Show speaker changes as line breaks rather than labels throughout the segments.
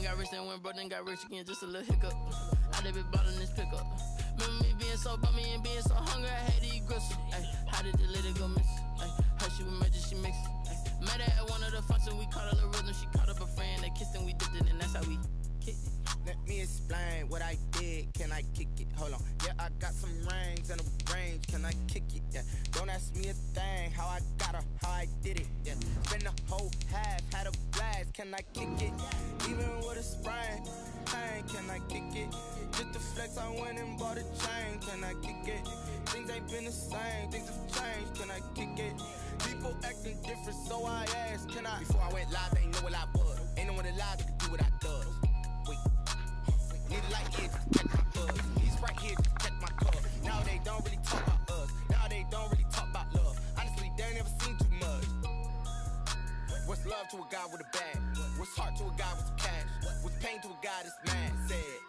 got rich, then went broke, then got rich again, just a little hiccup. I live it bottom this pickup. Remember me being so bummy and being so hungry, I had to eat gristle. Ay, how did the lady go miss? Ay, her she was magic, she mixed. Ay, met her at one of the functions, we caught a little rhythm, she caught up a friend, they kissed and we dipped it, and that's how we kicked it.
Let me explain what I did, can I kick it? Hold on, yeah, I got some rings and a range, can I kick it? Yeah, don't ask me a thing, how I got her, how I did it. Yeah, spend the whole half, had a blast, can I kick it? Even with a sprain, can I kick it? Just the flex, I went and bought a chain, can I kick it? Things ain't been the same, things have changed, can I kick it? People acting different, so I asked, can I? Before I went live, they ain't know what I was. Ain't no one alive that could do what I does. Wait, need a light here to check my buzz. These right here to check my cup. Now they don't really talk about us. Now they don't really talk about love. Honestly, they ain't never seen too much. What's love to a guy with a bag? What's heart to a guy with some cash? What's pain to a guy that's mad? Said.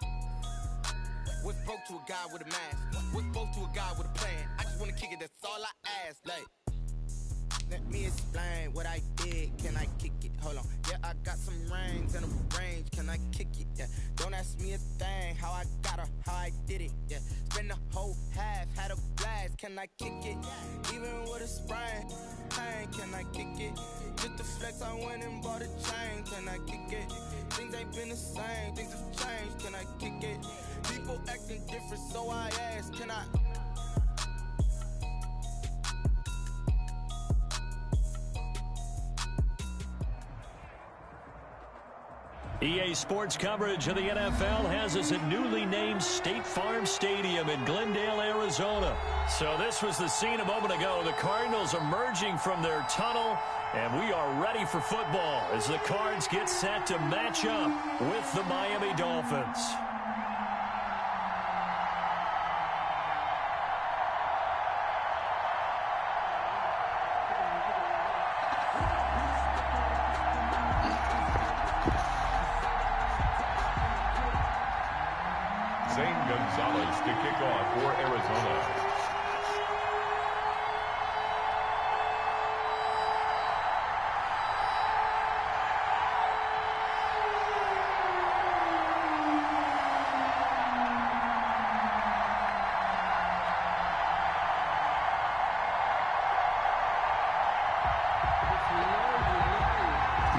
What's broke to a guy with a mask? What's both to a guy with a plan? I just wanna kick it, that's all I ask. Like, let me explain what I did, can I kick it? Hold on, yeah, I got some rings and a range, can I kick it? Yeah, don't ask me a thing, how I got her, how I did it. Yeah, spend the whole half, had a blast, can I kick it? Even with a sprain, can I kick it? Just the flex, I went and bought a chain, can I kick it? Things ain't been the same, things have changed, can I kick it? People acting different, so I ask, can I?
EA Sports coverage of the NFL has us at newly named State Farm Stadium in Glendale, Arizona. So this was the scene a moment ago. The Cardinals emerging from their tunnel, and we are ready for football as the Cards get set to match up with the Miami Dolphins.
To kick off for Arizona.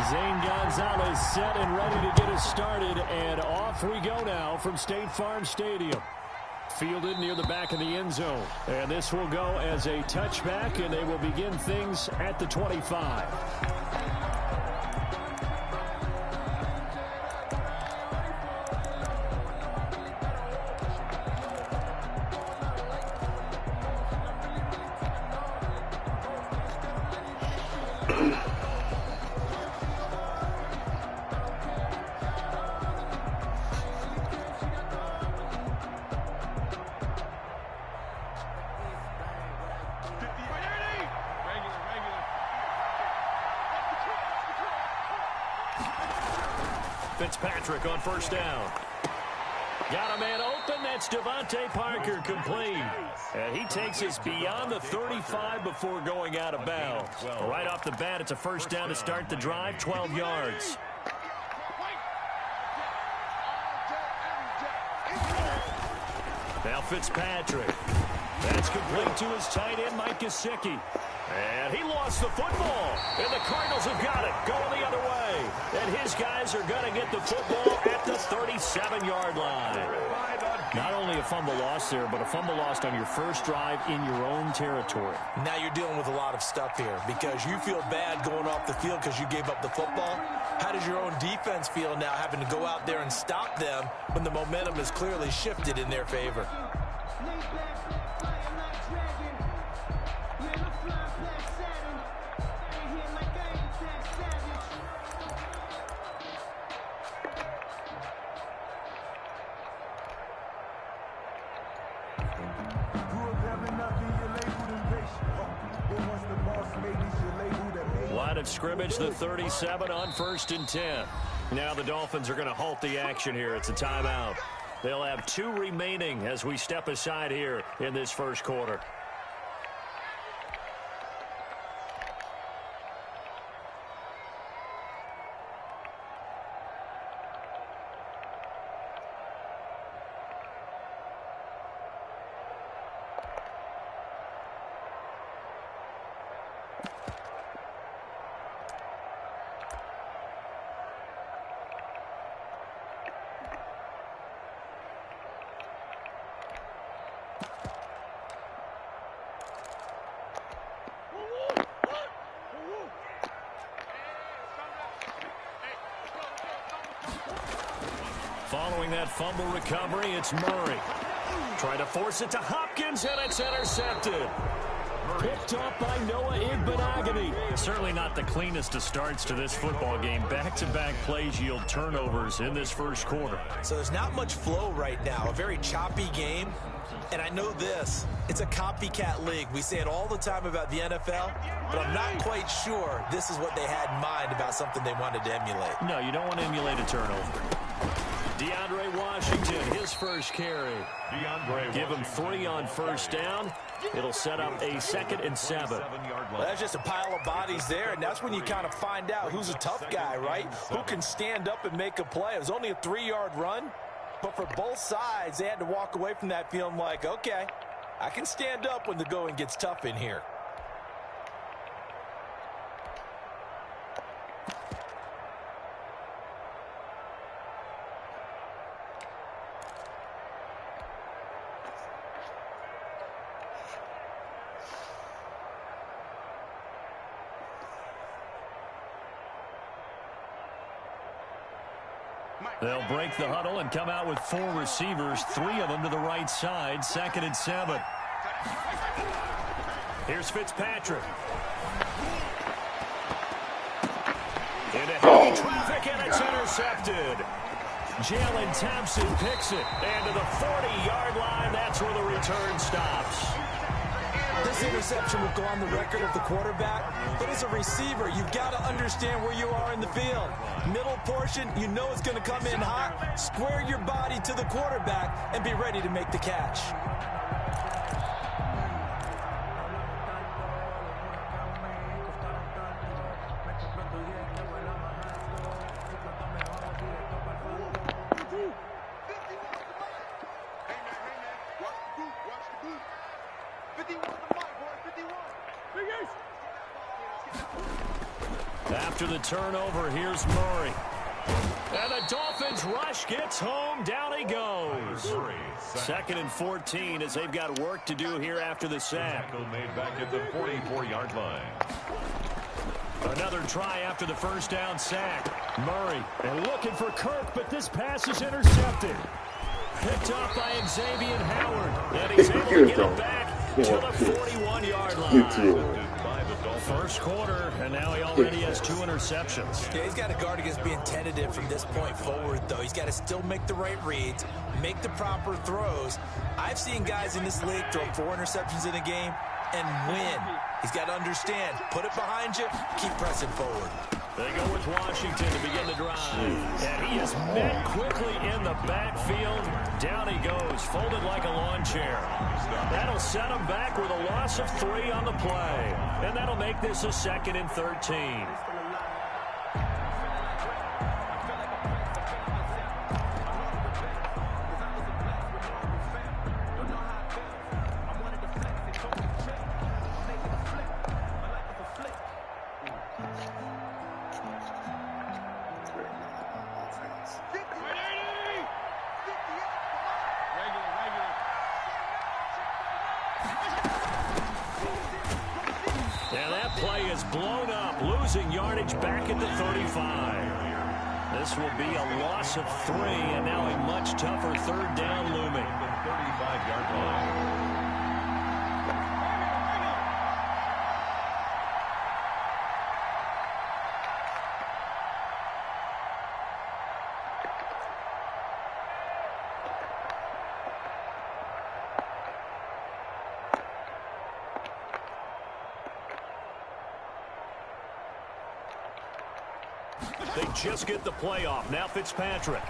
Zane Gonzalez set and ready to get us started, and off we go now from State Farm Stadium. Fielded near the back of the end zone. And this will go as a touchback, and they will begin things at the 25. Fitzpatrick on first down. Got a man open. That's Devontae Parker, complete. And he takes us beyond the 35 before going out of bounds. Right off the bat, it's a first down to start the drive, 12 yards. Now Fitzpatrick. That's complete to his tight end, Mike Gesicki. And he lost the football. And the Cardinals have got it, going the other way. And his guys are going to get the football at the 37-yard line. Not only a fumble loss there, but a fumble lost on your first drive in your own territory.
Now you're dealing with a lot of stuff here because you feel bad going off the field because you gave up the football. How does your own defense feel now having to go out there and stop them when the momentum has clearly shifted in their favor?
Line of scrimmage, the 37 on 1st and 10. Now the Dolphins are going to halt the action here. It's a timeout. They'll have 2 remaining as we step aside here in this first quarter. Following that fumble recovery, it's Murray. Trying to force it to Hopkins, and it's intercepted. Picked off by Noah Igbenogany. Certainly not the cleanest of starts to this football game. Back-to-back plays yield turnovers in this first quarter.
So there's not much flow right now. A very choppy game. And I know this. It's a copycat league. We say it all the time about the NFL, but I'm not quite sure this is what they had in mind about something they wanted to emulate.
No, you don't want to emulate a turnover. DeAndre Washington, his first carry. Give him 3 on first down. It'll set up a 2nd and 7.
Well, that's just a pile of bodies there, and that's when you kind of find out who's a tough guy, right? Who can stand up and make a play. It was only a 3-yard run, but for both sides, they had to walk away from that feeling like, okay, I can stand up when the going gets tough in here.
They'll break the huddle and come out with 4 receivers, 3 of them to the right side, 2nd and 7. Here's Fitzpatrick. Into heavy traffic, and it's intercepted. Jalen Thompson picks it, and to the 40-yard line, that's where the return stops.
This interception will go on the record of the quarterback, but as a receiver, you've got to understand where you are in the field. Middle portion, you know it's going to come in hot. Square your body to the quarterback and be ready to make the catch.
After the turnover, here's Murray. And the Dolphins rush gets home. Down he goes. 2nd and 14 as they've got work to do here after the sack.
Made back at the 44-yard line.
Another try after the first down sack. Murray and looking for Kirk, but this pass is intercepted. Picked off by Xavier Howard. And he's able to get it back to the 41-yard line. First quarter, and now he already has 2 interceptions.
Yeah, he's got to guard against being tentative from this point forward, though. He's got to still make the right reads, make the proper throws. I've seen guys in this league throw 4 interceptions in a game and win. He's got to understand, put it behind you, keep pressing forward.
They go with Washington to begin the drive. And he is met quickly in the backfield. Down he goes, folded like a lawn chair. That'll set him back with a loss of 3 on the play. And that'll make this a 2nd and 13. Blown up, losing yardage back at the 35. This will be a loss of 3, and now a much tougher 3rd down looming.
35-yard line.
They just get the playoff. Now Fitzpatrick.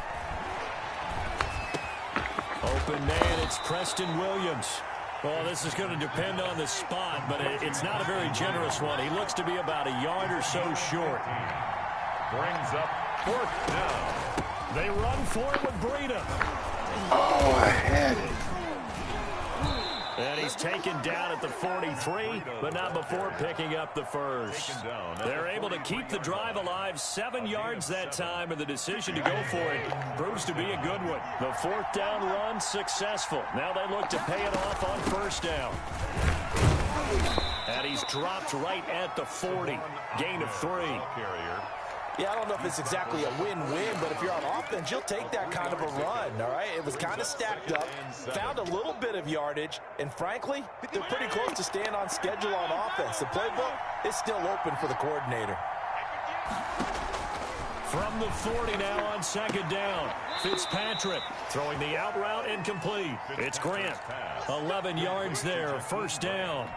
Open man, it's Preston Williams. Well, this is going to depend on the spot, but it's not a very generous one. He looks to be about a yard or so short.
Brings up 4th down.
They run for it with Breida.
Oh, I had it.
And he's taken down at the 43, but not before picking up the first. They're able to keep the drive alive, 7 yards that time, and the decision to go for it proves to be a good one. The 4th down run successful. Now they look to pay it off on first down. And he's dropped right at the 40. Gain of 3.
Yeah, I don't know if it's exactly a win-win, but if you're on offense, you'll take that kind of a run, all right? It was kind of stacked up, found a little bit of yardage, and frankly, they're pretty close to staying on schedule on offense. The playbook is still open for the coordinator.
From the 40 now on second down. Fitzpatrick throwing the out route incomplete. It's Grant. 11 yards there, first down.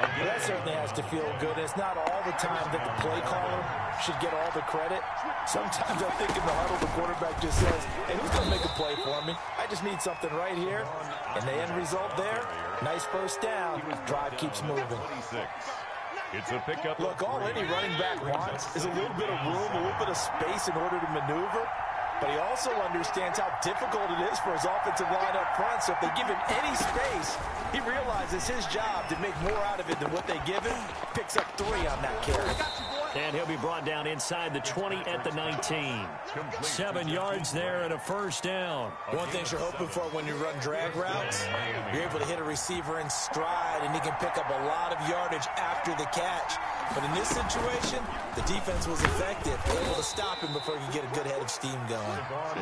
Well, that certainly has to feel good. It's not all the time that the play caller should get all the credit. Sometimes I think in the huddle, the quarterback just says, hey, who's going to make a play for me? I just need something right here. And the end result there, nice first down. Drive keeps moving.
It's a pickup.
Look, all any running back wants is a little bit of room, a little bit of space in order to maneuver. But he also understands how difficult it is for his offensive line up front. So if they give him any space, he realizes his job to make more out of it than what they give him. Picks up 3 on that carry.
And he'll be brought down inside the 20 at the 19. 7 yards there and a first down.
One thing you're hoping for when you run drag routes, you're able to hit a receiver in stride, and he can pick up a lot of yardage after the catch. But in this situation, the defense was effective, able to stop him before he could get a good head of steam going.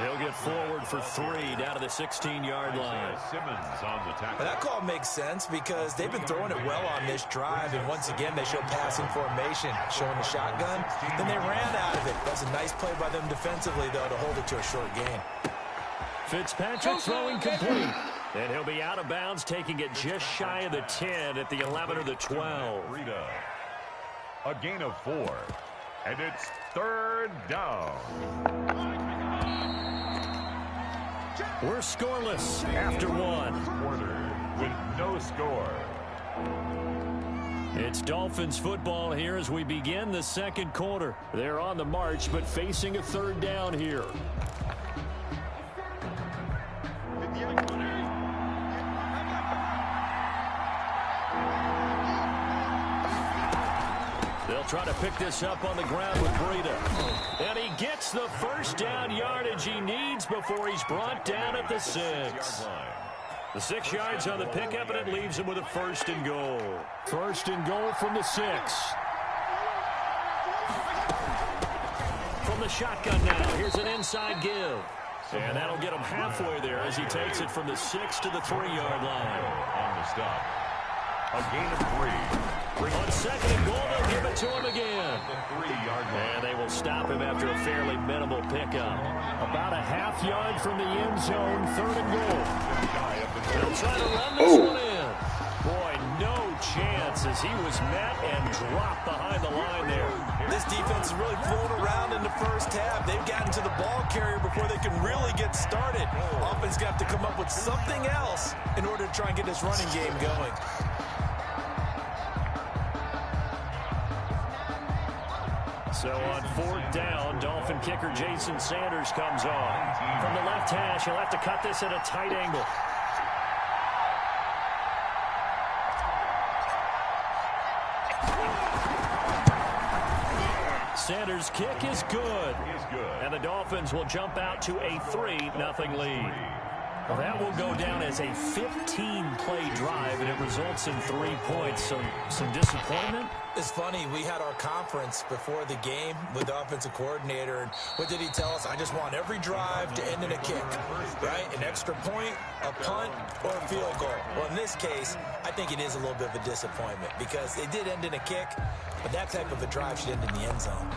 He'll get forward for 3 down to the 16-yard line.
But that call makes sense because they've been throwing it well on this drive, and once again they show passing formation, showing the shotgun. Then they ran out of it. That's a nice play by them defensively, though, to hold it to a short gain.
Fitzpatrick throwing complete. And he'll be out of bounds, taking it just shy of the 10 at the 11 or the 12.
A gain of 4. And it's third down.
We're scoreless after 1.
Quarter with no score.
It's Dolphins football here as we begin the second quarter. They're on the march, but facing a third down here. They'll try to pick this up on the ground with Breida. And he gets the first down yardage he needs before he's brought down at the 6. The 6 yards on the pickup, and it leaves him with a first and goal. First and goal from the 6. From the shotgun now, here's an inside give. And that'll get him halfway there as he takes it from the 6 to the 3-yard line.
On the stop. A gain of 3.
On second and goal, they'll give it to him again.
The 3-yard line.
And they will stop him after a fairly minimal pickup. About a half yard from the end zone, third and goal. They'll try to run this one in. Boy, no chance as he was met and dropped behind the line there.
This defense is really thrown around in the first half. They've gotten to the ball carrier before they can really get started. Offense going to have to come up with something else in order to try and get this running game going.
So on fourth down, Dolphin kicker Jason Sanders comes on. From the left hash, he'll have to cut this at a tight angle. Sanders' kick is good. And the Dolphins will jump out to a 3-0 lead. Well, that will go down as a 15-play drive, and it results in 3 points. So some disappointment.
It's funny, we had our conference before the game with the offensive coordinator, and what did he tell us? I just want every drive to end in a kick, right? An extra point, a punt, or a field goal. Well, in this case, I think it is a little bit of a disappointment because it did end in a kick, but that type of a drive should end in the end zone.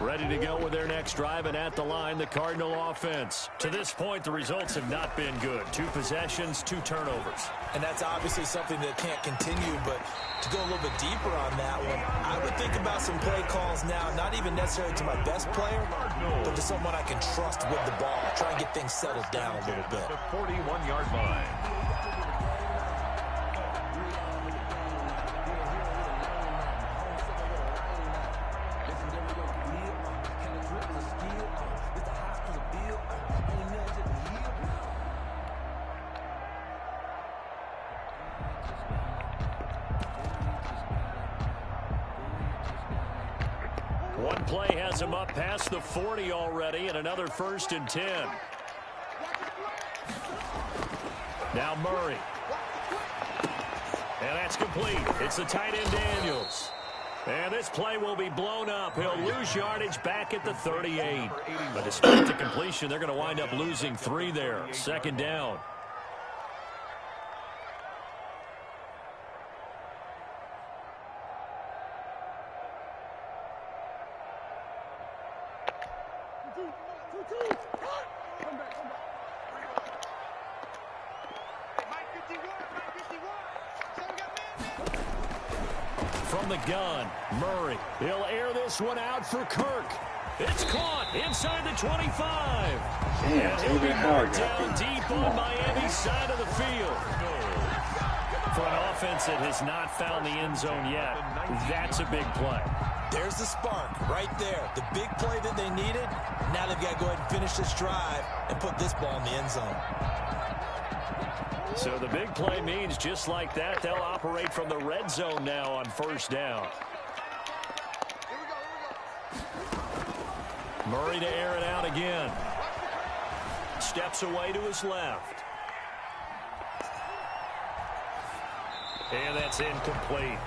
Ready to go with their next drive, and at the line, the Cardinal offense. To this point, the results have not been good. 2 possessions, 2 turnovers.
And that's obviously something that can't continue, but to go a little bit deeper on that one, I would think about some play calls now, not even necessarily to my best player, but to someone I can trust with the ball. Try and get things settled down a little bit.
The 41-yard line.
One play has him up past the 40 already, and another 1st and 10. Now Murray. And that's complete. It's the tight end Daniels. And this play will be blown up. He'll lose yardage back at the 38. But despite the completion, they're going to wind up losing 3 there. Second down. From the gun, Murray. He'll air this one out for Kirk. It's caught inside the 25.
Damn, Xavier Howard
Down deep on Miami's side of the field. For an offense that has not found the end zone yet, that's a big play.
There's the spark right there. The big play that they needed. Now they've got to go ahead and finish this drive and put this ball in the end zone.
So the big play means just like that, they'll operate from the red zone now on first down. Murray to air it out again. Steps away to his left. And that's incomplete.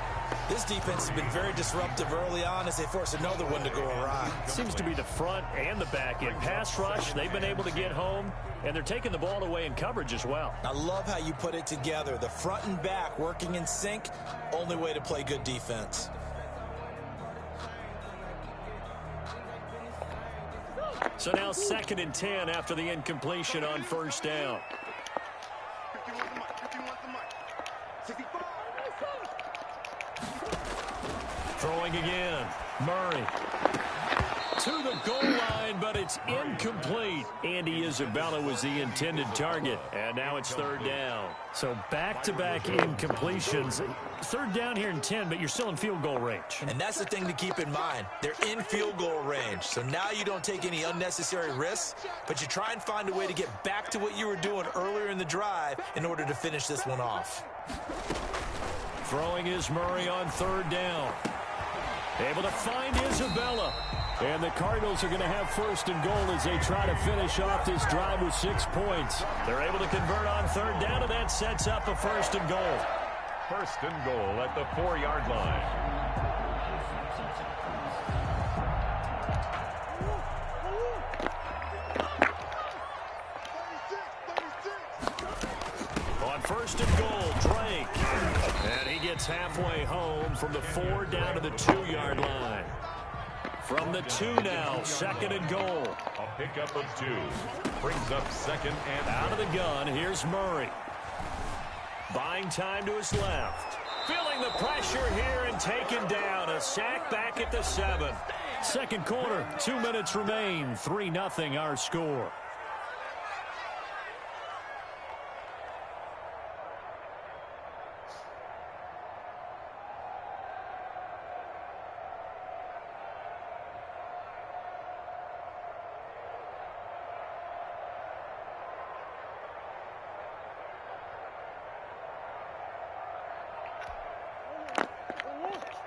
This defense has been very disruptive early on as they force another one to go awry.
Seems to be the front and the back end. Pass rush, they've been able to get home, and they're taking the ball away in coverage as well.
I love how you put it together. The front and back working in sync, only way to play good defense.
So now 2nd and 10 after the incompletion on first down. Throwing again. Murray. To the goal line, but it's incomplete. Andy Isabella was the intended target. And now it's 3rd down. So back-to-back incompletions. 3rd down here in 10, but you're still in field goal range.
And that's the thing to keep in mind. They're in field goal range. So now you don't take any unnecessary risks, but you try and find a way to get back to what you were doing earlier in the drive in order to finish this one off.
Throwing is Murray on 3rd down. Able to find Isabella. And the Cardinals are going to have 1st and goal as they try to finish off this drive with 6 points. They're able to convert on 3rd down, and that sets up a 1st and goal.
1st and goal at the 4-yard line.
On 1st and goal, Drake. And he gets halfway home from the 4 down to the 2-yard line. From the 2 now, 2nd and goal.
A pickup of 2. Brings up 2nd and
out of the gun, here's Murray. Buying time to his left. Feeling the pressure here and taken down. A sack back at the 7. 2nd quarter, 2 minutes remain. 3-0 our score.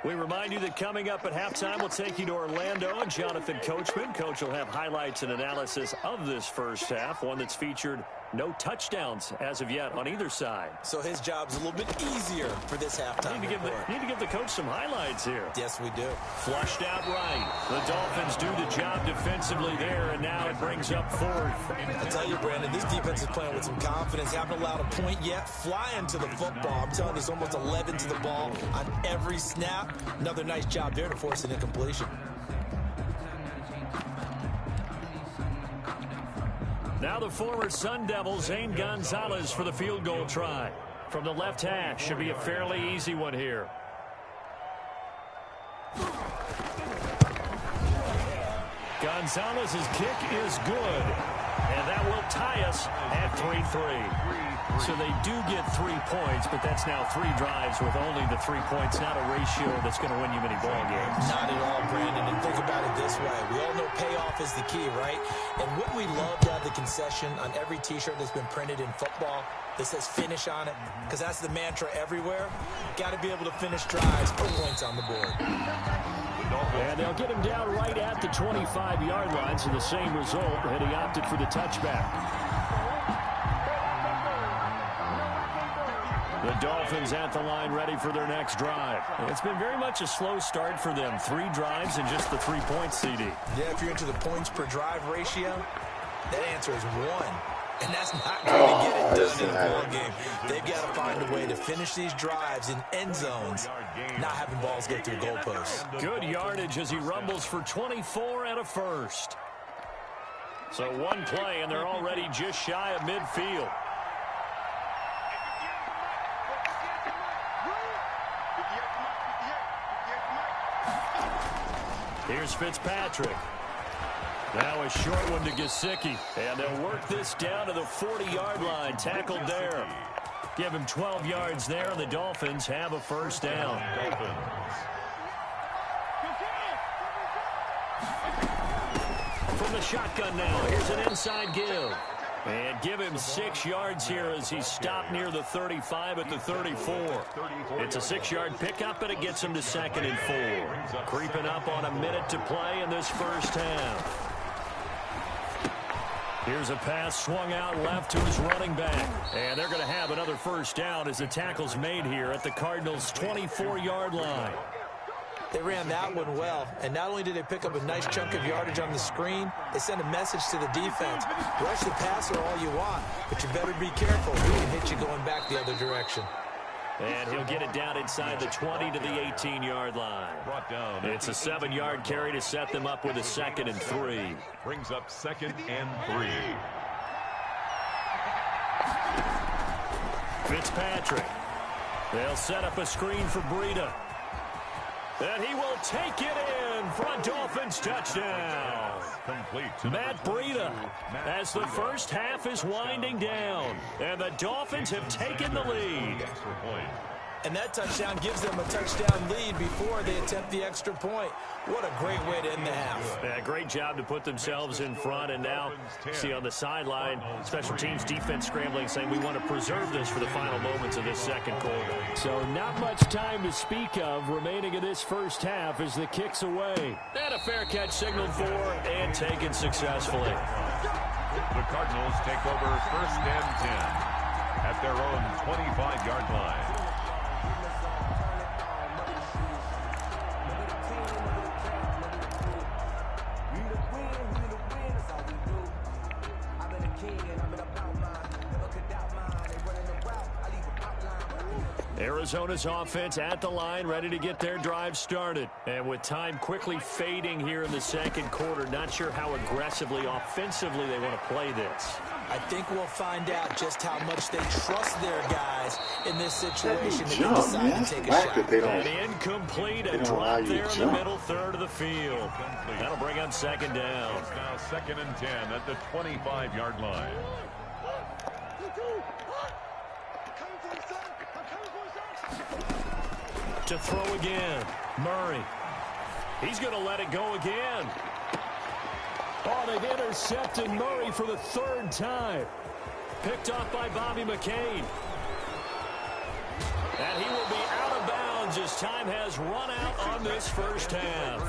We remind you that coming up at halftime, we'll take you to Orlando and Jonathan Coachman. Coach will have highlights and analysis of this first half, one that's featured no touchdowns as of yet on either side.
So his job's a little bit easier for this halftime.
Need to give the coach some highlights here.
Yes, we do.
Flushed out right. The Dolphins do the job defensively there, and now it brings up 4th.
I tell you, Brandon, this defense is playing with some confidence. Haven't allowed a point yet. Flying to the football. I'm telling you, it's almost 11 to the ball on every snap. Another nice job there to force an incompletion.
Now the former Sun Devil, Zane Gonzalez, for the field goal try. From the left hash, should be a fairly easy one here. Gonzalez's kick is good. And that will tie us at 3-3. So they do get 3 points, but that's now 3 drives with only the 3 points. Not a ratio that's going to win you many ball games.
Not at all, Brandon. And think about it this way. We all know payoff is the key, right? And wouldn't we love to have the concession on every T-shirt that's been printed in football that says finish on it? Because that's the mantra everywhere. Got to be able to finish drives, put points on the board.
And they'll get him down right at the 25-yard line, so the same result, and he opted for the touchback. The Dolphins at the line ready for their next drive. It's been very much a slow start for them. 3 drives and just the 3 points, CD.
Yeah, if you're into the points per drive ratio, that answer is 1. And that's not going to get it done in a ball game. They've got to find a way to finish these drives in end zones, not having balls get through goalposts.
Good yardage as he rumbles for 24 and a first. So 1 play, and they're already just shy of midfield. Here's Fitzpatrick. Now a short one to Gesicki. And they'll work this down to the 40-yard line. Tackled there. Give him 12 yards there, and the Dolphins have a first down. From the shotgun now, here's an inside give. And give him 6 yards here as he's stopped near the 35 at the 34. It's a 6-yard pickup, and it gets him to 2nd and 4. Creeping up on a minute to play in this first half. Here's a pass swung out left to his running back. And they're going to have another first down as the tackle's made here at the Cardinals' 24-yard line.
They ran that one well, and not only did they pick up a nice chunk of yardage on the screen, they sent a message to the defense. Rush the passer all you want, but you better be careful. We can hit you going back the other direction.
And he'll get it down inside the 20 to the 18-yard line. It's a 7-yard carry to set them up with a 2nd and 3.
Brings up 2nd and 3.
Fitzpatrick. They'll set up a screen for Breida. And he will take it in for a Dolphins touchdown. Matt Breida as the first half is winding down. And the Dolphins have taken the lead.
And that touchdown gives them a touchdown lead before they attempt the extra point. What a great way to end the half.
Yeah, great job to put themselves in front. And now, see on the sideline, special teams defense scrambling, saying we want to preserve this for the final moments of this second quarter. So not much time to speak of remaining in this first half as the kick's away. And a fair catch signaled for and taken successfully.
The Cardinals take over 1st and 10 at their own 25-yard line.
Arizona's offense at the line, ready to get their drive started. And with time quickly fading here in the second quarter, not sure how aggressively, offensively they want to play this.
I think we'll find out just how much they trust their guys in this situation if they decide to take a shot.
An incomplete, a drop there in the middle third of the field. That'll bring up 2nd down.
It's now 2nd and 10 at the 25-yard line.
To throw again. Murray. He's going to let it go again. Oh, they've intercepted Murray for the 3rd time. Picked off by Bobby McCain. And he will be out of bounds as time has run out on this first half.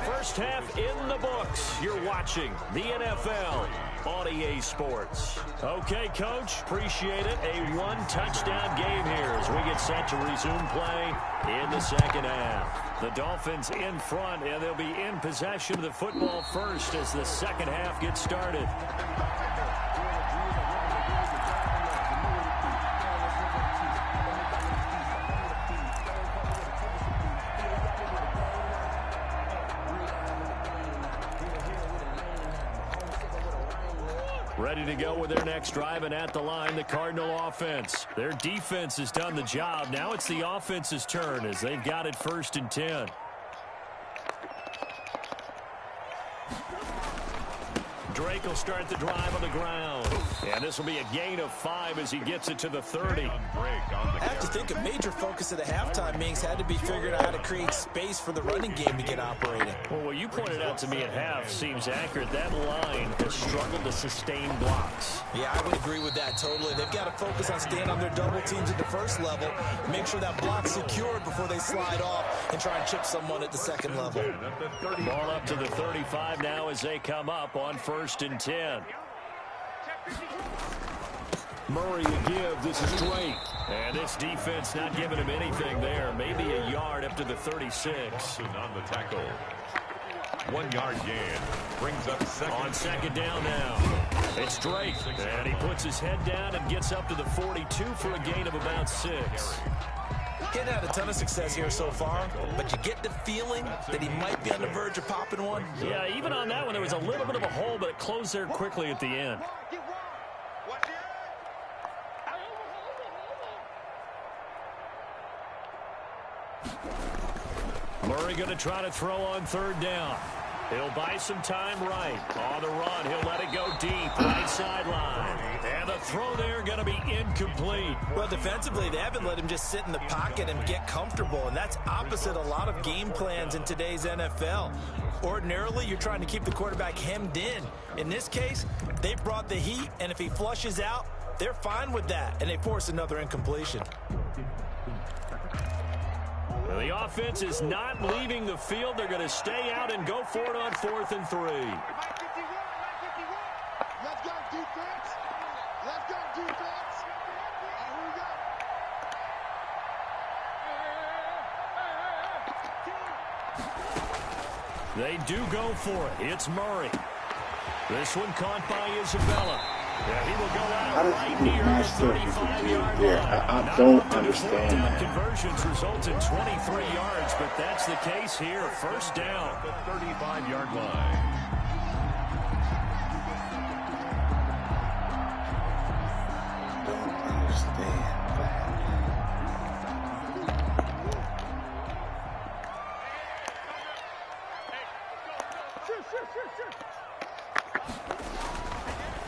First half in the books. You're watching the NFL on EA Sports. Okay, Coach, appreciate it. A 1-touchdown game here as we get set to resume play in the second half. The Dolphins in front, and they'll be in possession of the football first as the second half gets started. Ready to go with their next drive, and at the line, the Cardinal offense. Their defense has done the job. Now it's the offense's turn as they've got it 1st and 10. Drake will start the drive on the ground. And this will be a gain of 5 as he gets it to the 30.
I have to think a major focus of the halftime meetings had to be figuring out how to create space for the running game to get operating.
Well, what you pointed out to me at half seems accurate. That line has struggled to sustain blocks.
Yeah, I would agree with that totally. They've got to focus on staying on their double teams at the first level, make sure that block's secured before they slide off and try and chip someone at the second level.
Ball up to the 35 now as they come up on 1st and 10. Murray to give. This is Drake. And this defense not giving him anything there. Maybe a yard up to the 36.
Boston on the tackle. 1 yard gain. Brings up second.
On second down now. It's Drake. And he puts his head down and gets up to the 42 for a gain of about 6.
Getting had a ton of success here so far, but you get the feeling that he might be on the verge of popping one.
Yeah, even on that one, there was a little bit of a hole, but it closed there quickly at the end. Murray going to try to throw on third down. He'll buy some time right. On the run, he'll let it go deep. Right sideline. And the throw there going to be incomplete.
Well, defensively, they haven't let him just sit in the pocket and get comfortable, and that's opposite a lot of game plans in today's NFL. Ordinarily, you're trying to keep the quarterback hemmed in. In this case, they brought the heat, and if he flushes out, they're fine with that, and they force another incompletion.
Well, the offense is not leaving the field. They're going to stay out and go for it on 4th and 3.
Let's go, defense. Let's go, defense. And here we go.
They do go for it. It's Murray. This one caught by Isabella. Yeah, he will go out right near the 35-yard line.
I don't understand that.
Conversions result in 23 yards, but that's the case here. First down.
The 35-yard line.
Don't understand that.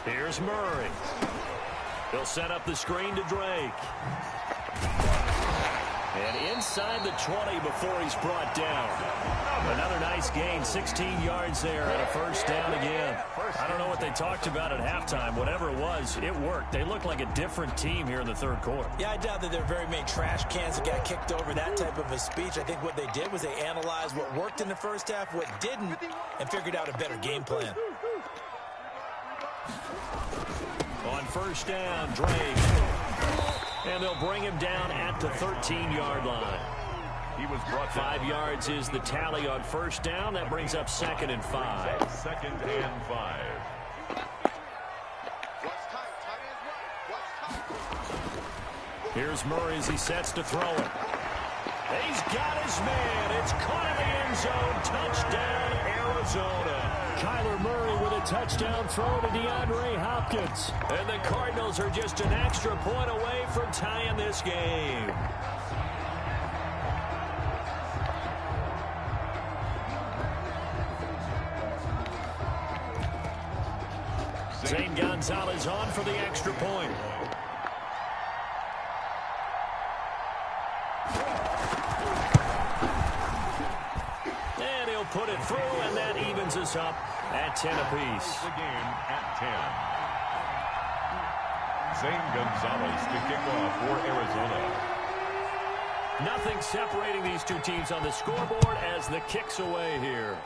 Here's Murray. He'll set up the screen to Drake. And inside the 20 before he's brought down. Another nice gain, 16 yards there and a first down again. I don't know what they talked about at halftime. Whatever it was, it worked. They look like a different team here in the third quarter.
Yeah, I doubt that there are very many trash cans that got kicked over, that type of a speech. I think what they did was they analyzed what worked in the first half, what didn't, and figured out a better game plan.
On first down, Drake. And they'll bring him down at the 13-yard line.
He was brought
5 yards is the tally on first down. That brings up 2nd and 5.
2nd and 5.
Here's Murray as he sets to throw it. He's got his man. It's caught in the end zone. Touchdown, Arizona. Kyler Murray with a touchdown throw to DeAndre Hopkins. And the Cardinals are just an extra point away from tying this game. Zane Gonzalez on for the extra point. And he'll put it through, and that evens us up at 10 apiece.
The game at 10. Zane Gonzalez to kick off for Arizona.
Nothing separating these two teams on the scoreboard as the kick's away here.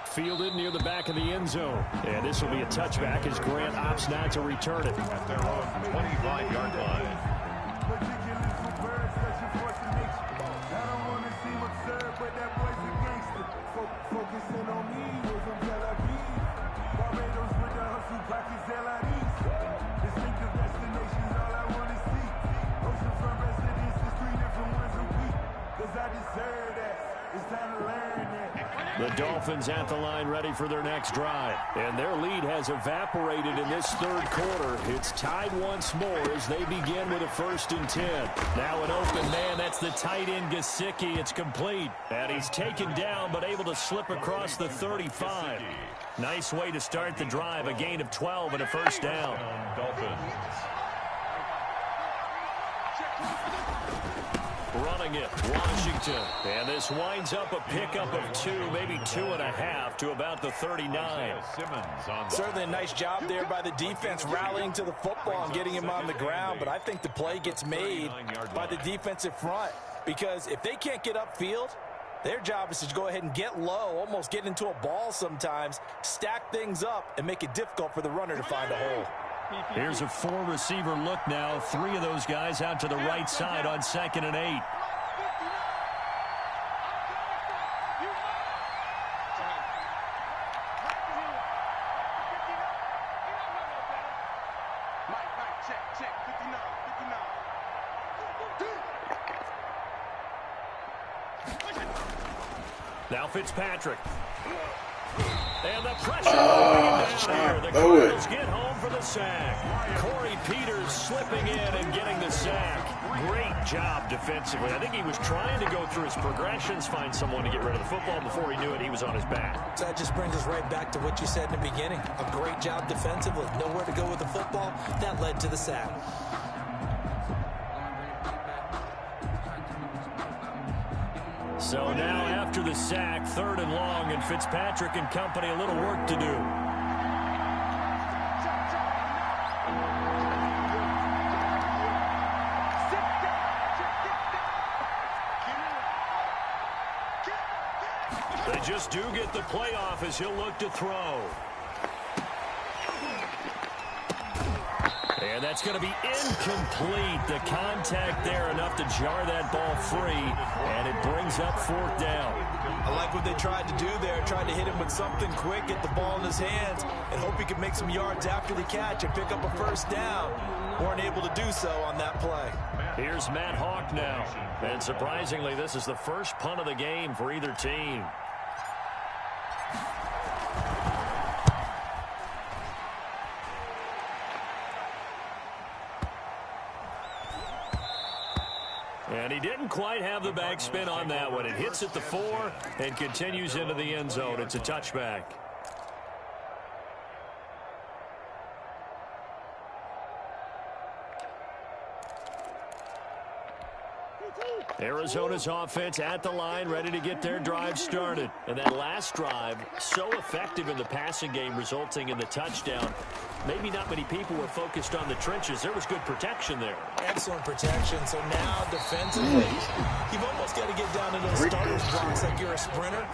Fielded near the back of the end zone. And this will be a touchback as Grant opts not to return it.
At their own 25-yard line.
The Dolphins at the line ready for their next drive. And their lead has evaporated in this third quarter. It's tied once more as they begin with a 1st and 10. Now an open man. That's the tight end Gesicki. It's complete. And he's taken down but able to slip across the 35. Nice way to start the drive. A gain of 12 and a first down.
Dolphins.
Running it, Washington. And this winds up a pickup of 2, maybe 2.5 to about the 39.
Simmons on the
Certainly a nice job there by the defense rallying to the football and getting him on the ground, but I think the play gets made by the defensive front because if they can't get upfield, Their job is to go ahead and get low, almost get into a ball sometimes, stack things up, and make it difficult for the runner to find a hole.
Here's a 4-receiver look now. 3 of those guys out to the right side on 2nd and 8. Now Fitzpatrick. And the pressure. The Cardinals get home for the sack. Corey Peters slipping in and getting the sack. Great job defensively. I think he was trying to go through his progressions, find someone to get rid of the football. Before he knew it, he was on his back.
So that just brings us right back to what you said in the beginning. A great job defensively. Nowhere to go with the football. That led to the sack.
So now after the sack, 3rd and long, and Fitzpatrick and company a little work to do. They just do get the playoff as he'll look to throw. And that's going to be incomplete. The contact there enough to jar that ball free, and it brings up 4th down.
I like what they tried to do there, tried to hit him with something quick, get the ball in his hands, and hope he could make some yards after the catch and pick up a 1st down. Weren't able to do so on that play.
Here's Matt Hawk now. And surprisingly, this is the first punt of the game for either team. And he didn't quite have the backspin on that one. It hits at the 4 and continues into the end zone. It's a touchback. Arizona's offense at the line, ready to get their drive started. And that last drive, so effective in the passing game, resulting in the touchdown. Maybe not many people were focused on the trenches. There was good protection there.
Excellent protection. So now defensively, you've almost got to get down to those starters blocks like you're a sprinter.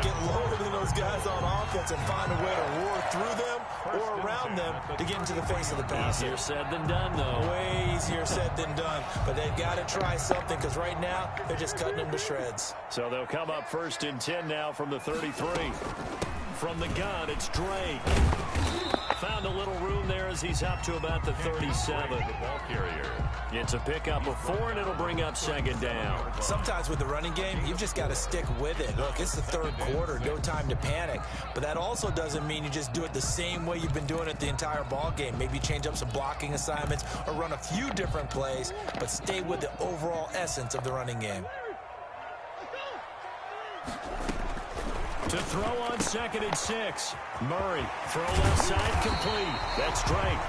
Get lower than those guys on offense and find a way to roar through them or around them to get into the face of the passer.
Easier said than done, though.
Way easier said than done. But they've got to try something because right now they're just cutting them to shreds.
So they'll come up 1st and 10 now from the 33. From the gun, it's Drake. Found a little room there as he's up to about the 37.
Ball carrier.
It's a pickup of 4, and it'll bring up 2nd down.
Sometimes with the running game, you've just got to stick with it. Look, it's the 3rd quarter, no time to panic. But that also doesn't mean you just do it the same way you've been doing it the entire ball game. Maybe change up some blocking assignments or run a few different plays, but stay with the overall essence of the running game.
To throw on 2nd and 6. Murray, throw left side complete. That's Drake.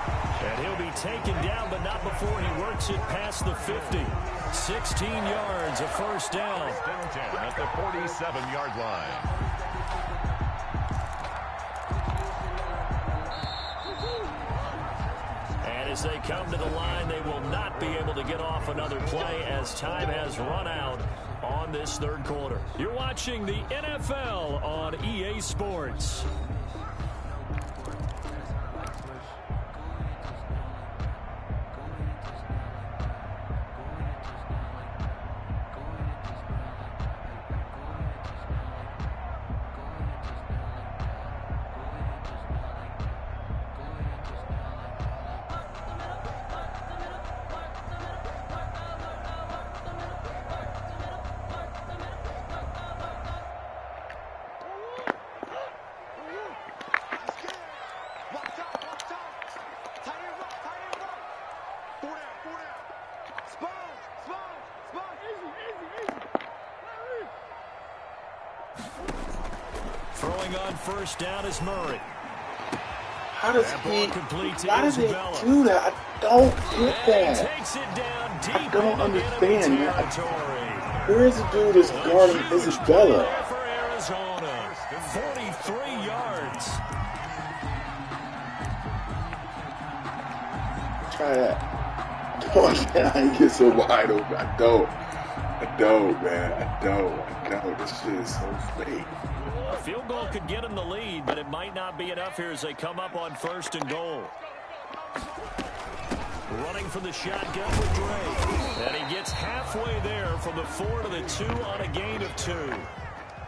And he'll be taken down, but not before he works it past the 50. 16 yards, a 1st down.
At the 47-yard line.
And as they come to the line, they will not be able to get off another play as time has run out on this 3rd quarter. You're watching the NFL on EA Sports. Throwing on 1st down is Murray.
How does
Why
does he do that? I don't get that.
Takes it down deep.
I don't understand. Where is the dude that's guarding Isabella?
For Arizona, 43 yards.
Try that. I get so wide open. I don't. I don't, man. I don't. This shit is so fake.
A field goal could get him the lead, but it might not be enough here as they come up on 1st and goal. Running for the shotgun with Drake. And he gets halfway there from the 4 to the 2 on a gain of 2.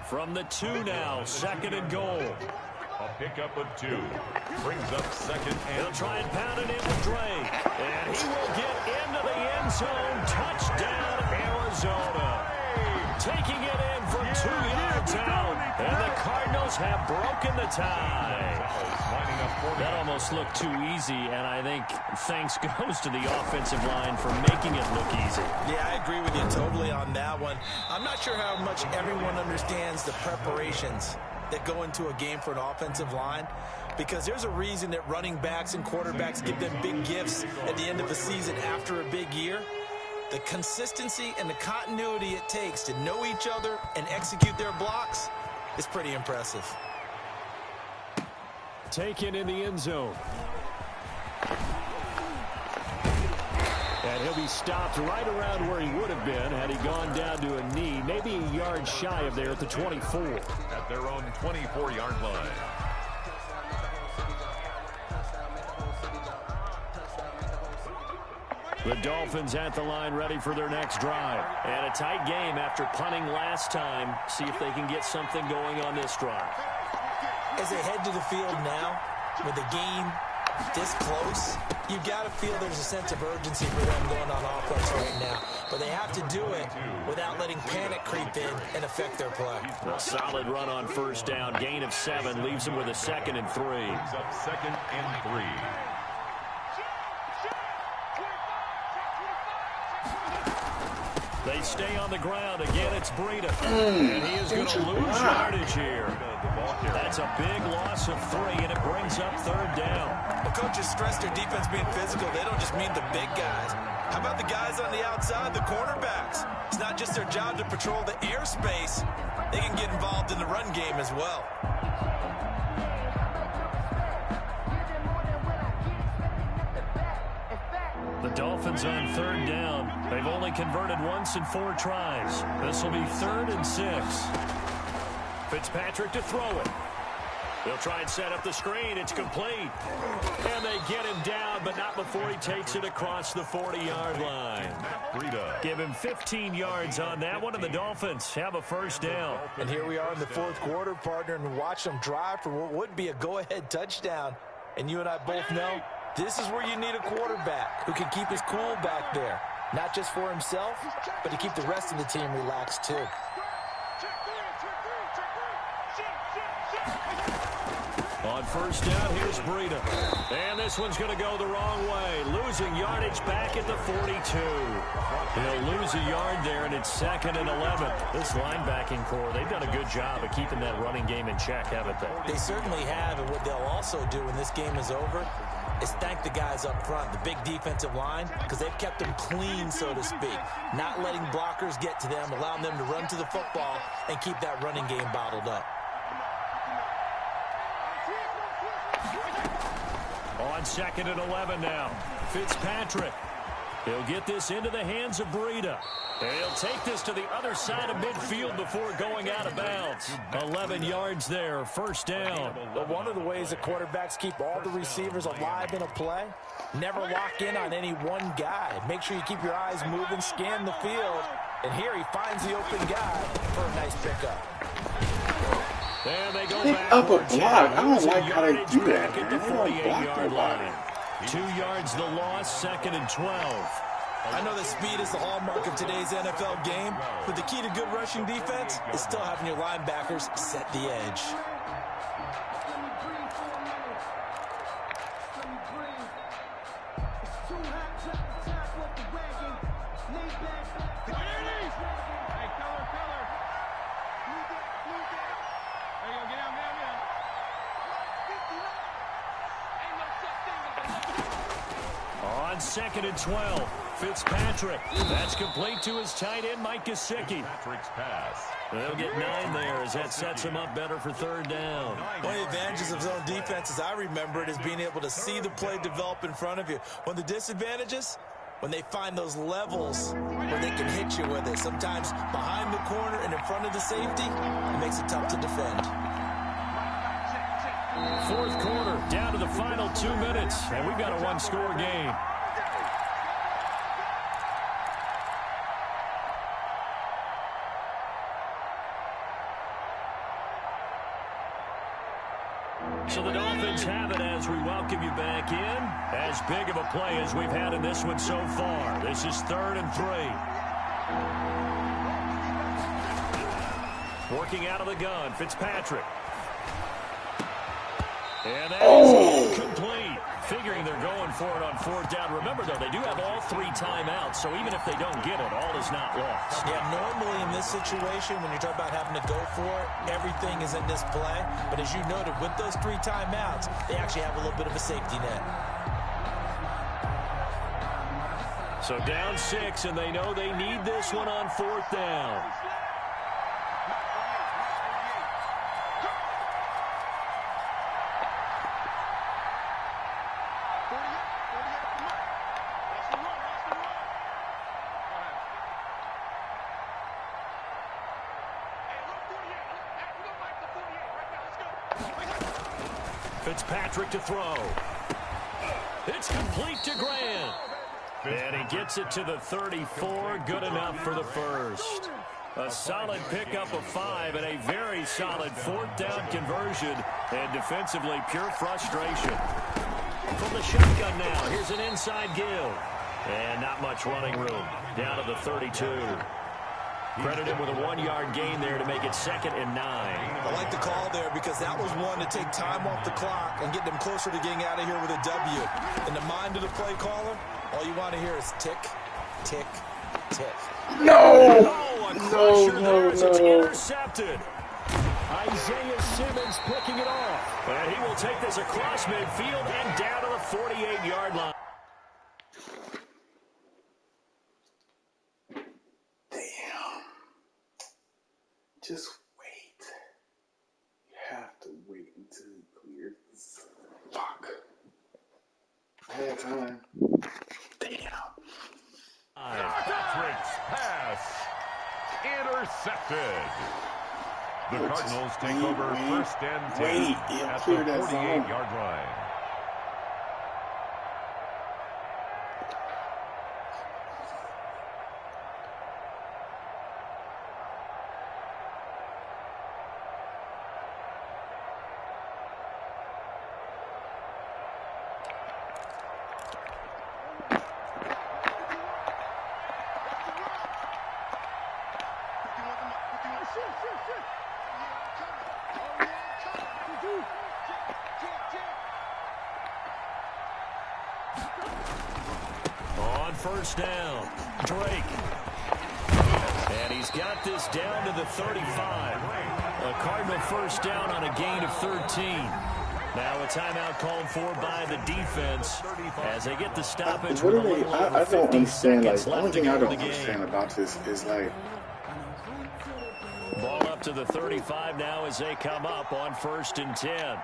From the 2 now, 2nd and goal.
A pickup of 2. Brings up 2nd and
He'll try and pound it in with Drake. And he will get into the end zone. Touchdown, Arizona. Taking it in for 2 yards out. And the Cardinals have broken the tie. That almost looked too easy, and I think thanks goes to the offensive line for making it look easy.
Yeah, I agree with you totally on that one. I'm not sure how much everyone understands the preparations that go into a game for an offensive line, because there's a reason that running backs and quarterbacks give them big gifts at the end of the season after a big year. The consistency and the continuity it takes to know each other and execute their blocks is pretty impressive.
Taken in the end zone. And he'll be stopped right around where he would have been had he gone down to a knee, maybe a yard shy of there at the 24.
At their own 24-yard line.
The Dolphins at the line ready for their next drive. And a tight game after punting last time. See if they can get something going on this drive.
As they head to the field now, with the game this close, you've got to feel there's a sense of urgency for them going on offense right now. But they have to do it without letting panic creep in and affect their play.
A solid run on 1st down. Gain of 7 leaves them with a 2nd and 3.
Brings up 2nd and 3.
They stay on the ground. Again, it's Breida. And he is going to lose yardage here. That's a big loss of 3, and it brings up 3rd down.
The coaches stress their defense being physical. They don't just mean the big guys. How about the guys on the outside, the cornerbacks? It's not just their job to patrol the airspace. They can get involved in the run game as well.
The Dolphins on 3rd down. They've only converted once in 4 tries. This will be 3rd and 6. Fitzpatrick to throw it. They'll try and set up the screen. It's complete. And they get him down, but not before he takes it across the 40-yard line. Give him 15 yards on that one, and the Dolphins have a 1st down.
And here we are in the 4th quarter, partner, and watch them drive for what would be a go-ahead touchdown. And you and I both know this is where you need a quarterback who can keep his cool back there. Not just for himself, but to keep the rest of the team relaxed too.
On 1st down, here's Breida. And this one's going to go the wrong way. Losing yardage back at the 42. He'll lose a yard there, and it's 2nd and 11. This linebacking core, they've done a good job of keeping that running game in check, haven't they?
They certainly have, and what they'll also do when this game is over is thank the guys up front, the big defensive line, because they've kept them clean, so to speak. Not letting blockers get to them, allowing them to run to the football and keep that running game bottled up.
On 2nd and 11 now. Fitzpatrick. He'll get this into the hands of Breida. And he'll take this to the other side of midfield before going out of bounds. 11 yards there, 1st down.
But one of the ways that quarterbacks keep all the receivers alive in a play, never lock in on any one guy. Make sure you keep your eyes moving, scan the field. And here he finds the open guy for a nice pickup.
There they go
Pick
back
up a block. I don't like how they do that, man.
at the
They don't
48-yard
block
line. 2 yards the loss, 2nd and 12.
I know that speed is the hallmark of today's NFL game, but the key to good rushing defense is still having your linebackers set the edge.
On 2nd and 12, Fitzpatrick. That's complete to his tight end, Mike Gesicki.
Patrick's pass.
They'll get 9 there as that sets him up better for 3rd down.
One of the advantages of zone defense, as I remember it, is being able to see the play develop in front of you. One of the disadvantages, when they find those levels where they can hit you with it. Sometimes behind the corner and in front of the safety, it makes it tough to defend.
Fourth quarter, down to the final 2 minutes, and we've got a one-score game. So the Dolphins have it as we welcome you back in. As big of a play as we've had in this one so far. This is 3rd and 3. Working out of the gun, Fitzpatrick. And that is incomplete. Figuring they're going for it on 4th down. Remember, though, they do have all 3 timeouts, so even if they don't get it, all is not lost.
Yeah, normally in this situation, when you're talking about having to go for it, everything is in this play. But as you noted, with those 3 timeouts, they actually have a little bit of a safety net.
So down 6, and they know they need this one on 4th down. Fitzpatrick to throw. It's complete to Grant. And he gets it to the 34. Good enough for the first. A solid pickup of 5 and a very solid 4th down conversion. And defensively, pure frustration. From the shotgun now, here's an inside give. And not much running room. Down to the 32. Credit him with a 1-yard gain there to make it 2nd and 9.
I like the call there because that was one to take time off the clock and get them closer to getting out of here with a W. In the mind of the play caller, all you want to hear is tick, tick, tick.
No!
Oh, a crusher there as it's
No.
intercepted. Isaiah Simmons picking it off. And he will take this across midfield and down to the 48-yard line.
Just wait. You have to wait until it clears. Fuck. I had time. Damn.
Patrick's pass intercepted. The Cardinals take over 1st and 10 at the 48-yard line.
On 1st down, Drake. And he's got this down to the 35. A Cardinal 1st down on a gain of 13. Now a timeout called for by the defense as they get the stoppage with a little over
I don't
50
understand. Like,
seconds
the only
left to
thing I
go in
don't
the
understand
game.
about this is like,
Ball up to the 35 now as they come up on 1st and 10.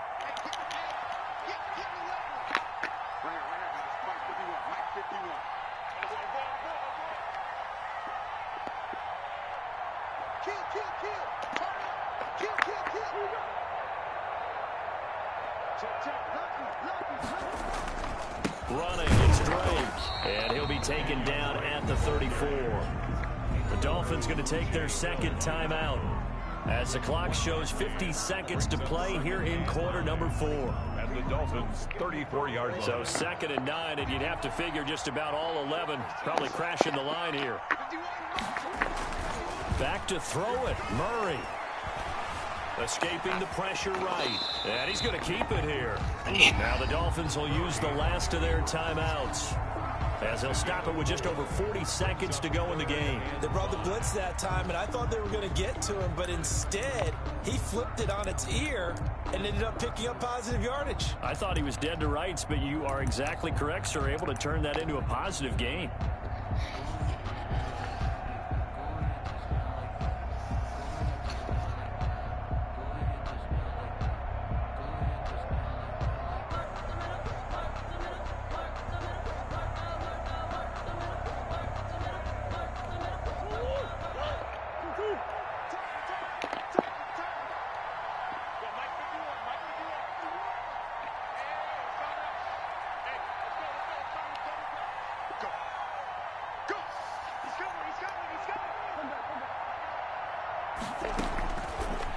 Running, it's Drake, and he'll be taken down at the 34. The Dolphins going to take their 2nd timeout as the clock shows 50 seconds to play here in quarter number 4.
At the Dolphins' 34-yard line.
So 2nd and 9, and you'd have to figure just about all 11 probably crashing the line here. Back to throw it, Murray. Escaping the pressure right. And he's going to keep it here. Now the Dolphins will use the last of their timeouts as they'll stop it with just over 40 seconds to go in the game.
They brought the blitz that time, and I thought they were going to get to him, but instead, he flipped it on its ear and ended up picking up positive yardage.
I thought he was dead to rights, but you are exactly correct, sir, able to turn that into a positive gain.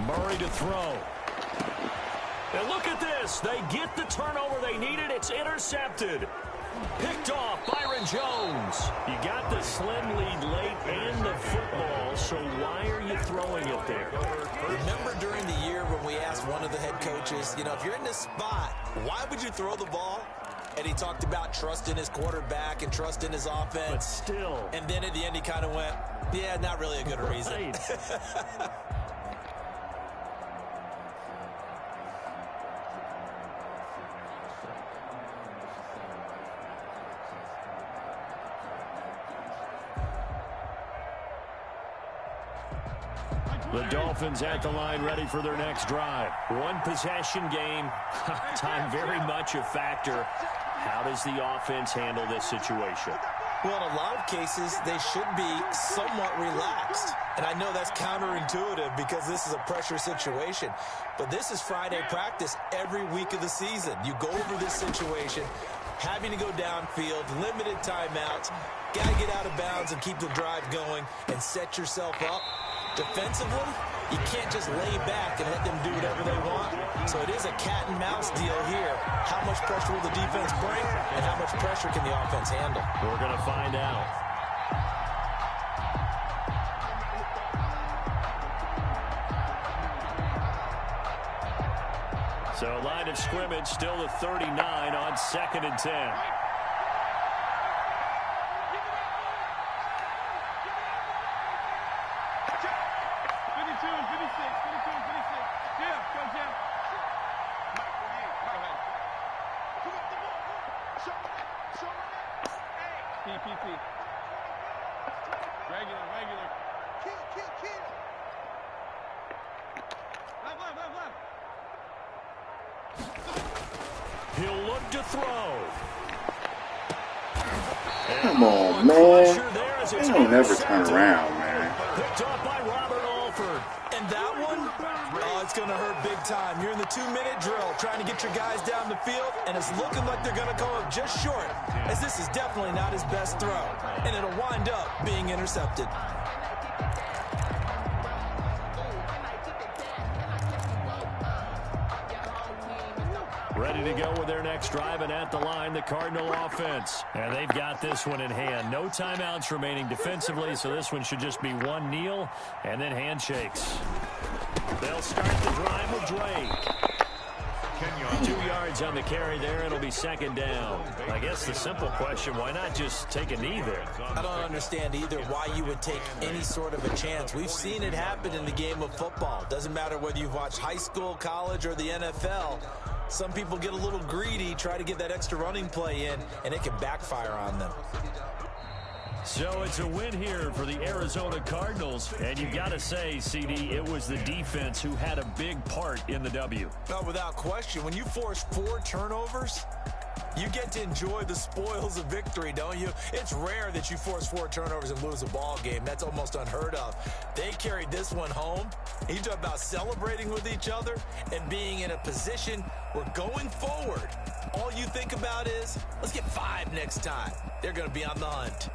Murray to throw. And look at this. They get the turnover they needed. It's intercepted. Picked off Byron Jones. You got the slim lead late and the football, so why are you throwing it there?
Remember during the year when we asked one of the head coaches, you know, if you're in this spot, why would you throw the ball? And he talked about trust in his quarterback and trust in his offense.
But still.
And then at the end he kind of went, yeah, not really a good reason.
Right. The Dolphins at the line ready for their next drive. One possession game. Time very much a factor. How does the offense handle this situation?
Well, in a lot of cases, they should be somewhat relaxed. And I know that's counterintuitive because this is a pressure situation. But this is Friday practice every week of the season. You go over this situation, having to go downfield, limited timeouts, got to get out of bounds and keep the drive going and set yourself up. Defensively, you can't just lay back and let them do whatever they want. So it is a cat and mouse deal here. How much pressure will the defense bring, and how much pressure can the offense handle?
We're going to find out. So line of scrimmage still the 39 on 2nd and 10. He'll look to throw.
Come on, man. They don't never turn around, man.
Picked off by Robert Alford.
And that one, oh, it's going to hurt big time. You're in the 2-minute drill trying to get your guys down the field, and it's looking like they're going to come up just short, as this is definitely not his best throw, and it'll wind up being intercepted.
Ready to go with their next drive, and at the line, the Cardinal offense. And they've got this one in hand. No timeouts remaining defensively, so this one should just be one kneel and then handshakes. They'll start the drive with Drake. 2 yards on the carry there. It'll be 2nd down. I guess the simple question, why not just take a knee there?
I don't understand either why you would take any sort of a chance. We've seen it happen in the game of football. Doesn't matter whether you've watched high school, college, or the NFL. Some people get a little greedy, try to get that extra running play in, and it can backfire on them.
So it's a win here for the Arizona Cardinals. And you've got to say, CD, it was the defense who had a big part in the W.
No, without question. When you force 4 turnovers, you get to enjoy the spoils of victory, don't you? It's rare that you force 4 turnovers and lose a ball game. That's almost unheard of. They carried this one home. You talk about celebrating with each other and being in a position where going forward, all you think about is, let's get 5 next time. They're going to be on the hunt.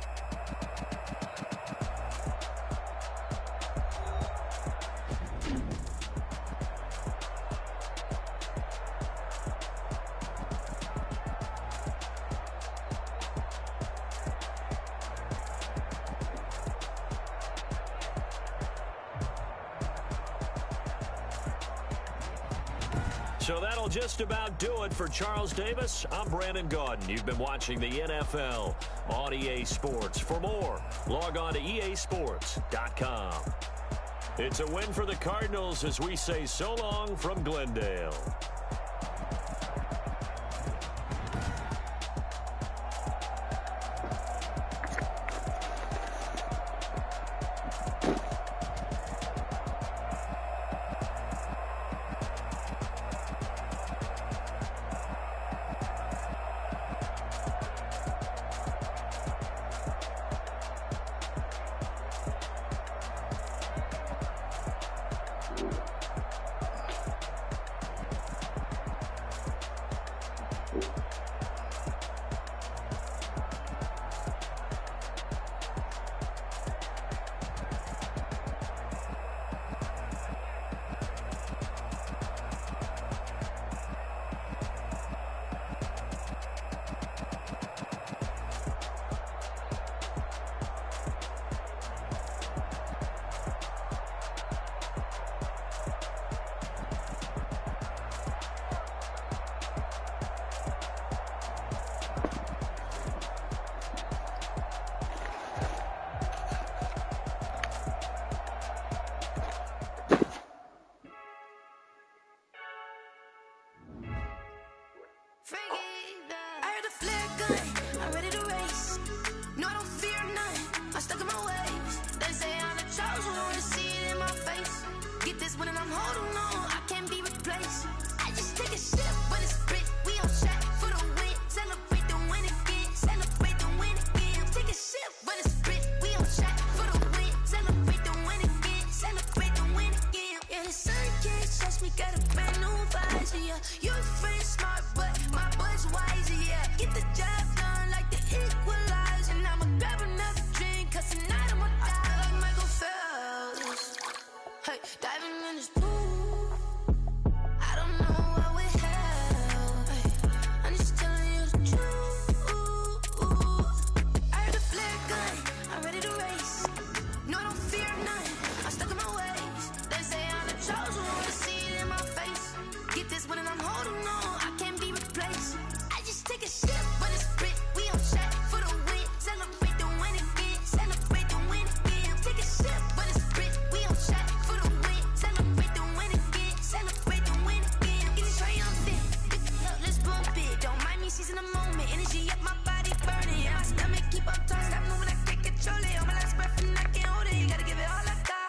So that'll just about do it for Charles Davis. I'm Brandon Gaudin. You've been watching the NFL on EA Sports. For more, log on to easports.com. It's a win for the Cardinals as we say so long from Glendale.
stuck in my ways. They say I'm the chosen one, see it in my face. Get this one and I'm holding on, I can't be replaced. I just take a sip, but it's spit. We on track for the win. Celebrate the win again. Celebrate the win again. Take a sip, but it's spit. We on track for the win. Celebrate the win again. Celebrate the win again. Yeah, the sun can't touch me. Got a brand new visor. Yeah, your friend smart, but my bud's wiser. Yeah, get the job done like the equalizer. And I'ma grab another drink, 'cause tonight I'ma die like Michael Phelps. Hey, diving in this pool. I don't know what we have. Hey, I'm just telling you the truth. I heard a flare gun, I'm ready to race. No, I don't fear none. I'm stuck in my ways. They say I'm the chosen one, see it in my face. Get this one and I'm holding on, I can't be replaced. I just take a sip, but it's spit. We on track for the win. Celebrate the win again. Celebrate the win again. Take a sip, but it's spit. We on track for the win. Celebrate the win again. Celebrate the win again. Get it triumphant. Look, let's bump it. Don't mind me seizing the moment. Energy up my body burning. Yeah, my stomach keep up tight. Stop moving, I can't control it. On my last breath and I can't hold it. You gotta give it all I got.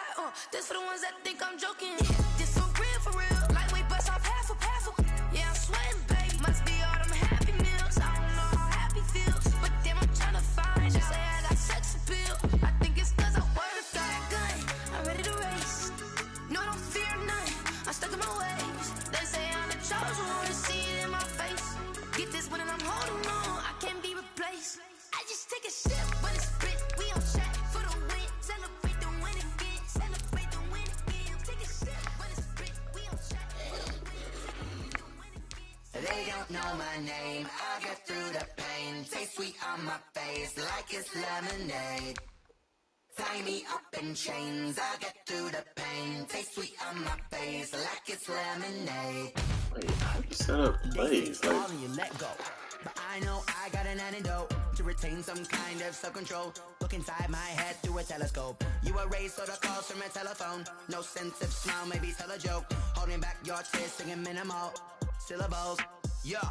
This for the ones that think I'm joking. This for real, for real. Lightweight bust off half a half a. Yeah, I'm sweating, babe. Must be all them happy meals. I don't know how happy feels, but damn, I'm tryna find. Just say I got sex appeal. I think it's 'cause I work that gun. I'm ready to race. No, I don't fear none. I'm stuck in my ways. They say I'm the chosen one, see it in my face. Get this one and I'm holding on, I can't be replaced. I just take a sip, but it's spit. We on track for the win. Celebrate the win again. Celebrate the win again. Take a sip, but it's spit. We on track for the win.
They don't know my name, I'll get through the pain. Taste sweet on my face like it's lemonade. Tie me up in chains, I'll get through the pain. Taste sweet on my face like it's lemonade.
Wait, how you set up plays? Like,
You let go. But I know I got an antidote to retain some kind of self-control. Look inside my head through a telescope. You erase all the calls from a telephone. No sense of smile, maybe tell a joke. Holding back your tears, singing minimal syllables. Yeah.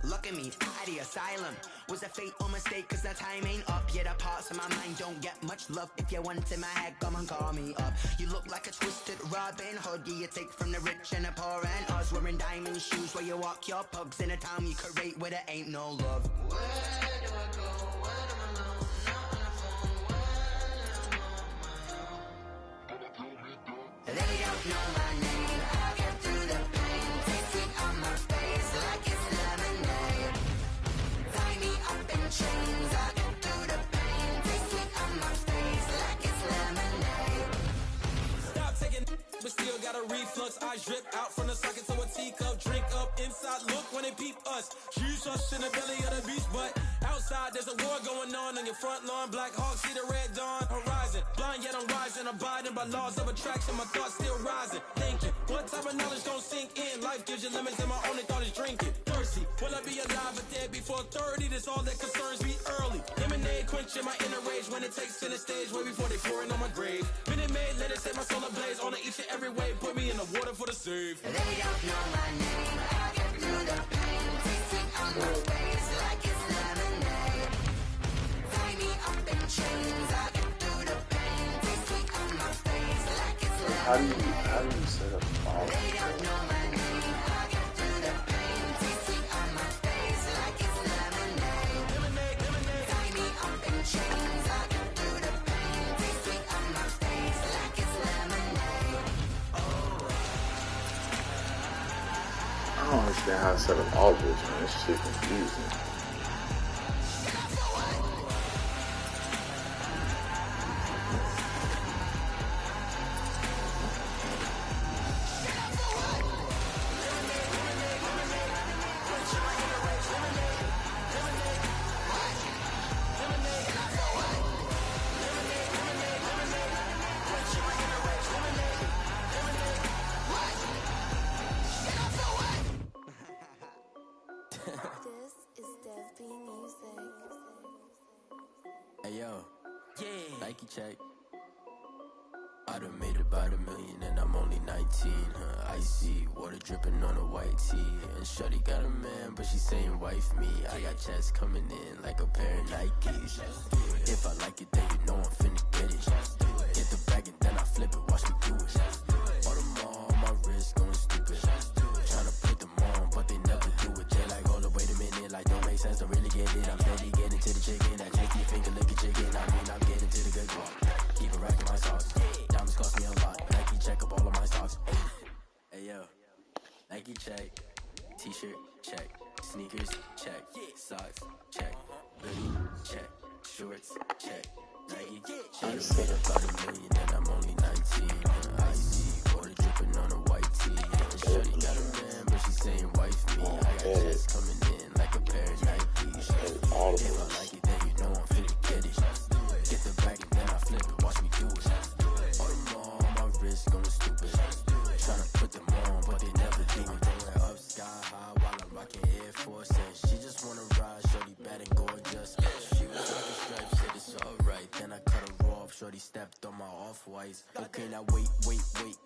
Look at me, out the asylum. Was a fate or mistake, 'cause the time ain't up. Yet the parts of my mind don't get much love. If you want in my head, come and call me up. You look like a twisted Robin Hood. Yeah, you take from the rich and the poor and us. Wearing diamond shoes where you walk your pugs in a town you create where there ain't no love. Where do I go? When I'm alone? Not on the phone. When I'm on my own. They don't know my name. I'll get through the pain. Taste it on my face like it's lemonade. Tie me up in chains. I'll get through the pain. Taste it on my face like it's lemonade.
Stop taking, but still got a reflux. I drip out from the socket to a teacup. Drink up inside, look when they peep us. Choose us in the belly of the beast, but outside there's a war going on your front lawn. Black Hawk, see the red dawn horizon. Blind yet I'm rising, abiding by laws of attraction. My thoughts still rising, thinking what type of knowledge don't sink in. Life gives you limits and my only thought is drinking. Thirsty, will I be alive or dead before 30? That's all that concerns me early. Lemonade quenching my inner rage when it takes center stage way before they pouring on my grave. Minute Maid, let it set my soul ablaze on each and every way. Put me in the water for the save.
They don't know my name. I'll get through the pain. Taste it on my face like it's lemonade. Tie me up in chains. I'll get through the pain. Taste it on my face like it's lemonade.
how do you set up all
They don't know my name. I'll get through the pain. Taste it on my face like it's lemonade. Tie me up in chains. I'll get through the pain. Taste it on my face like it's lemonade.
I don't understand how to set up all this, man. This shit confusing.
Hey yo, yeah. Nike check.
I done made about $1 million and I'm only 19. Icy water dripping on a white tee. And shorty got a man, but she saying wife me. I got checks coming in like a pair of Nikes. If I like it, then you know I'm finna get it. Get the bag and then I flip it, watch me do it. Bought them all on my wrist, going stupid. Tryna put them on, but they never do it. They like, hold up, wait a minute, like don't make sense, don't really get it. I'm steady getting to the chicken, that tasty finger licking chicken. I mean, I'm getting to the good walk. Keep a rack in my socks. Diamonds cost me a lot. Nike check up all of my socks. Hey yo, Nike check. T-shirt check. Sneakers check. Socks check. Hoodie check. Shorts check. Nike check. I made about $1 million and I'm only 19. Icy water dripping on a white tee. Shorty got a man, but she saying wife me. I got checks coming in like a pair of Nikes. If I like it, then you know I'm finna get it. Get the bag and then I flip it, watch me do it. All them all on my wrist, going stupid. Tryna put them on, but they never do it. Going up sky high while I'm rocking Air Force. And she just wanna ride, shorty bad and gorgeous. She was rocking stripes, said it's alright. Then I cut her off, shorty stepped on my off-whites. Okay, now wait.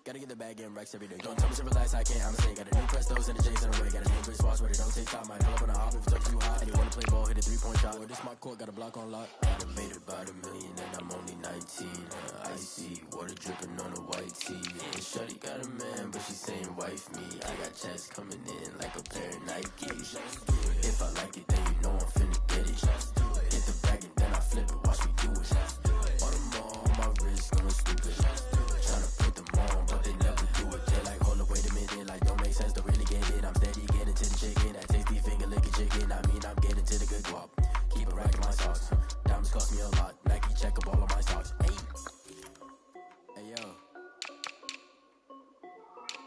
Gotta get the bag and racks every day. Don't tell me to relax, I can't, I'ma say. Got a new Prestos and the J's in the way. Got a new British watch, but it don't take time. Might pull up on a hop if it's up too hot. And you wanna play ball, hit a 3-point shot. Or this my court, got a block on lock. I done made about $1 million and I'm only 19. Icy water dripping on a white tee. And shorty got a man, but she saying wife me. I got checks coming in like a pair of Nikes. If I like it, then you know I'm finna get it. Get the bag and then I flip it, watch me do it. All them all on my wrist, going stupid. Tryna put them on, but they never do it. They like, hold up, wait a minute, like don't make sense, don't really get it. I'm steady getting to the chicken, that tasty finger licking chicken. I mean, I'm getting to the good guap. Keep a rack in my socks. Diamonds cost me a lot. Nike check up all of my socks. Hey yo,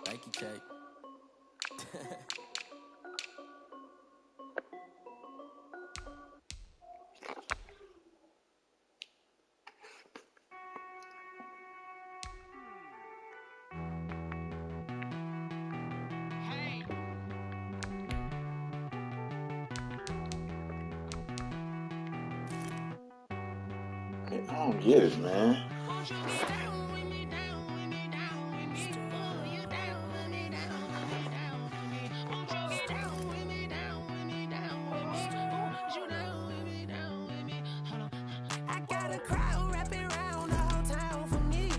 Nike check.
I don't get it, man.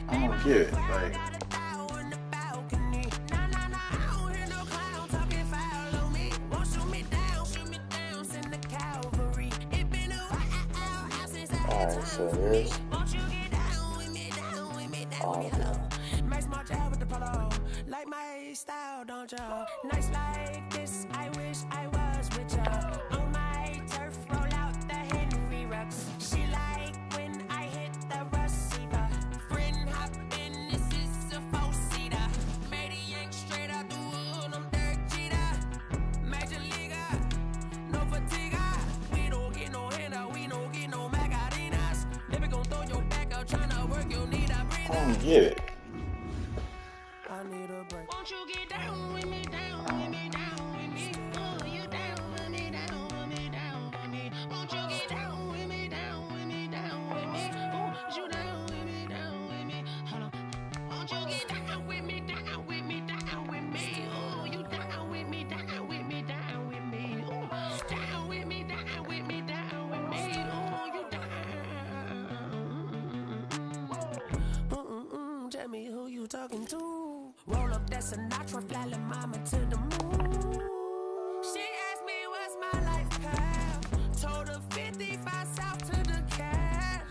I don't get it, like. Alright, so there's
like my style, don't you? Nights like this, I wish I was with you. On my turf, roll out the Henry Rux. She like when I hit the receiver. Friend hop in, this is a 4-seater. Made a yank straight out the wood, I'm Derek Jeter. Major leaguer, no fatigue. We don't get no handout, we don't get no Macarinas. Never gon' throw your back out, tryna work, you need a breather.
I don't get it.
I need a break.
Won't you get down with me, down with me, down with me? Oh, you down with me, down with me, down with me. Won't you get down with me, down with me, down with me? Oh, you down with me, down with me? Hold on. Won't you get down with me, down with me, down with me? Oh, you down with me, down with me, down with me? Oh, down with me, down with me, down with me? Oh, you down?
Tell me who you talking to. Roll up that Sinatra, fly la mama to the moon. She asked me what's my life path. Told her 55 south to the cash.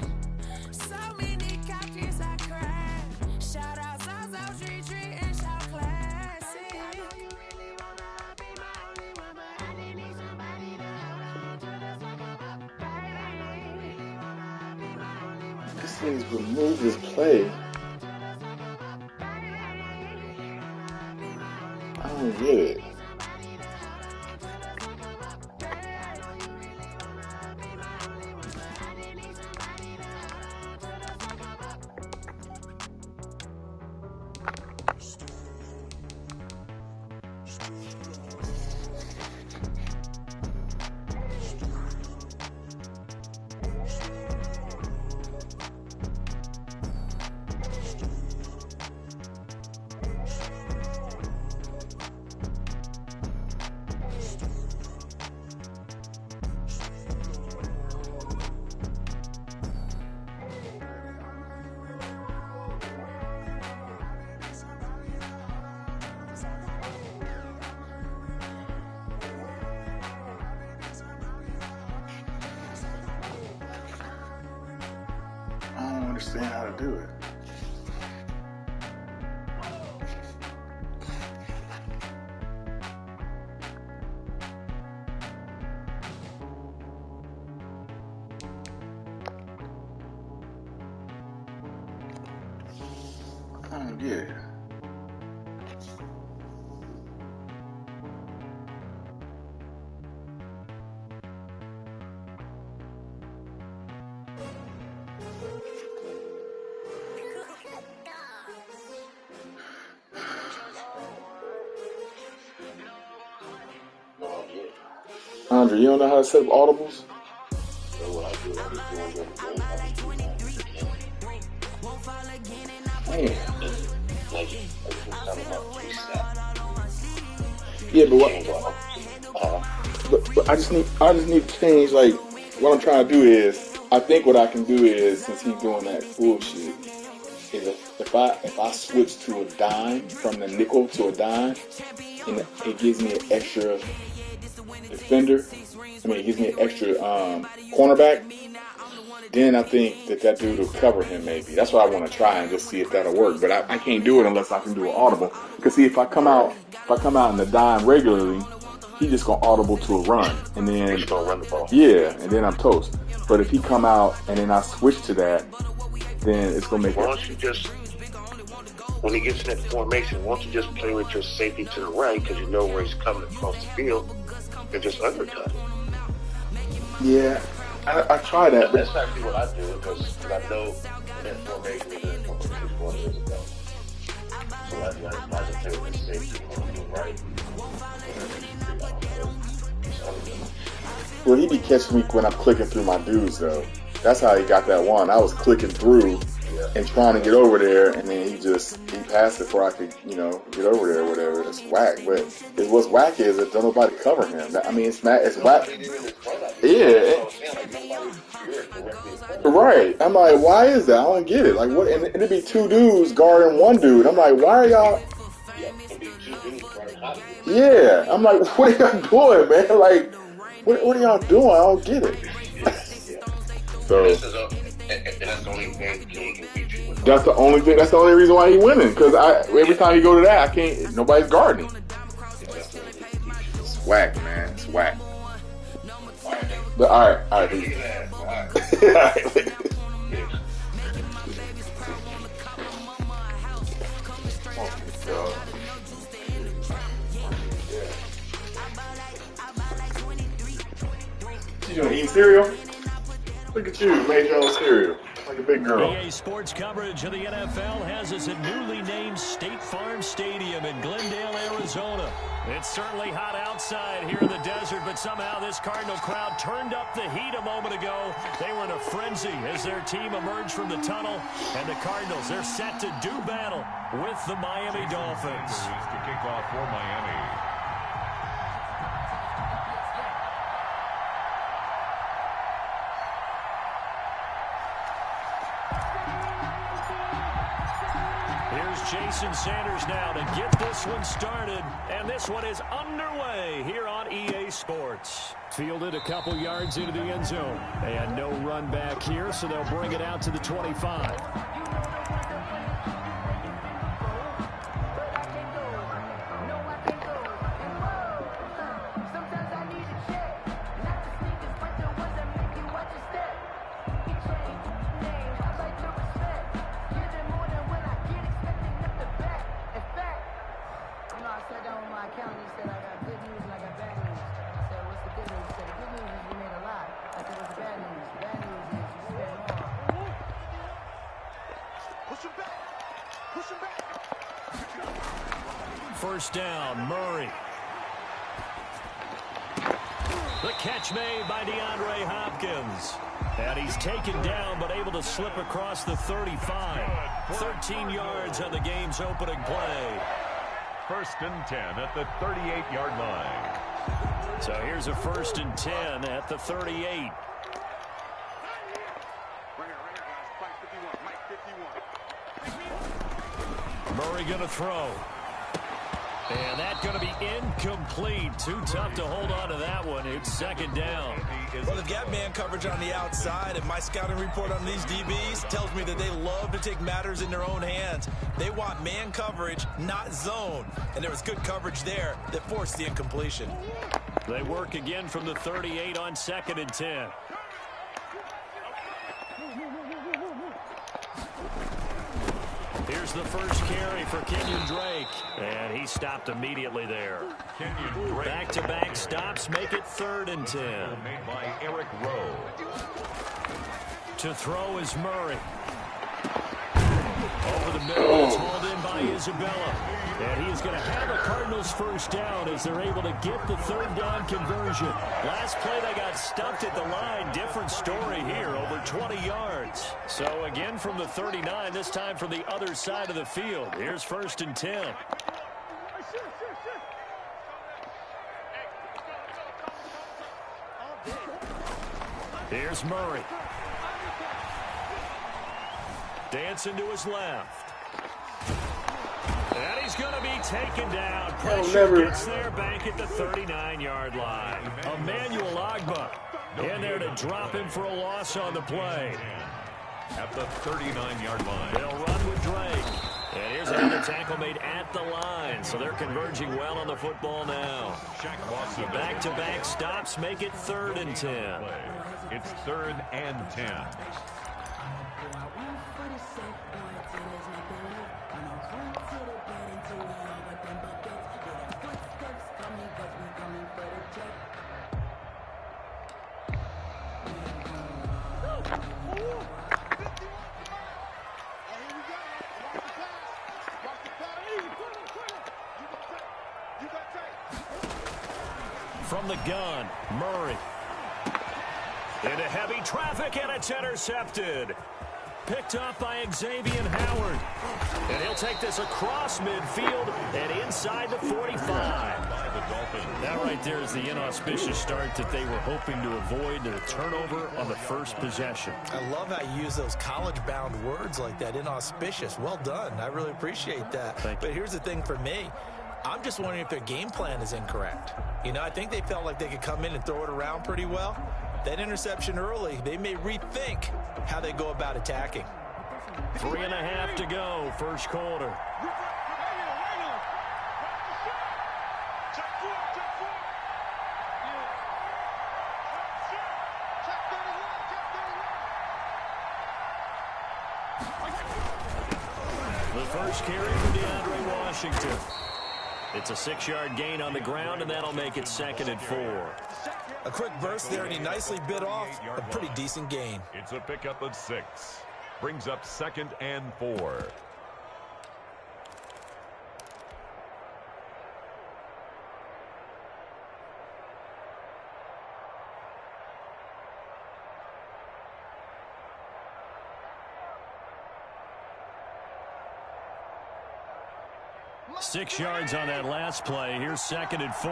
So many couches I cried. Shout out Zazo, Tree, and shout classic. I know you really wanna be my only one, but I didn't need somebody to hold on to the sucker up. Baby, really wanna be my only one.
This thing's removed his play. I don't get it. understand how to do it. I don't get it. Andre, you don't know how to set up audibles? Man. Yeah, but I just need to change. Like, what I'm trying to do is, I think what I can do is, since he's doing that bullshit, is if I switch to a dime from the nickel to a dime, and it gives me an extra defender. I mean, it gives me an extra cornerback. Then I think that dude will cover him. Maybe that's what I want to try and just see if that'll work. But I can't do it unless I can do an audible. Because see, if I come out in the dime regularly, he's just gonna audible to a run, and then
he's gonna run the ball.
Yeah, and then I'm toast. But if he come out and then I switch to that, then it's gonna make.
Why don't you just, when he gets in that formation, why don't you just play with your safety to the right because you know where he's coming across the field and just undercut him?
Yeah. I try that.
That's actually what I do because I know that formation is going years ago. So I just play with the safety on the right.
Well, he be catching me when I'm clicking through my dudes, though. That's how he got that one. I was clicking through and trying to get over there, and then he passed it before I could, get over there or whatever. It's whack. But what's whack is that don't nobody cover him. I mean, it's whack. Yeah. Right. I'm like, why is that? I don't get it. Like, what? And it'd be two dudes guarding one dude. I'm like, why are y'all? Yeah. I'm like, what are y'all doing, man? Like, what are y'all doing? I don't get it. So.
That's the only thing he can beat you with.
That's the only thing. That's the only reason why he's winning. Because every time you go to that, I can't. Nobody's guarding him. It's whack, man. It's whack. But all right. You gonna eat cereal? Look at you, made your own cereal. Like a big girl.
EA Sports coverage of the NFL has us at newly named State Farm Stadium in Glendale, Arizona. It's certainly hot outside here in the desert, but somehow this Cardinal crowd turned up the heat a moment ago. They were in a frenzy as their team emerged from the tunnel, and the Cardinals, they're set to do battle with the Miami Dolphins.
To kick off for Miami.
Here's Jason Sanders now to get this one started, and this one is underway here on EA Sports. Fielded a couple yards into the end zone, and no run back here, so they'll bring it out to the 25. First down, Murray. The catch made by DeAndre Hopkins. And he's taken down, but able to slip across the 35. 13 yards on the game's opening play.
First and 10 at the 38-yard line.
So here's a first and 10 at the 38. Murray going to throw. And that's going to be incomplete. Too tough to hold on to that one. It's second down.
Well, they've got man coverage on the outside, and my scouting report on these DBs tells me that they love to take matters in their own hands. They want man coverage, not zone. And there was good coverage there that forced the incompletion.
They work again from the 38 on 2nd and 10. Here's the first carry for Kenyon Drake. And he stopped immediately there.
Kenyon Drake.
Back-to-back stops make it 3rd and 10.
Made by Eric Rowe.
To throw is Murray. Over the middle, it's hauled in by Isabella. And he is going to have a Cardinals first down as they're able to get the 3rd down conversion. Last play, they got stuffed at the line. Different story here, over 20 yards. So again from the 39, this time from the other side of the field. Here's 1st and 10. Here's Murray. Dancing to his left. And he's going to be taken down. Pressure gets there back at the 39-yard line. Emmanuel Agba in there to drop him for a loss on the play.
At the 39-yard line.
They'll run with Drake. And here's another tackle made at the line. So they're converging well on the football now. Back-to-back stops make it 3rd and 10.
It's 3rd and 10.
From the gun, Murray. Into heavy traffic, and it's intercepted. Picked up by Xavier Howard. And he'll take this across midfield and inside the 45. That right there is the inauspicious start that they were hoping to avoid, the turnover on the first possession.
I love how you use those college-bound words like that, inauspicious. Well done. I really appreciate that. But here's the thing for me. I'm just wondering if their game plan is incorrect. You know, I think they felt like they could come in and throw it around pretty well. That interception early, they may rethink how they go about attacking.
3.5 to go, first quarter. The first carry for DeAndre Washington. It's a 6-yard gain on the ground, and that'll make it 2nd and 4.
A quick burst there, and he nicely bit off a pretty decent gain.
It's a pickup of 6. Brings up 2nd and 4.
Six yards on that last play. Here's 2nd and 4.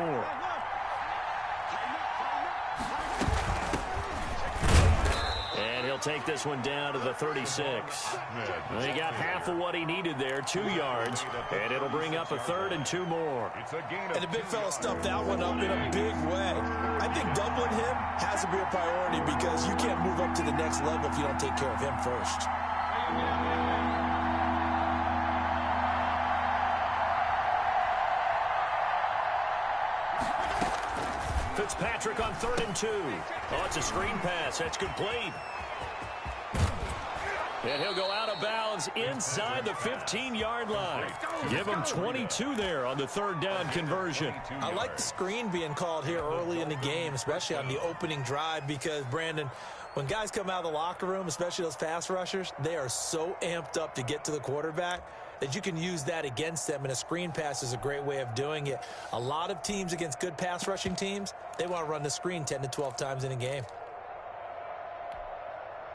And he'll take this one down to the 36. Well, he got half of what he needed there, 2 yards, and it'll bring up a 3rd and 2 more.
And the big fella stuffed that one up in a big way. I think doubling him has to be a priority because you can't move up to the next level if you don't take care of him first.
Fitzpatrick on 3rd and 2. Oh, it's a screen pass. That's complete. And he'll go out of bounds inside the 15-yard line. Give him 22 there on the 3rd down conversion.
I like the screen being called here early in the game, especially on the opening drive, because, Brandon, when guys come out of the locker room, especially those pass rushers, they are so amped up to get to the quarterback that you can use that against them, and a screen pass is a great way of doing it. A lot of teams against good pass rushing teams, they want to run the screen 10 to 12 times in a game.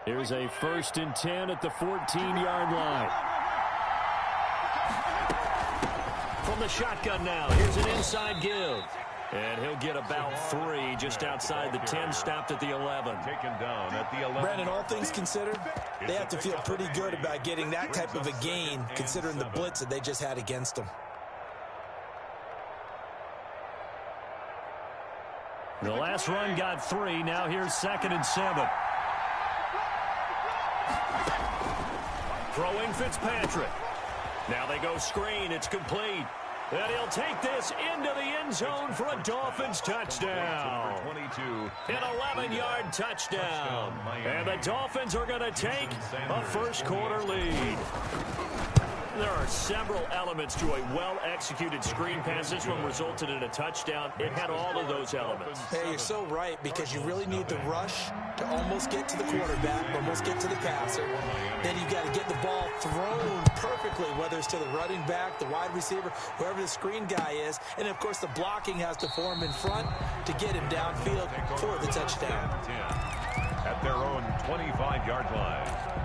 Here's a 1st and 10 at the 14-yard line. From the shotgun now, here's an inside give. And he'll get about 3 just outside the 10, stopped at the 11.
Taken down at the 11.
Brandon, all things considered, they have to feel pretty good about getting that type of a gain, considering the blitz that they just had against them.
The last run got 3. Now here's 2nd and 7. Throwing Fitzpatrick. Now they go screen. It's complete. And he'll take this into the end zone for a Dolphins touchdown.
22.
An 11-yard touchdown. And the Dolphins are going to take a first-quarter lead. There are several elements to a well-executed screen pass. This one resulted in a touchdown. It had all of those elements.
Hey, you're so right, because you really need the rush to almost get to the quarterback, almost get to the passer. Then you've got to get the ball thrown perfectly, whether it's to the running back, the wide receiver, whoever the screen guy is. And, of course, the blocking has to form in front to get him downfield for the touchdown.
At their own 25-yard line.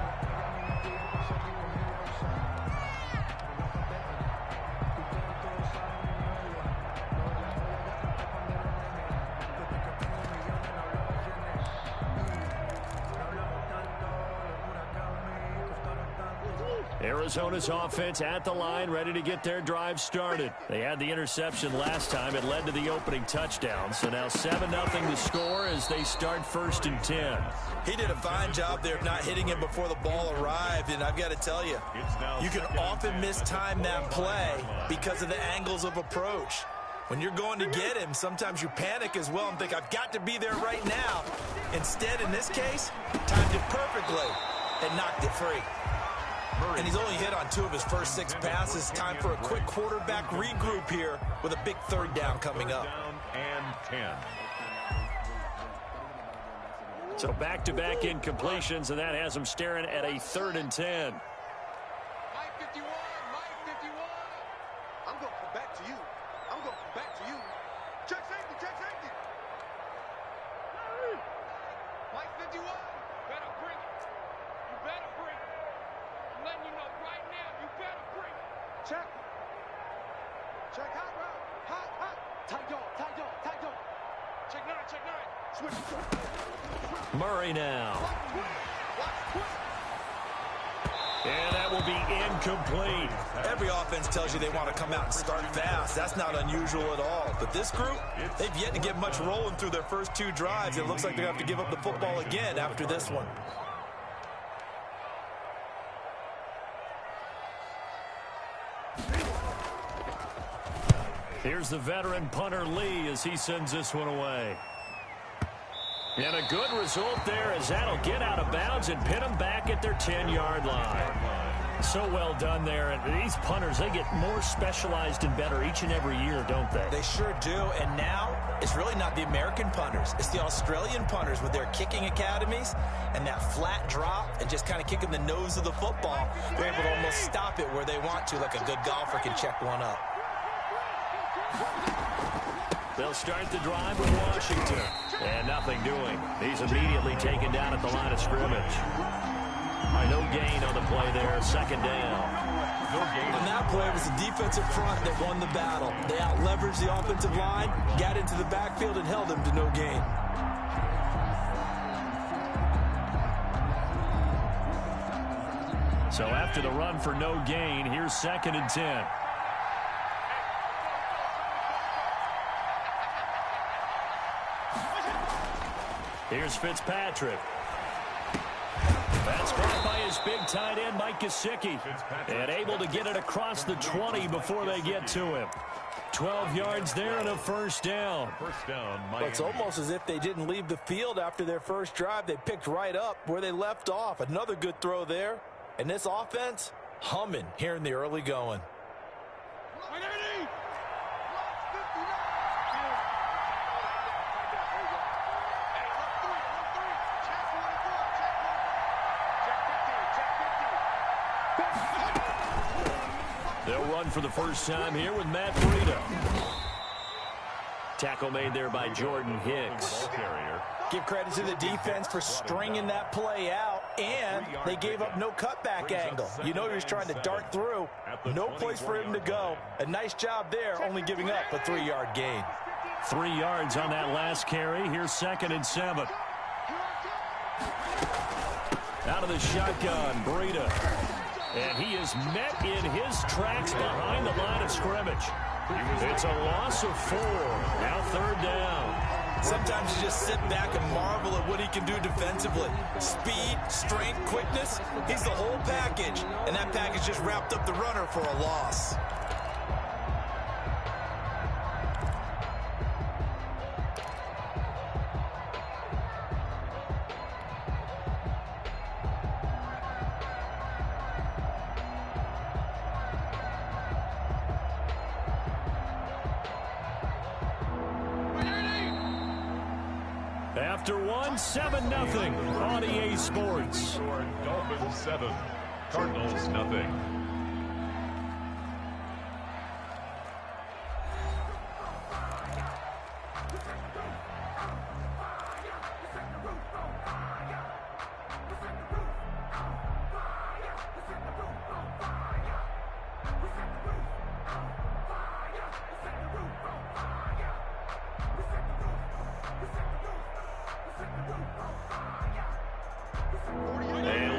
Arizona's offense at the line, ready to get their drive started. They had the interception last time. It led to the opening touchdown. So now 7-0 to score as they start 1st and 10.
He did a fine job there of not hitting him before the ball arrived, and I've got to tell you, you can often mistime that play because of the angles of approach. When you're going to get him, sometimes you panic as well and think, I've got to be there right now. Instead, in this case, timed it perfectly and knocked it free. And he's only hit on 2 of his first 6 passes. Time for a quick quarterback regroup here with a big 3rd down coming up.
And 10.
So back-to-back incompletions, and that has him staring at a 3rd and 10.
Mike 51, Mike 51. I'm going to come back to you. I'm going to come back to you. Check safety, check safety. Mike 51, better bring it. You better bring it. I'm letting you know right now, you better bring it. Check. Check hot route. Hot, hot. Tight dog, tight dog, tight dog. Check 9, check 9. Switch.
Murray now. And that will be incomplete.
Every offense tells you they want to come out and start fast. That's not unusual at all. But this group, they've yet to get much rolling through their first 2 drives. It looks like they're going to have to give up the football again after this one.
Here's the veteran punter Lee as he sends this one away. And a good result there as that'll get out of bounds and pin them back at their 10-yard line. So well done there. And these punters, they get more specialized and better each and every year, don't they?
They sure do. And now it's really not the American punters. It's the Australian punters with their kicking academies and that flat drop and just kind of kicking the nose of the football. They're able to almost stop it where they want to, like a good golfer can check one up.
They'll start the drive with Washington. And nothing doing. He's immediately taken down at the line of scrimmage. All right, no gain on the play there. 2nd down.
On that play, it was the defensive front that won the battle. They out-leveraged the offensive line, got into the backfield, and held him to no gain.
So after the run for no gain, here's 2nd and 10. Here's Fitzpatrick. That's caught by his big tight end, Mike Gesicki. And able to get it across the 20 before they get to him. 12 yards there and a 1st down.
Well, it's almost as if they didn't leave the field after their first drive. They picked right up where they left off. Another good throw there. And this offense, humming here in the early going.
They'll run for the first time here with Matt Breida. Tackle made there by Jordan Hicks.
Give credit to the defense for stringing that play out, and they gave up no cutback angle. You know he was trying to dart through. No place for him to go. A nice job there, only giving up a 3-yard gain.
3 yards on that last carry. Here's 2nd and 7. Out of the shotgun, Breida. And he is met in his tracks behind the line of scrimmage. It's a loss of 4. Now 3rd down.
Sometimes you just sit back and marvel at what he can do defensively. Speed, strength, quickness, he's the whole package. And that package just wrapped up the runner for a loss.
After one, 7-0 on EA Sports.
Dolphins 7, Cardinals nothing.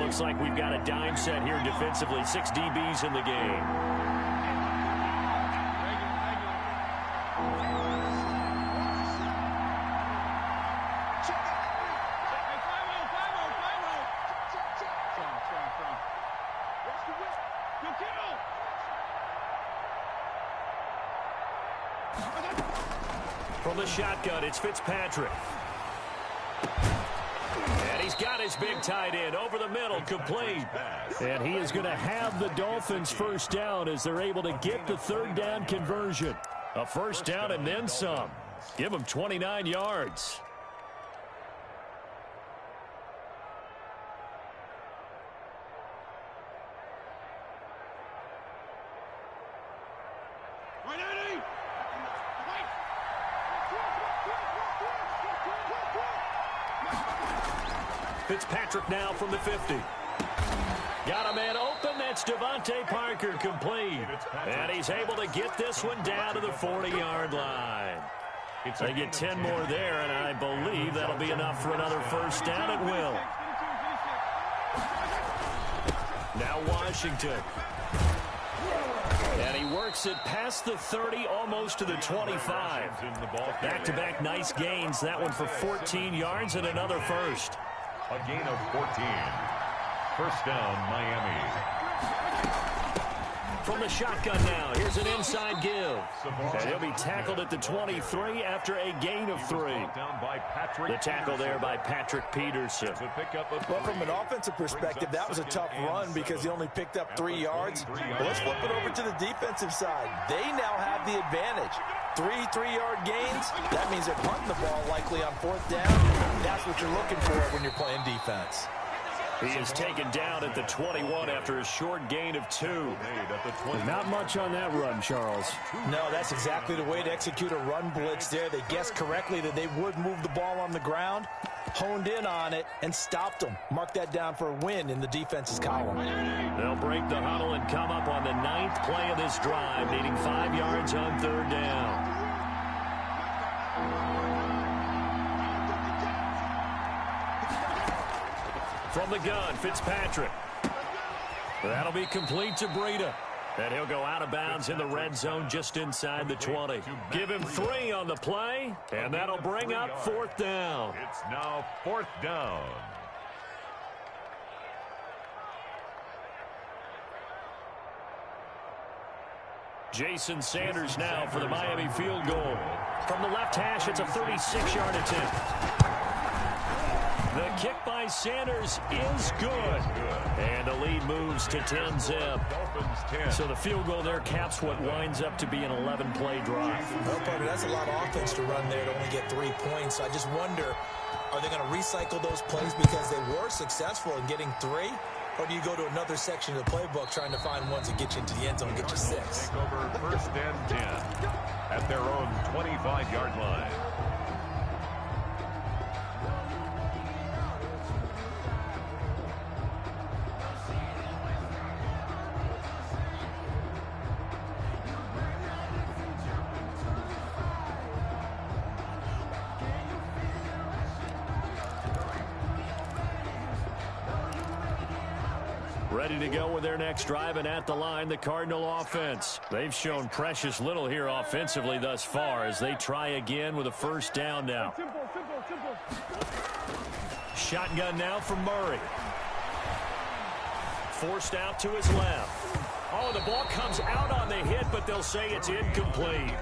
Looks like we've got a dime set here defensively. 6 DBs in the game. From the shotgun, it's Fitzpatrick. And he's got his big tight end over the middle, complete. And he is going to have the Dolphins first down as they're able to get the third down conversion. A first down and then some. Give them 29 yards. Fitzpatrick now from the 50. Got a man open. That's Devontae Parker, complete. And he's able to get this one down to the 40-yard line. They get 10 more there, and I believe that'll be enough for another first down at will. Now Washington. And he works it past the 30, almost to the 25. Back-to-back nice gains. That one for 14 yards and another first.
A gain of 14. First down, Miami.
From the shotgun now, here's an inside give. And he'll be tackled at the 23 after a gain of 3. The tackle there by Patrick Peterson.
Well, from an offensive perspective, that was a tough run because he only picked up 3 yards. But let's flip it over to the defensive side. They now have the advantage. 3 3-yard gains, that means they're punting the ball likely on 4th down. That's what you're looking for when you're playing defense.
He is taken down at the 21 after a short gain of 2.
Not much on that run, Charles.
No, that's exactly the way to execute a run blitz there. They guessed correctly that they would move the ball on the ground, honed in on it, and stopped them. Mark that down for a win in the defense's column.
They'll break the huddle and come up on the 9th play of this drive, needing 5 yards on 3rd down. From the gun, Fitzpatrick. That'll be complete to Breida. And he'll go out of bounds in the red zone just inside the 20. Give him 3 on the play, and that'll bring up 4th down.
It's now 4th down.
Jason Sanders now for the Miami field goal. From the left hash, it's a 36-yard attempt. The kick by Sanders is good. And the lead moves to 10-zip. So the field goal there caps what winds up to be an 11-play drive.
Well, partner, that's a lot of offense to run there to only get 3 points. I just wonder, are they going to recycle those plays because they were successful in getting 3? Or do you go to another section of the playbook trying to find ones that get you into the end zone and get you 6?
Take over 1st and 10 at their own 25-yard line.
Ready to go with their next drive, and at the line, the Cardinal offense. They've shown precious little here offensively thus far as they try again with a first down now. Shotgun now from Murray. Forced out to his left. Oh, the ball comes out on the hit, but they'll say it's incomplete.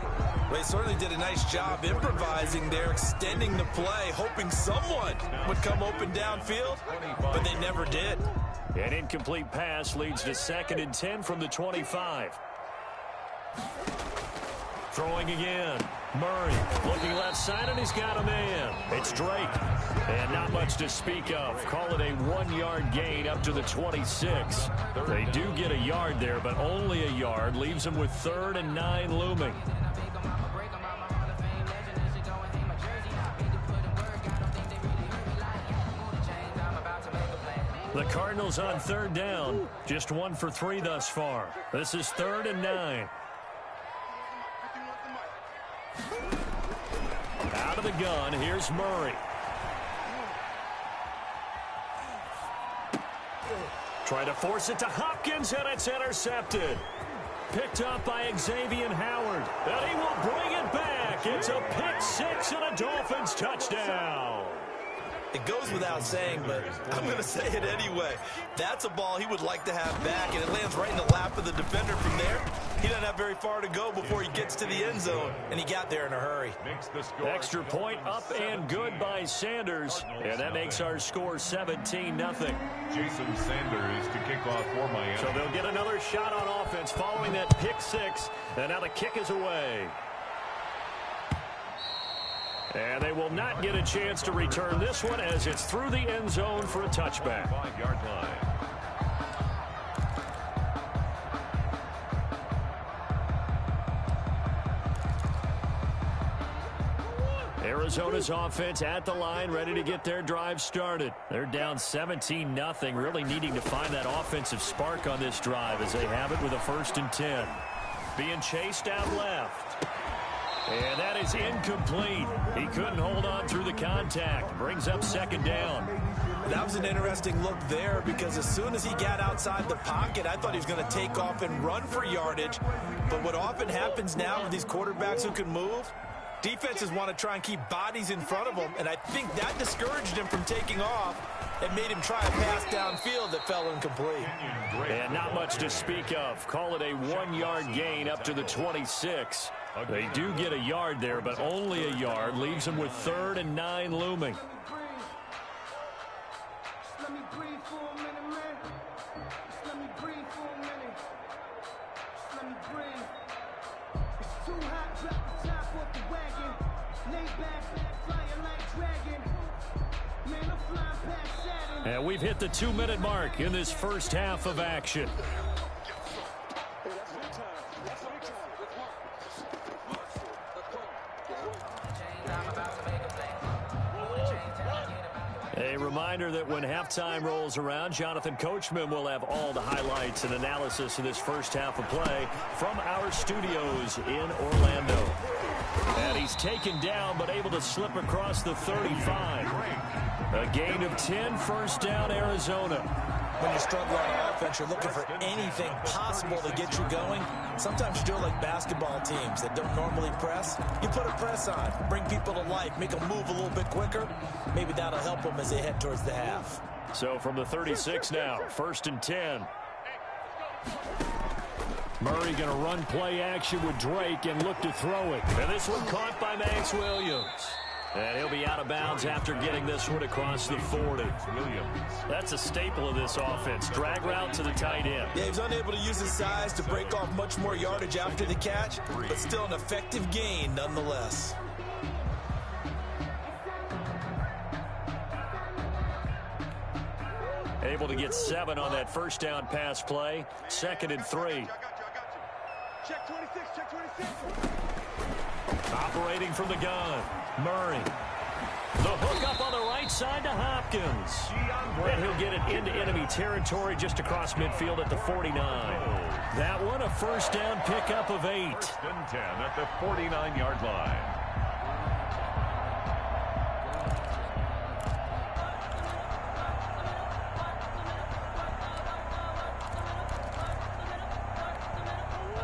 They certainly did a nice job improvising there, extending the play, hoping someone would come open downfield, but they never did.
An incomplete pass leads to 2nd and 10 from the 25. Throwing again. Murray looking left side, and he's got a man. It's Drake. And not much to speak of. Call it a 1-yard gain up to the 26. They do get a yard there, but only a yard. Leaves them with 3rd and 9 looming. The Cardinals on 3rd down. Just 1 for 3 thus far. This is 3rd and 9. Out of the gun, here's Murray. Trying to force it to Hopkins, and it's intercepted. Picked up by Xavier Howard, and he will bring it back. It's a pick 6 and a Dolphins touchdown.
It goes without saying, but I'm going to say it anyway. That's a ball he would like to have back, and it lands right in the lap of the defender from there. He doesn't have very far to go before he gets to the end zone, and he got there in a hurry.
Extra point up and good by Sanders, and that makes our score 17-0.
Jason Sanders to kick off for Miami.
So they'll get another shot on offense following that pick 6, and now the kick is away. And they will not get a chance to return this one as it's through the end zone for a touchback.
5-yard line.
Arizona's offense at the line, ready to get their drive started. They're down 17-0, really needing to find that offensive spark on this drive as they have it with a 1st and 10. Being chased out left. And that is incomplete. He couldn't hold on through the contact. Brings up 2nd down.
That was an interesting look there because as soon as he got outside the pocket, I thought he was going to take off and run for yardage. But what often happens now with these quarterbacks who can move, defenses want to try and keep bodies in front of them, and I think that discouraged him from taking off and made him try a pass downfield that fell incomplete.
And not much to speak of. Call it a 1-yard gain up to the 26. They do get a yard there, but only a yard. Leaves them with 3rd and 9 looming.
Let me breathe for a minute, man. Let me breathe for a minute. Let me breathe. It's too hot, drop the top off the wagon. Lay back, flying like dragon. Man, I'm flying past Saturn.
And we've hit the 2-minute mark in this first half of action. A reminder that when halftime rolls around, Jonathan Coachman will have all the highlights and analysis of this first half of play from our studios in Orlando. And he's taken down but able to slip across the 35. A gain of 10, 1st down, Arizona.
When you're struggling on offense, you're looking for anything possible to get you going. Sometimes you do it like basketball teams that don't normally press. You put a press on, bring people to life, make them move a little bit quicker. Maybe that'll help them as they head towards the half.
So from the 36 now, 1st and 10. Murray going to run play action with Drake and look to throw it. And this one caught by Max Williams. And he'll be out of bounds after getting this one across the 40. That's a staple of this offense. Drag route to the tight end.
Yeah, he was unable to use his size to break off much more yardage after the catch, but still an effective gain nonetheless.
Able to get 7 on that 1st down pass play. 2nd and 3.
Check 26, check 26.
Operating from the gun. Murray. The hook up on the right side to Hopkins. And he'll get it into enemy territory just across midfield at the 49. That one a 1st down pickup of 8.
1st and 10 at the 49-yard line.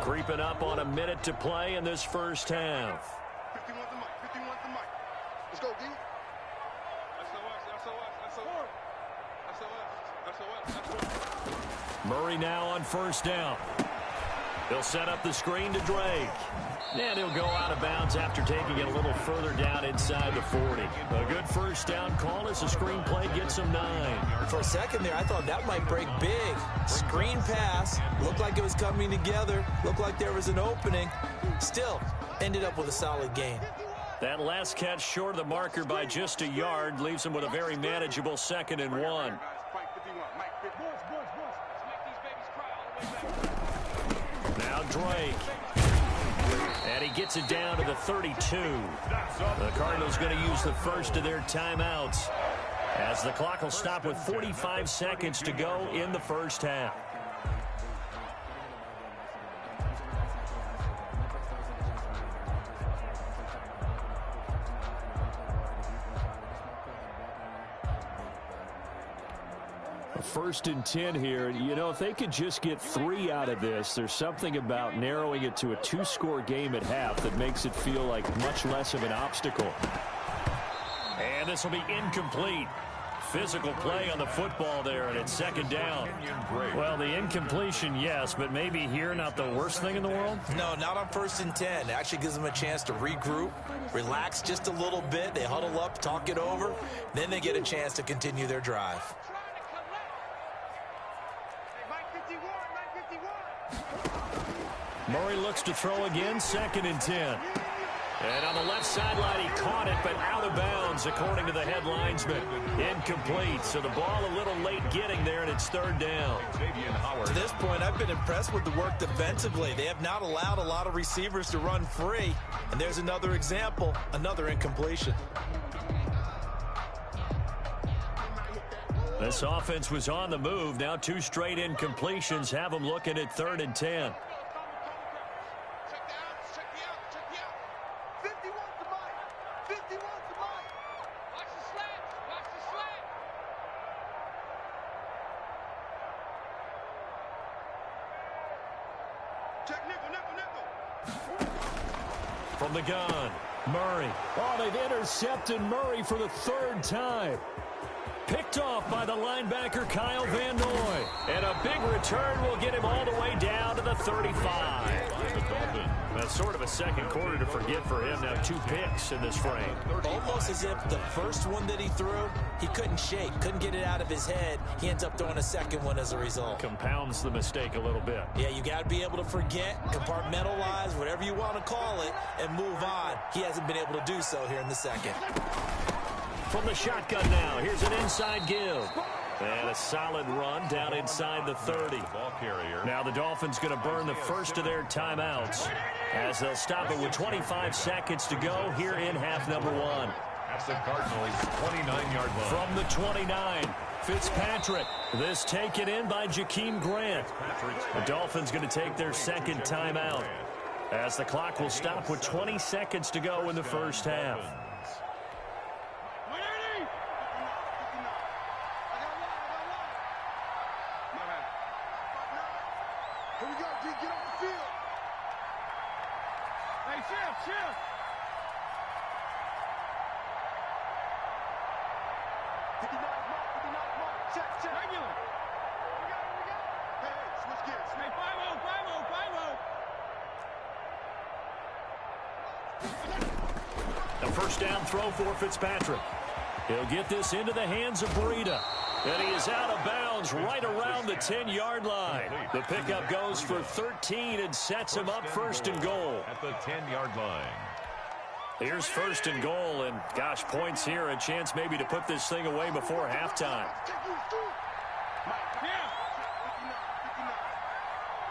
Creeping up on a minute to play in this first half.
51's the mic. 51's the mic. Let's go, D. SOS.
Murray now on first down. He'll set up the screen to Drake. And he'll go out of bounds after taking it a little further down inside the 40. A good first down call as the screen play gets him 9.
For a second there, I thought that might break big. Screen pass. Looked like it was coming together. Looked like there was an opening. Still, ended up with a solid gain.
That last catch short of the marker by just a yard leaves him with a very manageable 2nd and 1. Now Drake. And he gets it down to the 32. The Cardinals going to use the first of their timeouts as the clock will stop with 45 seconds to go in the first half. First and 10 here. You know, if they could just get 3 out of this, there's something about narrowing it to a 2-score game at half that makes it feel like much less of an obstacle. And this will be incomplete. Physical play on the football there, and it's 2nd down. Well, the incompletion, yes, but maybe here not the worst thing in the world?
No, not on 1st and 10. It actually gives them a chance to regroup, relax just a little bit. They huddle up, talk it over. Then they get a chance to continue their drive.
Murray looks to throw again, 2nd and 10. And on the left sideline, he caught it, but out of bounds, according to the head linesman. Incomplete, so the ball a little late getting there, and it's 3rd down.
To this point, I've been impressed with the work defensively. They have not allowed a lot of receivers to run free. And there's another example, another incompletion.
This offense was on the move. Now 2 straight incompletions have them looking at 3rd and 10. From the gun, Murray. Oh, they've intercepted Murray for the 3rd time. Picked off by the linebacker, Kyle Van Noy. And a big return will get him all the way down to the 35. That's sort of a second quarter to forget for him. Now 2 picks in this frame.
Almost as if the first one that he threw, he couldn't shake, couldn't get it out of his head. He ends up throwing a second one as a result.
Compounds the mistake a little bit.
Yeah, you got to be able to forget, compartmentalize, whatever you want to call it, and move on. He hasn't been able to do so here in the second.
From the shotgun now, here's an inside give. And a solid run down inside the 30. Now the Dolphins going to burn the first of their timeouts as they'll stop it with 25 seconds to go here in half number 1.
That's the Cardinals' 29-yard line.
From the 29, Fitzpatrick. This taken in by Jakeem Grant. The Dolphins going to take their 2nd timeout as the clock will stop with 20 seconds to go in the first half.
Here we go, D. Get off the field. Hey, chill. 59 mark. Check. Regular. We got it. Hey, switch gears. Hey, 5-0.
A first down throw for Fitzpatrick. He'll get this into the hands of Breida. And he is out of bounds right around the 10-yard line. The pickup goes for 13 and sets him up 1st and goal.
At the 10-yard line.
Here's 1st and goal, and gosh, points here, a chance maybe to put this thing away before halftime.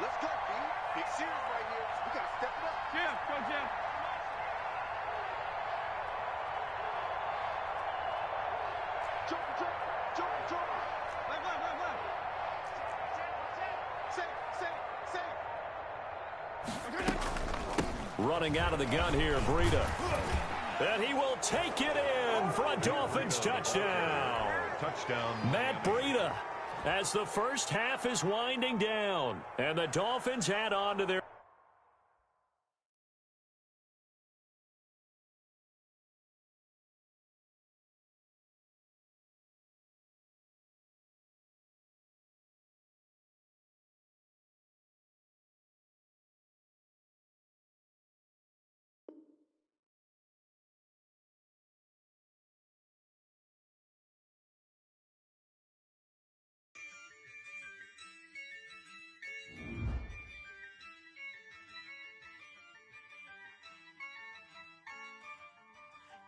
Let's go, B. Big series right here. We got to step it up. Jeff, go, Jeff.
Running out of the gun here, Breida. And he will take it in for a Dolphins touchdown. Matt Breida, as the first half is winding down. And the Dolphins add on to their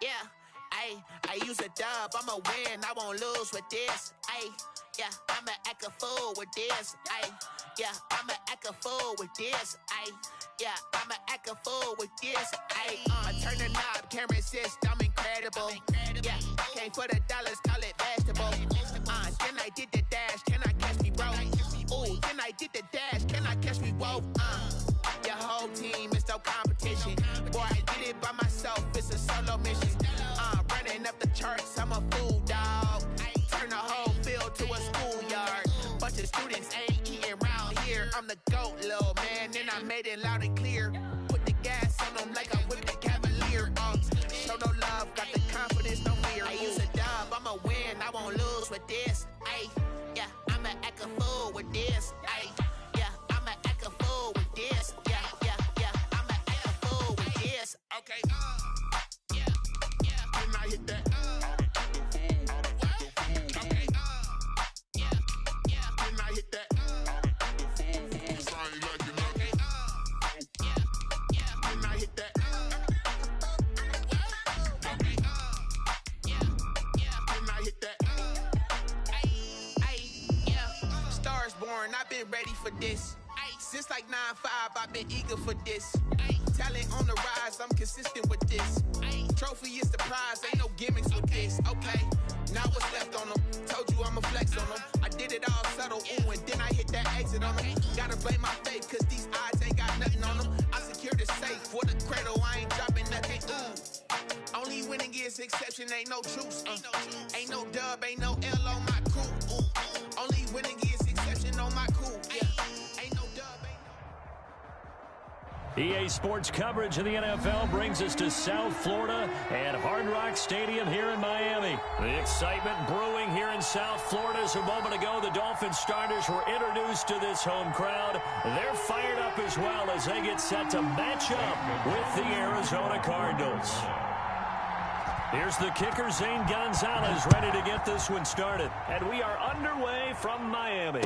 Yeah, I use a dub, I'ma win, I won't lose with this. Yeah, I'ma act a fool with this. Yeah, I'ma act a fool with this. Yeah, I'ma act a fool with this. I turn the knob, camera assist, I'm incredible. Yeah, came for the dollars, call it vegetable. Then I did the dash, can I catch me, bro? Ooh, then I did the dash, can I catch me, whoa? Your whole team is no competition. Boy, I did it by myself, it's a solo mission. Running up the charts, I'm a fool, dog. Turn the whole field to a schoolyard. Bunch of students ain't eating round here. I'm the GOAT, little man, and I made it loud and clear. Put the gas on them like I whipped the Cavalier. Show no love, got the confidence, no fear. I use a dub, I'ma win, I won't lose with this. Yeah, I'ma act a fool with this. Yeah, I'ma act a fool with this. Yeah, I'ma act a fool with this. Okay, yeah, and I hit that. Okay, yeah, and I hit that. Sorry, like you know. Yeah, and I hit that. Okay, yeah, and I hit that. Yeah, stars born, I've been ready for this. Since like 9-5, I've been eager for this. Talent on the rise, I'm consistent with this. Trophy is the prize, ain't no gimmicks with this. Okay, now what's left on them? Told you I'ma flex on them. I did it all subtle, ooh, and then I hit that exit on them. Gotta blame my faith, cause these odds ain't got nothing on them. I secured the safe for the cradle, I ain't dropping nothing, ooh. Only winning is exception, ain't no truce. Ain't no dub, ain't no L on my crew. Ooh. Only winning is exception on my crew. Yeah. Ain't no dub, ain't no.
EA Sports coverage of the NFL brings us to South Florida and Hard Rock Stadium here in Miami. The excitement brewing here in South Florida as a moment ago the Dolphins starters were introduced to this home crowd. They're fired up as well as they get set to match up with the Arizona Cardinals. Here's the kicker, Zane Gonzalez, ready to get this one started. And we are underway from Miami.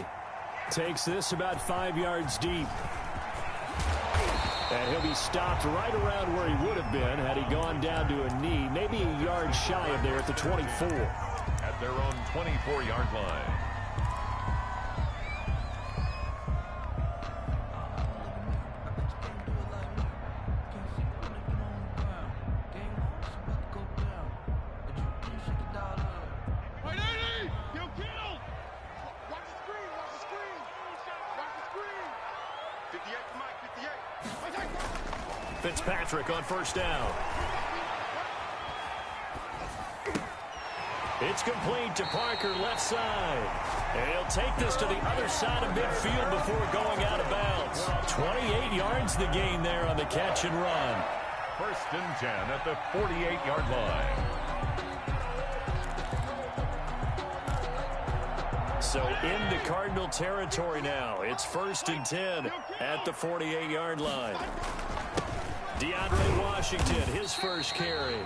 Takes this about 5 yards deep. And he'll be stopped right around where he would have been had he gone down to a knee, maybe a yard shy of there at the 24.
At their own 24-yard line.
Fitzpatrick on first down. It's complete to Parker, left side. And he'll take this to the other side of midfield before going out of bounds. 28 yards the gain there on the catch and run.
First and 10 at the 48-yard line.
So into Cardinal territory now. It's first and 10 at the 48-yard line. DeAndre Washington, his first carry.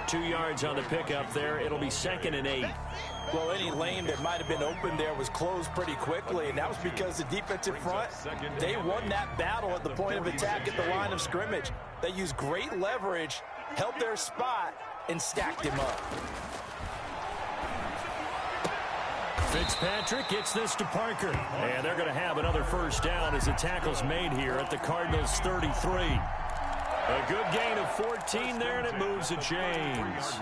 2 yards on the pickup there. It'll be 2nd and 8.
Well, any lane that might have been open there was closed pretty quickly, and that was because the defensive front, they won that battle at the point of attack at the line of scrimmage. They used great leverage, held their spot, and stacked him up.
Fitzpatrick gets this to Parker. And they're going to have another first down as the tackle's made here at the Cardinals' 33. A good gain of 14 there, and it moves the chains.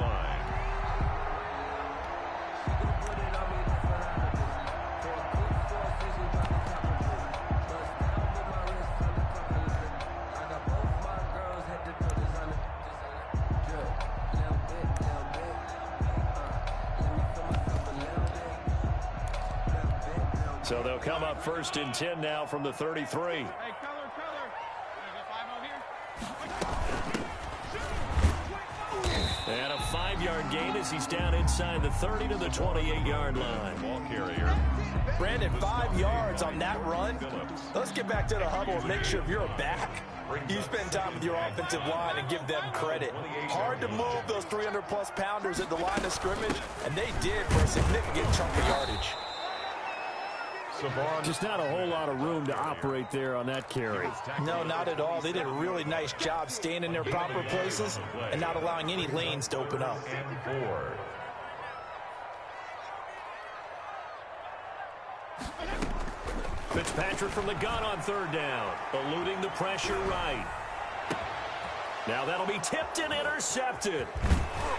So they'll come up first and 10 now from the 33. And a 5-yard gain as he's down inside the 30 to the 28-yard line.
Ball carrier.
Brandon, 5 yards on that run. Let's get back to the huddle and make sure if you're back, you spend time with your offensive line and give them credit. Hard to move those 300-plus pounders at the line of scrimmage, and they did for a significant chunk of yardage.
Savon.
Just not a whole lot of room to operate there on that carry.
No, not at all. They did a really nice job staying in their proper places and not allowing any lanes to open up.
And 4.
Fitzpatrick from the gun on third down, eluding the pressure right. Now that'll be tipped and intercepted.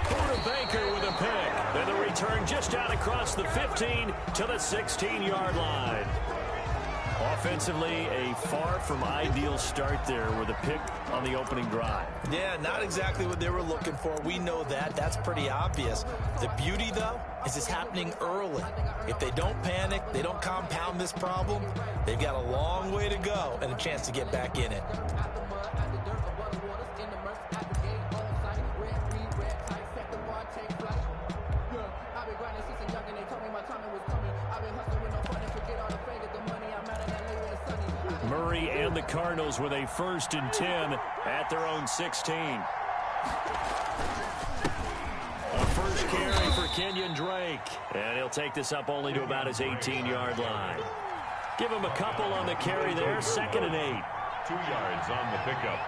Buda Baker with a pick. And the return just out across the 15 to the 16-yard line. Offensively, a far from ideal start there with a pick on the opening drive.
Yeah, not exactly what they were looking for. We know that. That's pretty obvious. The beauty, though, is it's happening early. If they don't panic, they don't compound this problem, they've got a long way to go and a chance to get back in it.
Murray and the Cardinals with a 1st and 10 at their own 16. A first carry for Kenyon Drake. And he'll take this up only to about his 18-yard line. Give him a couple on the carry there. 2nd and 8.
2 yards on the pickup.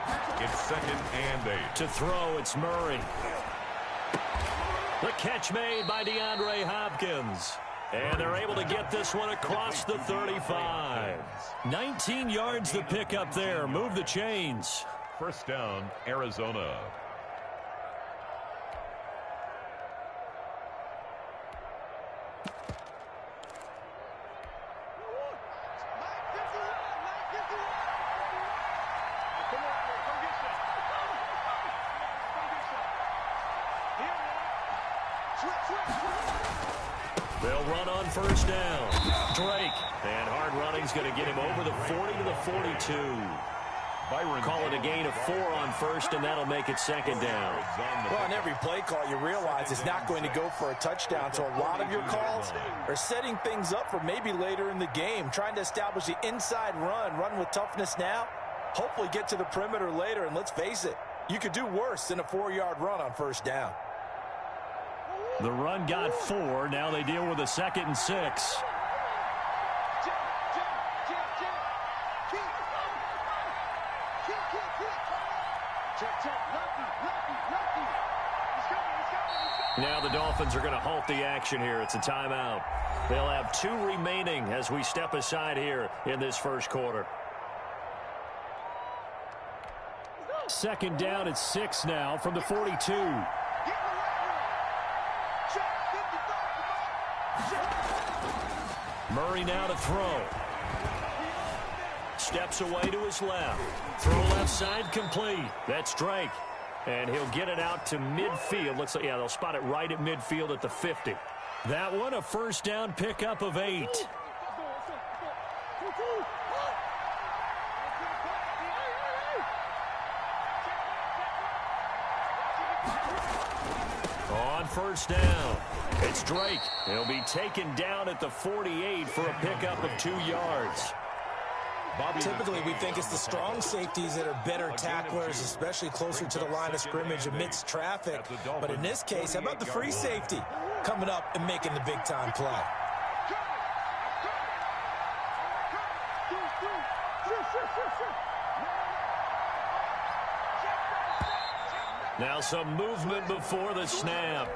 It's 2nd and 8.
To throw, it's Murray. The catch made by DeAndre Hopkins. And they're able to get this one across the 35. 19 yards the pick up there. Move the chains.
1st down, Arizona.
They'll run on 1st down. Drake. And hard running's going to get him over the 40 to the 42. Call it a gain of 4 on 1st, and that'll make it 2nd down.
Well, on every play call, you realize it's not going to go for a touchdown. So a lot of your calls are setting things up for maybe later in the game, trying to establish the inside run with toughness now, hopefully get to the perimeter later. And let's face it, you could do worse than a 4-yard run on 1st down.
The run got 4. Now they deal with a 2nd and 6. Now the Dolphins are going to halt the action here. It's a timeout. They'll have 2 remaining as we step aside here in this 1st quarter.
2nd down at 6 now from the 42.
Murray now to throw. Steps away to his left. Throw left side complete. That's Drake. And he'll get it out to midfield. Looks like, yeah, they'll spot it right at midfield at the 50. That one, a 1st down pickup of 8. On 1st down, it's Drake. He'll be taken down at the 48 for a pickup of 2 yards.
Typically, we think it's the strong safeties that are better tacklers, especially closer to the line of scrimmage amidst traffic. But in this case, how about the free safety coming up and making the big-time play?
Now some movement before the snap.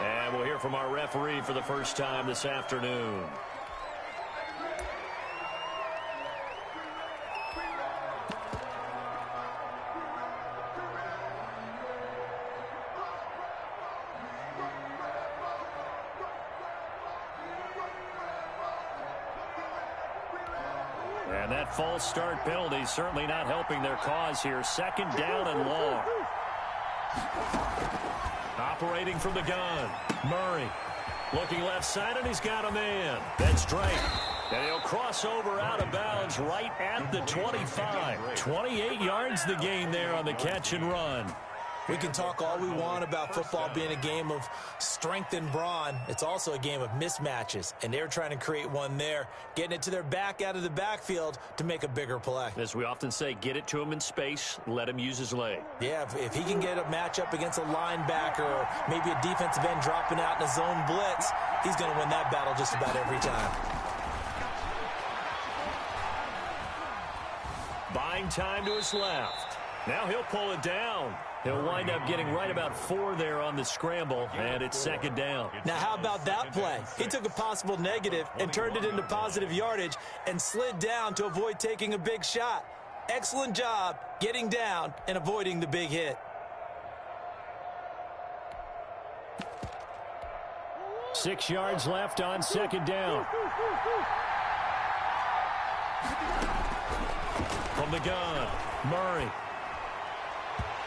And we'll hear from our referee for the first time this afternoon. And that false start penalty certainly not helping their cause here. 2nd down and long. Operating from the gun, Murray. Looking left side, and he's got a man. That's Drake. And he'll cross over out of bounds right at the 25. 28 yards the gain there on the catch and run.
We can talk all we want about football being a game of strength and brawn. It's also a game of mismatches, and they're trying to create one there, getting it to their back out of the backfield to make a bigger play.
As we often say, get it to him in space, let him use his leg.
Yeah, if he can get a matchup against a linebacker or maybe a defensive end dropping out in a zone blitz, he's going to win that battle just about every time.
Buying time to his left. Now he'll pull it down. He'll wind up getting right about 4 there on the scramble, and it's second down.
Now, how about that play? He took a possible negative and turned it into positive yardage and slid down to avoid taking a big shot. Excellent job getting down and avoiding the big hit.
Six yards left on second down.
From the gun, Murray.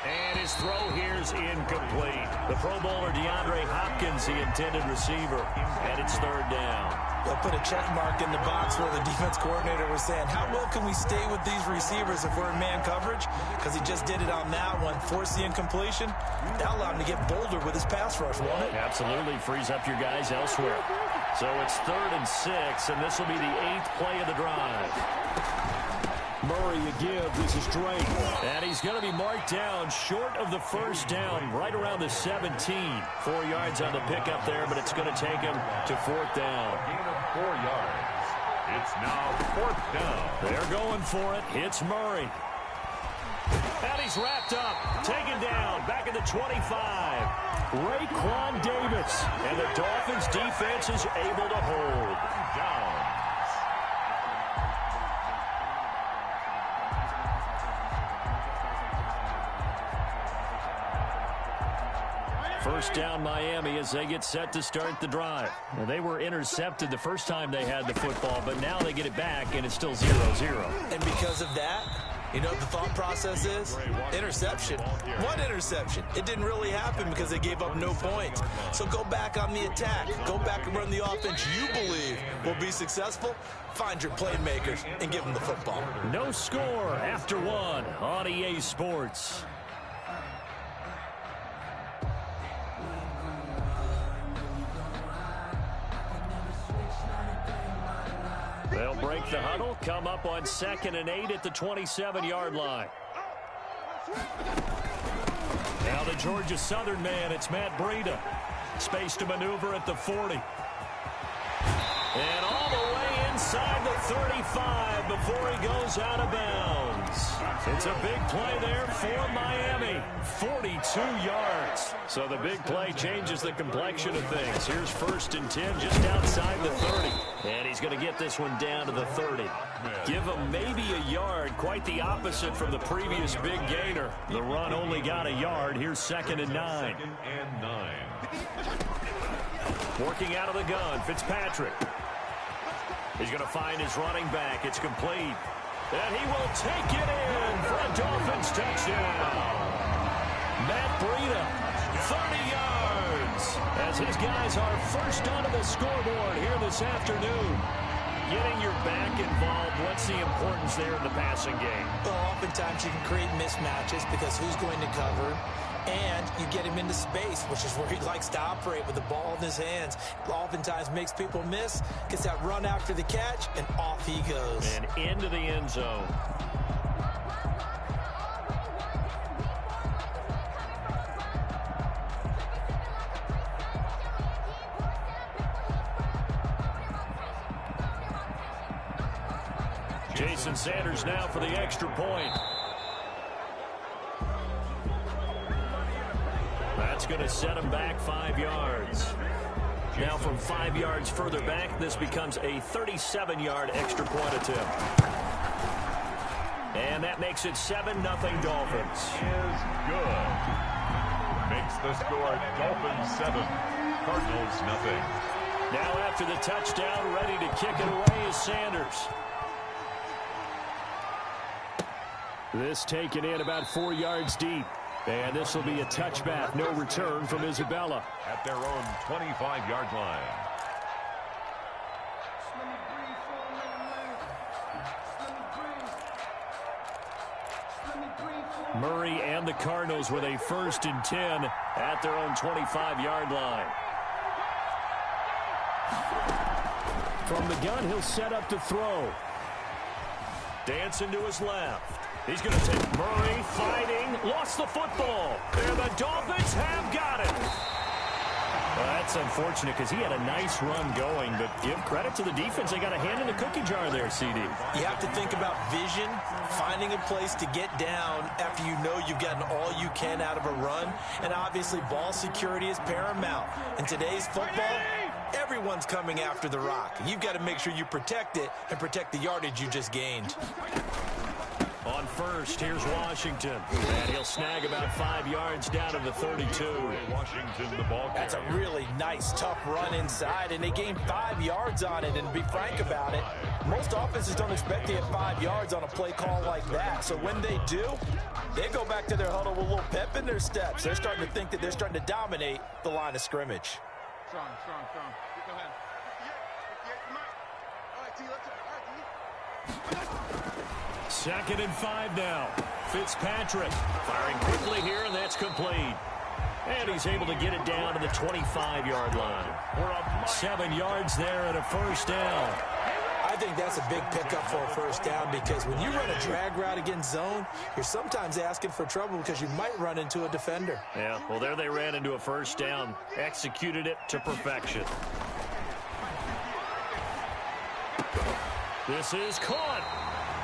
And his throw here's incomplete. The Pro Bowler DeAndre Hopkins, the intended receiver, and it's third down.
They'll put a check mark in the box where the defense coordinator was saying, how well can we stay with these receivers if we're in man coverage? Because he just did it on that one, forced the incompletion. That allowed him to get bolder with his pass rush, won't it?
Absolutely, frees up your guys elsewhere. So it's 3rd and 6, and this will be the 8th play of the drive.
Murray a give. This is Drake.
And he's going to be marked down short of the first down, right around the 17. 4 yards on the pickup there, but it's going to take him to 4th down.
Gain of 4 yards. It's now 4th down.
They're going for it. It's Murray. And he's wrapped up, taken down, back at the 25.
Raekwon Davis.
And the Dolphins defense is able to hold.
Down.
First down Miami as they get set to start the drive. Now, they were intercepted the first time they had the football, but now they get it back, and it's still 0-0.
And because of that, you know what the thought process is? Interception. One interception. It didn't really happen because they gave up no points. So go back on the attack. Go back and run the offense you believe will be successful. Find your playmakers and give them the football.
No score after 1 on EA Sports. They'll break the huddle, come up on 2nd and 8 at the 27-yard line. Now the Georgia Southern man, it's Matt Breida. Space to maneuver at the 40. And all the way inside the 35 before he goes out of bounds. It's a big play there for Miami. 42 yards. So the big play changes the complexion of things. Here's 1st and 10 just outside the 30. And he's going to get this one down to the 30. Give him maybe a yard. Quite the opposite from the previous big gainer. The run only got a yard. Here's 2nd and 9.
2nd and 9.
Working out of the gun, Fitzpatrick. He's going to find his running back. It's complete. And he will take it in for a Dolphins touchdown. Matt Breida, 30 yards. As his guys are first onto the scoreboard here this afternoon. Getting your back involved, what's the importance there in the passing game?
Well, oftentimes you can create mismatches because who's going to cover, and you get him into space, which is where he likes to operate with the ball in his hands. Oftentimes makes people miss, gets that run after the catch, and off he goes.
And into the end zone. Jason Sanders now for the extra point. That's going to set him back 5 yards. Now from 5 yards further back, this becomes a 37-yard extra point attempt. And that makes it 7-0 Dolphins.
Is good. Makes the score Dolphins 7, Cardinals 0.
Now after the touchdown, ready to kick it away is Sanders.
This taken in about 4 yards deep. And this will be a touchback. No return from Isabella.
At their own 25-yard line.
Murray and the Cardinals with a 1st and 10 at their own 25-yard line.
From the gun, he'll set up to throw.
Dancing to his left. He's going to take Murray, fighting, lost the football. And the Dolphins have got it.
Well, that's unfortunate because he had a nice run going, but give credit to the defense. They got a hand in the cookie jar there, CD.
You have to think about vision, finding a place to get down after you know you've gotten all you can out of a run, and obviously ball security is paramount. In today's football, everyone's coming after the rock. You've got to make sure you protect it and protect the yardage you just gained.
On first, here's Washington. And he'll snag about 5 yards down to the 32.
Washington, the ball carrier.
That's a really nice, tough run inside, and they gained 5 yards on it. And to be frank about it, most offenses don't expect to get 5 yards on a play call like that. So when they do, they go back to their huddle with a little pep in their steps. They're starting to think that they're starting to dominate the line of scrimmage.
Strong. Go ahead. All right, T, let's go. All right, T.
2nd and 5 now. Fitzpatrick firing quickly here, and that's complete. And he's able to get it down to the 25-yard line. 7 yards there and a first down.
I think that's a big pickup for a first down because when you run a drag route against zone, you're sometimes asking for trouble because you might run into a defender.
Yeah, well, there they ran into a first down. Executed it to perfection. This is caught.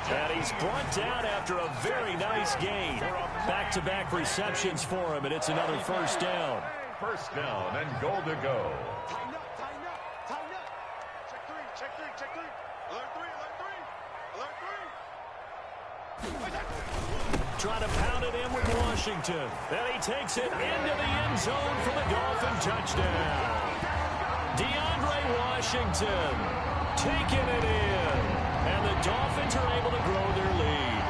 And he's brought down after a very nice gain. Back-to-back receptions for him, and it's another first down.
First down and goal to go.
Tighten up. Check three. Alert three.
Trying to pound it in with Washington. And he takes it into the end zone for the Dolphin touchdown. DeAndre Washington taking it in. And the Dolphins are able to grow their lead.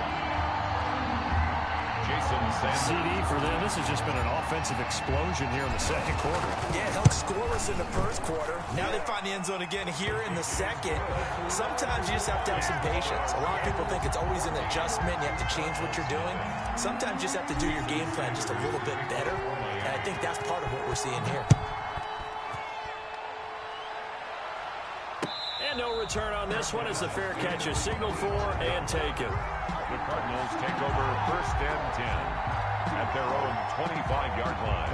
Jason Sanders.
CD for them. This has just been an offensive explosion here in the second quarter.
Yeah, held scoreless in the first quarter. Now they find the end zone again here in the second. Sometimes you just have to have some patience. A lot of people think it's always an adjustment. You have to change what you're doing. Sometimes you just have to do your game plan just a little bit better. And I think that's part of what we're seeing here.
And no return on this one as the fair catch is signaled for and taken.
The Cardinals take over 1st and 10 at their own 25-yard line.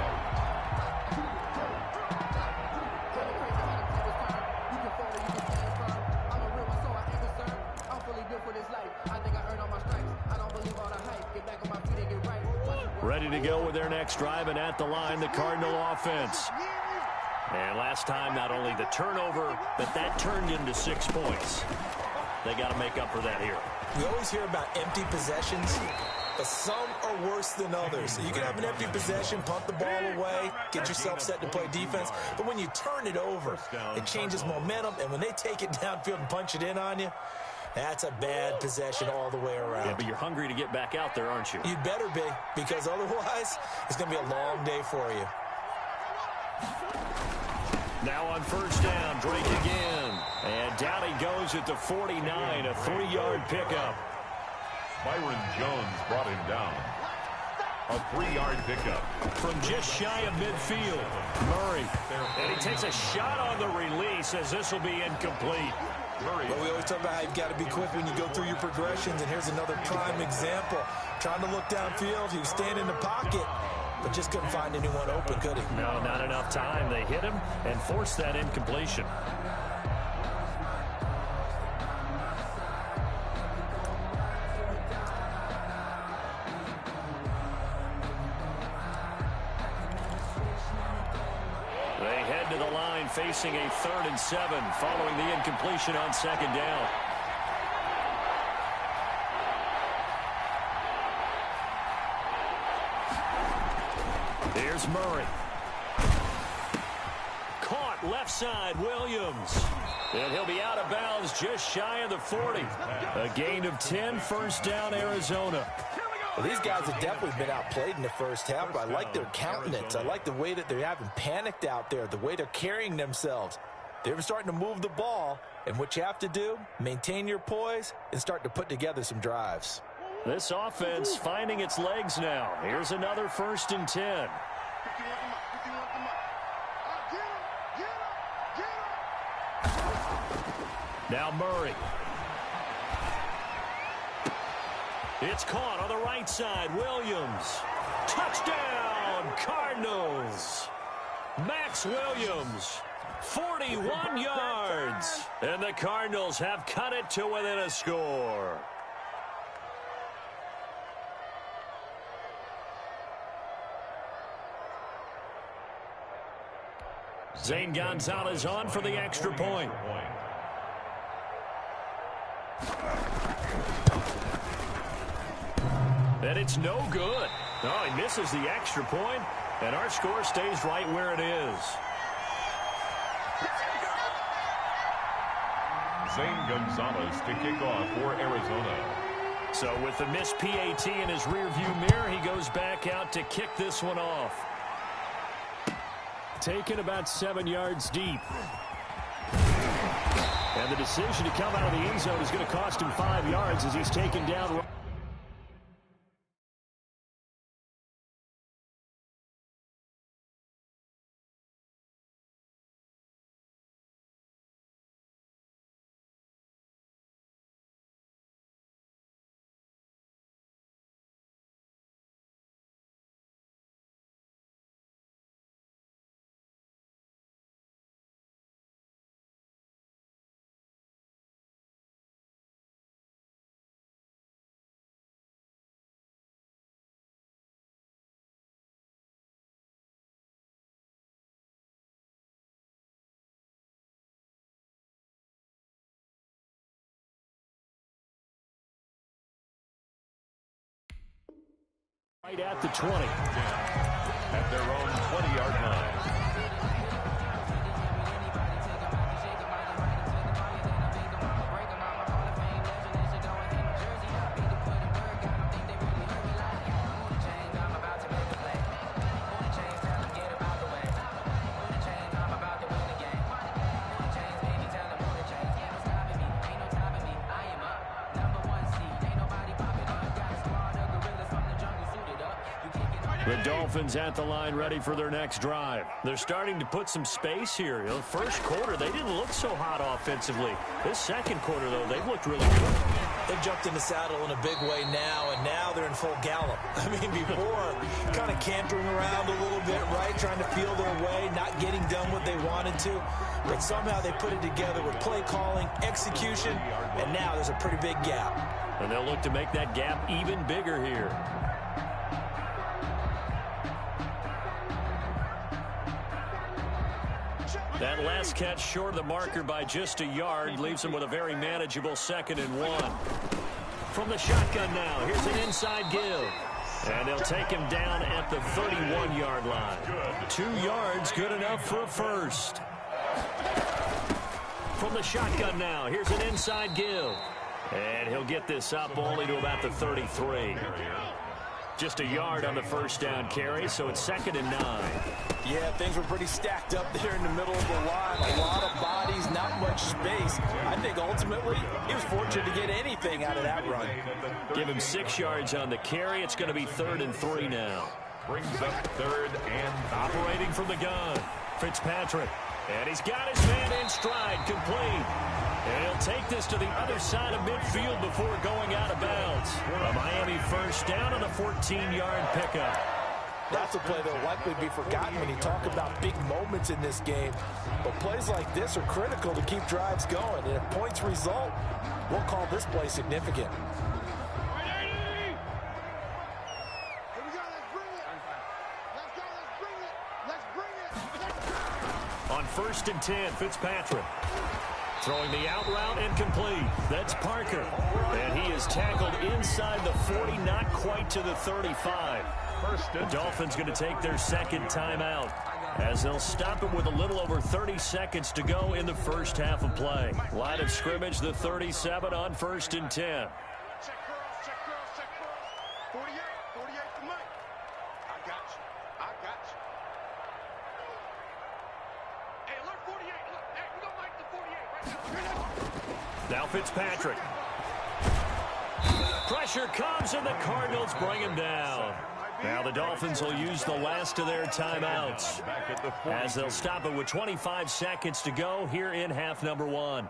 Ready to go with their next drive, and at the line, the Cardinal offense. And last time, not only the turnover, but that turned into 6 points. They got to make up for that here.
We always hear about empty possessions, but some are worse than others. You can have an empty possession, punt the ball away, get yourself set to play defense, but when you turn it over, it changes momentum, and when they take it downfield and punch it in on you, that's a bad possession all the way around.
Yeah, but you're hungry to get back out there, aren't you?
You'd better be, because otherwise, it's going to be a long day for you.
Now on first down, Drake again. And down he goes at the 49, a 3-yard pickup.
Byron Jones brought him down. A 3-yard pickup.
From just shy of midfield, Murray. And he takes a shot on the release as this will be incomplete.
But we always talk about how you've got to be quick when you go through your progressions, and here's another prime example. Trying to look downfield, he was standing in the pocket, but just couldn't find anyone open, could he?
No, not enough time. They hit him and forced that incompletion. They head to the line facing a 3rd and 7 following the incompletion on 2nd down. Here's Murray. Caught left side, Williams. And he'll be out of bounds just shy of the 40. A gain of 10, first down, Arizona.
Well, these guys have definitely been outplayed in the first half, but I like their countenance. I like the way that they haven't panicked out there, the way they're carrying themselves. They're starting to move the ball, and what you have to do, maintain your poise and start to put together some drives.
This offense finding its legs now. Here's another 1st and 10. Now Murray. It's caught on the right side. Williams. Touchdown, Cardinals. Max Williams, 41 yards. And the Cardinals have cut it to within a score. Zane Gonzalez on for the extra point. And it's no good. Oh, he misses the extra point, and our score stays right where it is.
Zane Gonzalez to kick off for Arizona.
So with the missed PAT in his rearview mirror, he goes back out to kick this one off. Taken about 7 yards deep. And the decision to come out of the end zone is going to cost him 5 yards as he's taken down. Right at the 20.
At their own 20-yard line.
The Dolphins at the line ready for their next drive. They're starting to put some space here. You know, first quarter, they didn't look so hot offensively. This second quarter, though, they've looked really good.
They've jumped in the saddle in a big way now, and now they're in full gallop. I mean, before, kind of cantering around a little bit, right, trying to feel their way, not getting done what they wanted to. But somehow they put it together with play calling, execution, and now there's a pretty big gap.
And they'll look to make that gap even bigger here. That last catch short of the marker by just a yard leaves him with a very manageable 2nd and 1. From the shotgun now, here's an inside give. And they'll take him down at the 31-yard line. 2 yards, good enough for a first. From the shotgun now, here's an inside give. And he'll get this up only to about the 33. Just a yard on the first down carry, so it's 2nd and 9.
Yeah, things were pretty stacked up there in the middle of the line. A lot of bodies, not much space. I think ultimately he was fortunate to get anything out of that run.
Give him 6 yards on the carry. It's going to be 3rd and 3 now.
Brings up 3rd and
operating from the gun. Fitzpatrick. And he's got his man in stride, complete. And he'll take this to the other side of midfield before going out of bounds. A Miami first down on a 14-yard pickup.
That's a play that will likely be forgotten when you talk about big moments in this game. But plays like this are critical to keep drives going. And if points result, we'll call this play significant.
On 1st and 10, Fitzpatrick. Throwing the out route and complete. That's Parker. And he is tackled inside the 40, not quite to the 35. The Dolphins going to take their 2nd timeout as they'll stop it with a little over 30 seconds to go in the first half of play. Line of scrimmage, the 37 on 1st and 10.
Check curls, check curls, check curls. 48 for Mike. I got you. Hey, alert 48. Look, hey, we don't like the 48 right now.
Now Fitzpatrick. Pressure comes and the Cardinals bring him down. Now the Dolphins will use the last of their timeouts as they'll stop it with 25 seconds to go here in half number 1.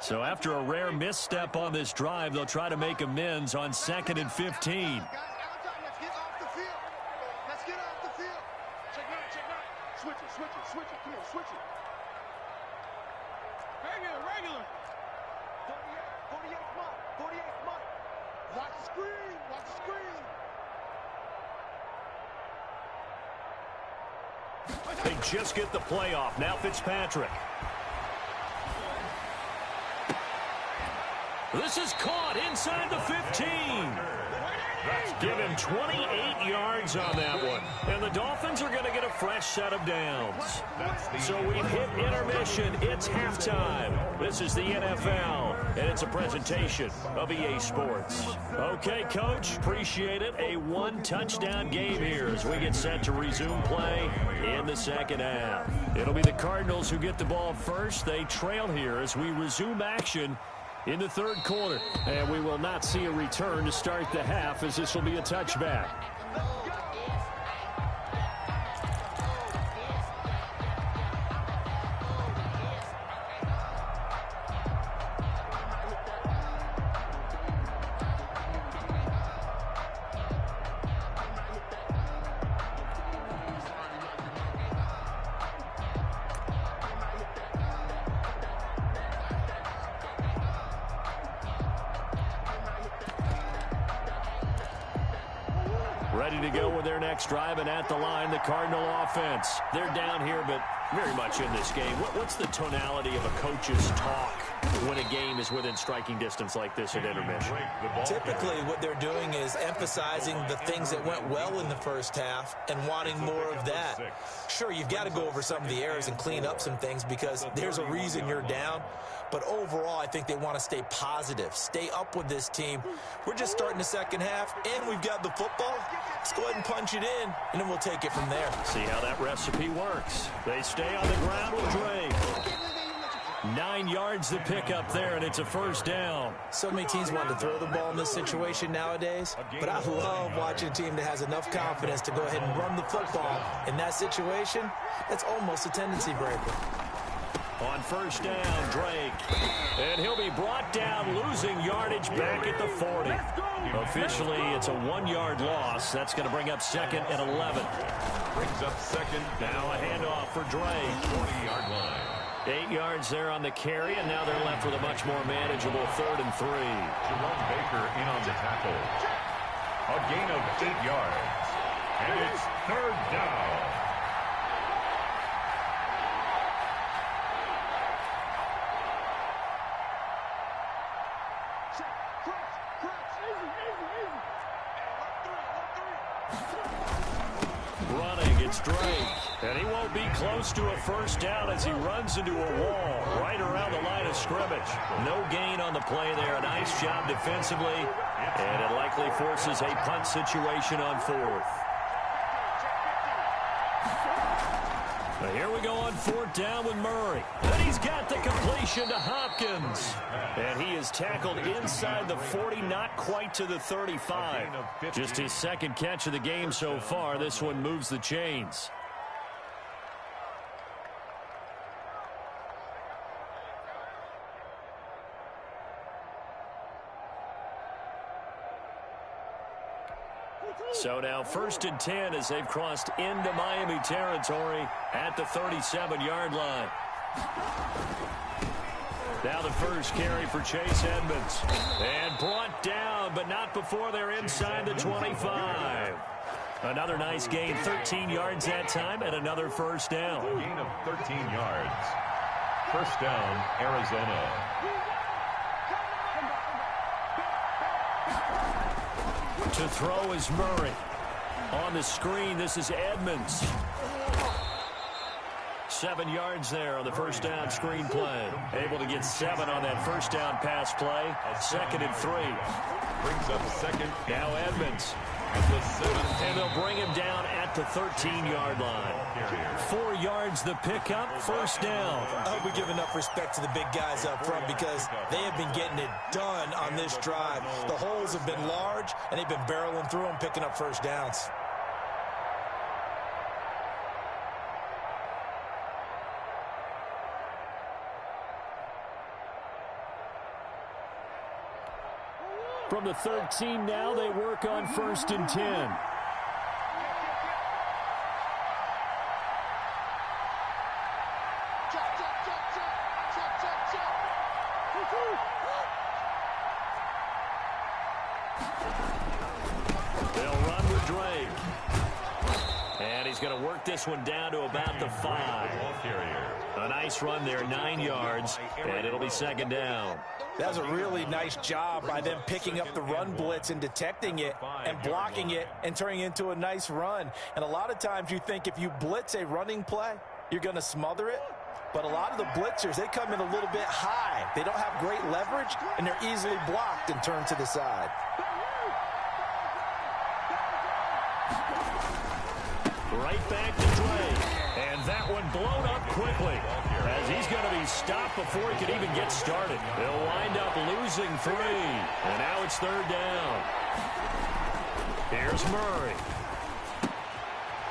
So after a rare misstep on this drive, they'll try to make amends on 2nd and 15.
Let's get off the field. Let's get off the field. Check nine. Switch it. Come on, switch it. Regular. 48, come on. Watch the screen.
They just get the play off. Now Fitzpatrick. This is caught inside the 15. Give him 28 yards on that one. And the Dolphins are going to get a fresh set of downs. So we've hit intermission. It's halftime. This is the NFL, and it's a presentation of EA Sports. Okay, Coach, appreciate it. A one-touchdown game here as we get set to resume play in the second half. It'll be the Cardinals who get the ball first. They trail here as we resume action in the third quarter. And we will not see a return to start the half as this will be a touchback. Ready to go with their next drive, and at the line, the Cardinal offense. They're down here, but very much in this game. What's the tonality of a coach's talk when a game is within striking distance like this at intermission?
Typically, what they're doing is emphasizing the things that went well in the first half and wanting more of that. Sure, you've got to go over some of the errors and clean up some things because there's a reason you're down. But overall, I think they want to stay positive, stay up with this team. We're just starting the second half, and we've got the football. Let's go ahead and punch it in, and then we'll take it from there.
See how that recipe works. They stay on the ground with Drake. 9 yards to pick up there, and it's a first down.
So many teams want to throw the ball in this situation nowadays, but I love watching a team that has enough confidence to go ahead and run the football. In that situation, that's almost a tendency breaker.
On first down, Drake. And he'll be brought down, losing yardage back at the 40. Officially, it's a 1-yard loss. That's going to bring up 2nd and 11.
Brings up 2nd.
Now a handoff for Drake.
40-yard line.
8 yards there on the carry, and now they're left with a much more manageable 3rd and 3.
Jerome Baker in on the tackle. A gain of 8 yards. And it's 3rd down.
Running, it's Drake. And he won't be close to a first down as he runs into a wall right around the line of scrimmage. No gain on the play there. Nice job defensively. And it likely forces a punt situation on 4th. But here we go on 4th down with Murray. And he's got the completion to Hopkins. And he is tackled inside the 40, not quite to the 35. Just his 2nd catch of the game so far. This one moves the chains. So now 1st and 10 as they've crossed into Miami territory at the 37-yard line. Now the first carry for Chase Edmonds. And brought down, but not before they're inside the 25. Another nice gain, 13 yards that time, and another first down.
A gain of 13 yards. First down, Arizona.
To throw is Murray. On the screen, this is Edmonds. 7 yards there on the first down screen play. Able to get 7 on that first down pass play. 2nd and 3.
Brings up 2nd.
Now Edmonds. And they'll bring him down at the 13-yard line. 4 yards the pickup, first down.
I hope we give enough respect to the big guys up front because they have been getting it done on this drive. The holes have been large, and they've been barreling through them, picking up first downs.
From the 13 now, they work on 1st and 10. They'll run with Drake. And he's going to work this one down to about the 5. A nice run there, 9 yards, and it'll be 2nd down.
That was a really nice job by them picking up the run blitz and detecting it and blocking it and turning it into a nice run. And a lot of times you think if you blitz a running play, you're going to smother it. But a lot of the blitzers, they come in a little bit high. They don't have great leverage, and they're easily blocked and turned to the side.
Right back to Drake. And that one blown up quickly as he's going to be stopped before he can even get started. They'll wind up losing 3. And now it's 3rd down. Here's Murray.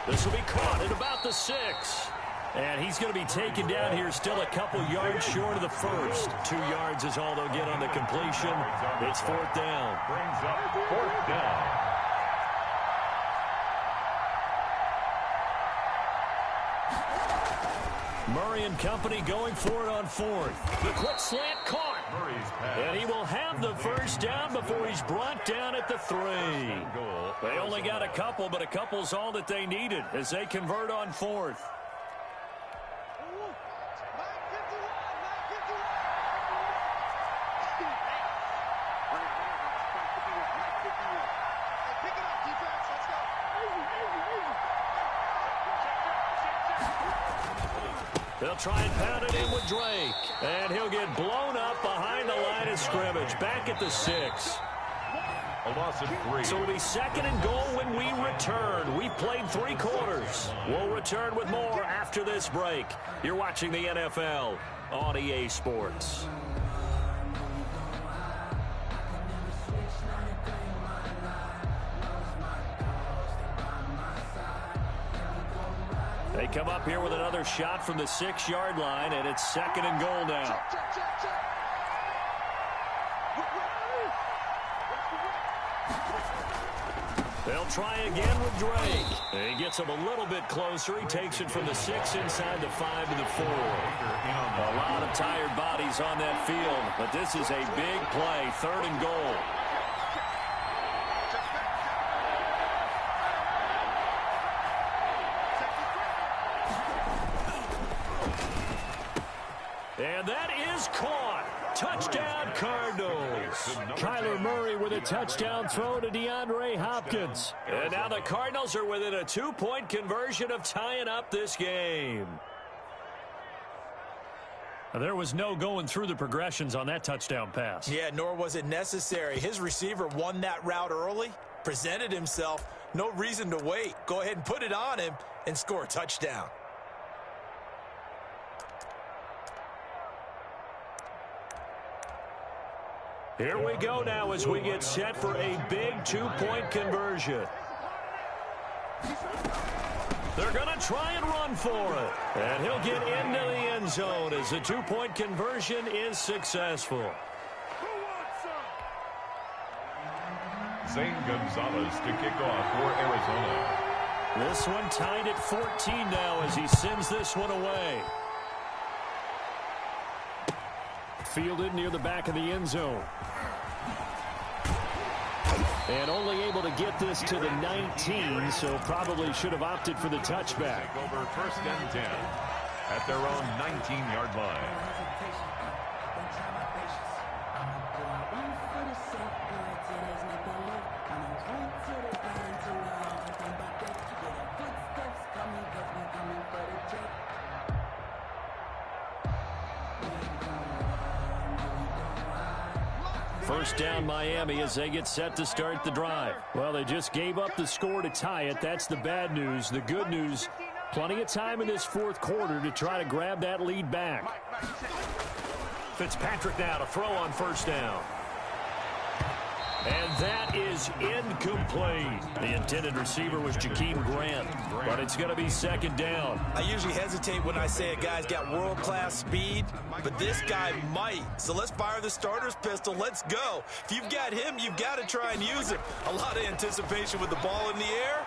This will be caught at about the 6. And he's going to be taken down here still a couple yards short of the 1st. 2 yards is all they'll get on the completion. It's 4th down.
Brings up 4th down.
Murray and company going for it on 4th. The quick slant caught. And he will have the 1st down before he's brought down at the 3. They only got a couple, but a couple's all that they needed as they convert on 4th. They'll try and pound it in with Drake. And he'll get blown up behind the line of scrimmage. Back at the 6.
A loss of 3.
So it'll be 2nd and goal when we return. We've played 3 quarters. We'll return with more after this break. You're watching the NFL on EA Sports. They come up here with another shot from the 6-yard line, and it's 2nd and goal now. They'll try again with Drake. He gets him a little bit closer. He takes it from the 6 inside the 5 to the 4. A lot of tired bodies on that field, but this is a big play, 3rd and goal. And that is caught. Touchdown, Cardinals. Kyler Murray with a touchdown throw to DeAndre Hopkins. And now the Cardinals are within a 2-point conversion of tying up this game. There was no going through the progressions on that touchdown pass.
Yeah, nor was it necessary. His receiver won that route early, presented himself. No reason to wait. Go ahead and put it on him and score a touchdown.
Here we go now as we get set for a big 2-point conversion. They're going to try and run for it. And he'll get into the end zone as the 2-point conversion is successful.
Zane Gonzalez to kick off for Arizona.
This one tied at 14 now as he sends this one away. Fielded near the back of the end zone. And only able to get this to the 19, so probably should have opted for the touchback.
Over 1st and 10 at their own 19-yard line.
First down Miami as they get set to start the drive. Well, they just gave up the score to tie it. That's the bad news. The good news, plenty of time in this 4th quarter to try to grab that lead back. Fitzpatrick now to throw on 1st down. And that is incomplete. The intended receiver was Jakeem Grant, but it's going to be second down.
I usually hesitate when I say a guy's got world-class speed, but this guy might. So let's fire the starter's pistol. Let's go. If you've got him, you've got to try and use him. A lot of anticipation with the ball in the air.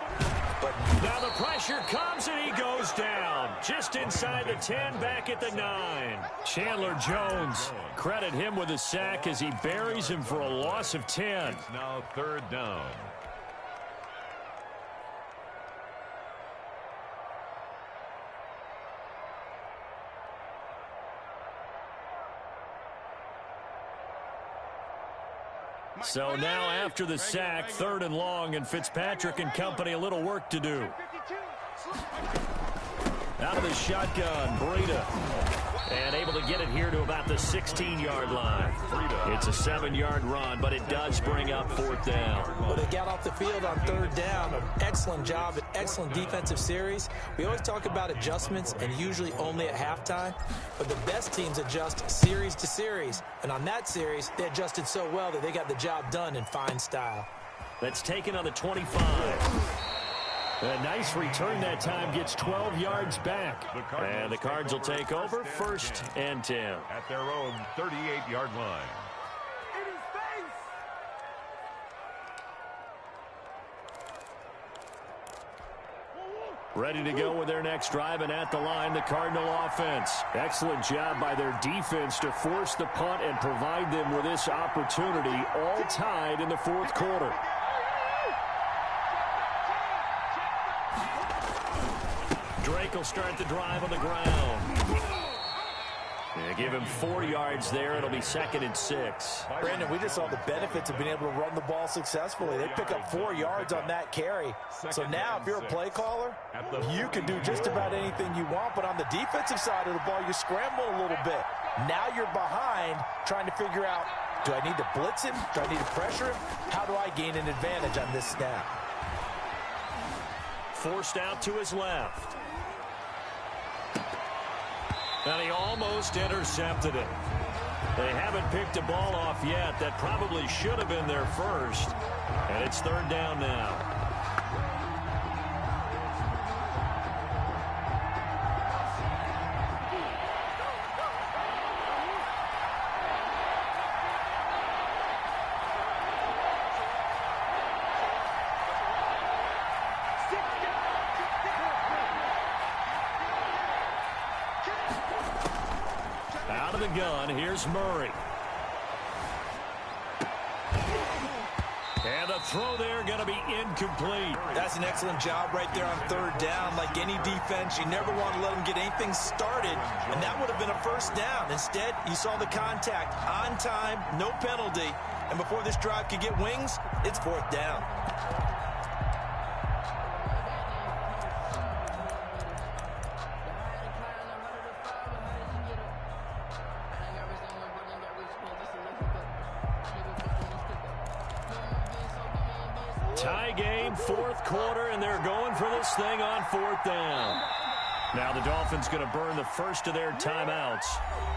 But
now the pressure comes and he goes down. Just inside the 10, back at the 9. Chandler Jones, credit him with a sack as he buries him for a loss of 10.
It's now third down.
So now after the sack, third and long, and Fitzpatrick and company a little work to do. Out of the shotgun, Breida. And able to get it here to about the 16-yard line. It's a 7-yard run, but it does bring up fourth down.
Well, they got off the field on third down. An excellent job, an excellent defensive series. We always talk about adjustments, and usually only at halftime. But the best teams adjust series to series. And on that series, they adjusted so well that they got the job done in fine style.
That's taken on the 25. A nice return that time, gets 12 yards back. And the Cards will take over, first and 10.
At their own 38-yard line.
Ready to go with their next drive, and at the line, the Cardinal offense. Excellent job by their defense to force the punt and provide them with this opportunity, all tied in the fourth quarter. Drake will start the drive on the ground. They give him 4 yards there. It'll be second and 6.
Brandon, we just saw the benefits of being able to run the ball successfully. They pick up 4 yards on that carry. So now if you're a play caller, you can do just about anything you want. But on the defensive side of the ball, you scramble a little bit. Now you're behind trying to figure out, do I need to blitz him? Do I need to pressure him? How do I gain an advantage on this snap?
Forced out to his left. And he almost intercepted it. They haven't picked a ball off yet. That probably should have been their first. And it's third down now. Gun. Here's Murray. And the throw there going to be incomplete.
That's an excellent job right there on third down. Like any defense, you never want to let them get anything started, and that would have been a first down. Instead, you saw the contact on time, no penalty, and before this drive could get wings, it's fourth down.
Tie game, fourth quarter, and they're going for this thing on fourth down. Now the Dolphins going to burn the first of their timeouts.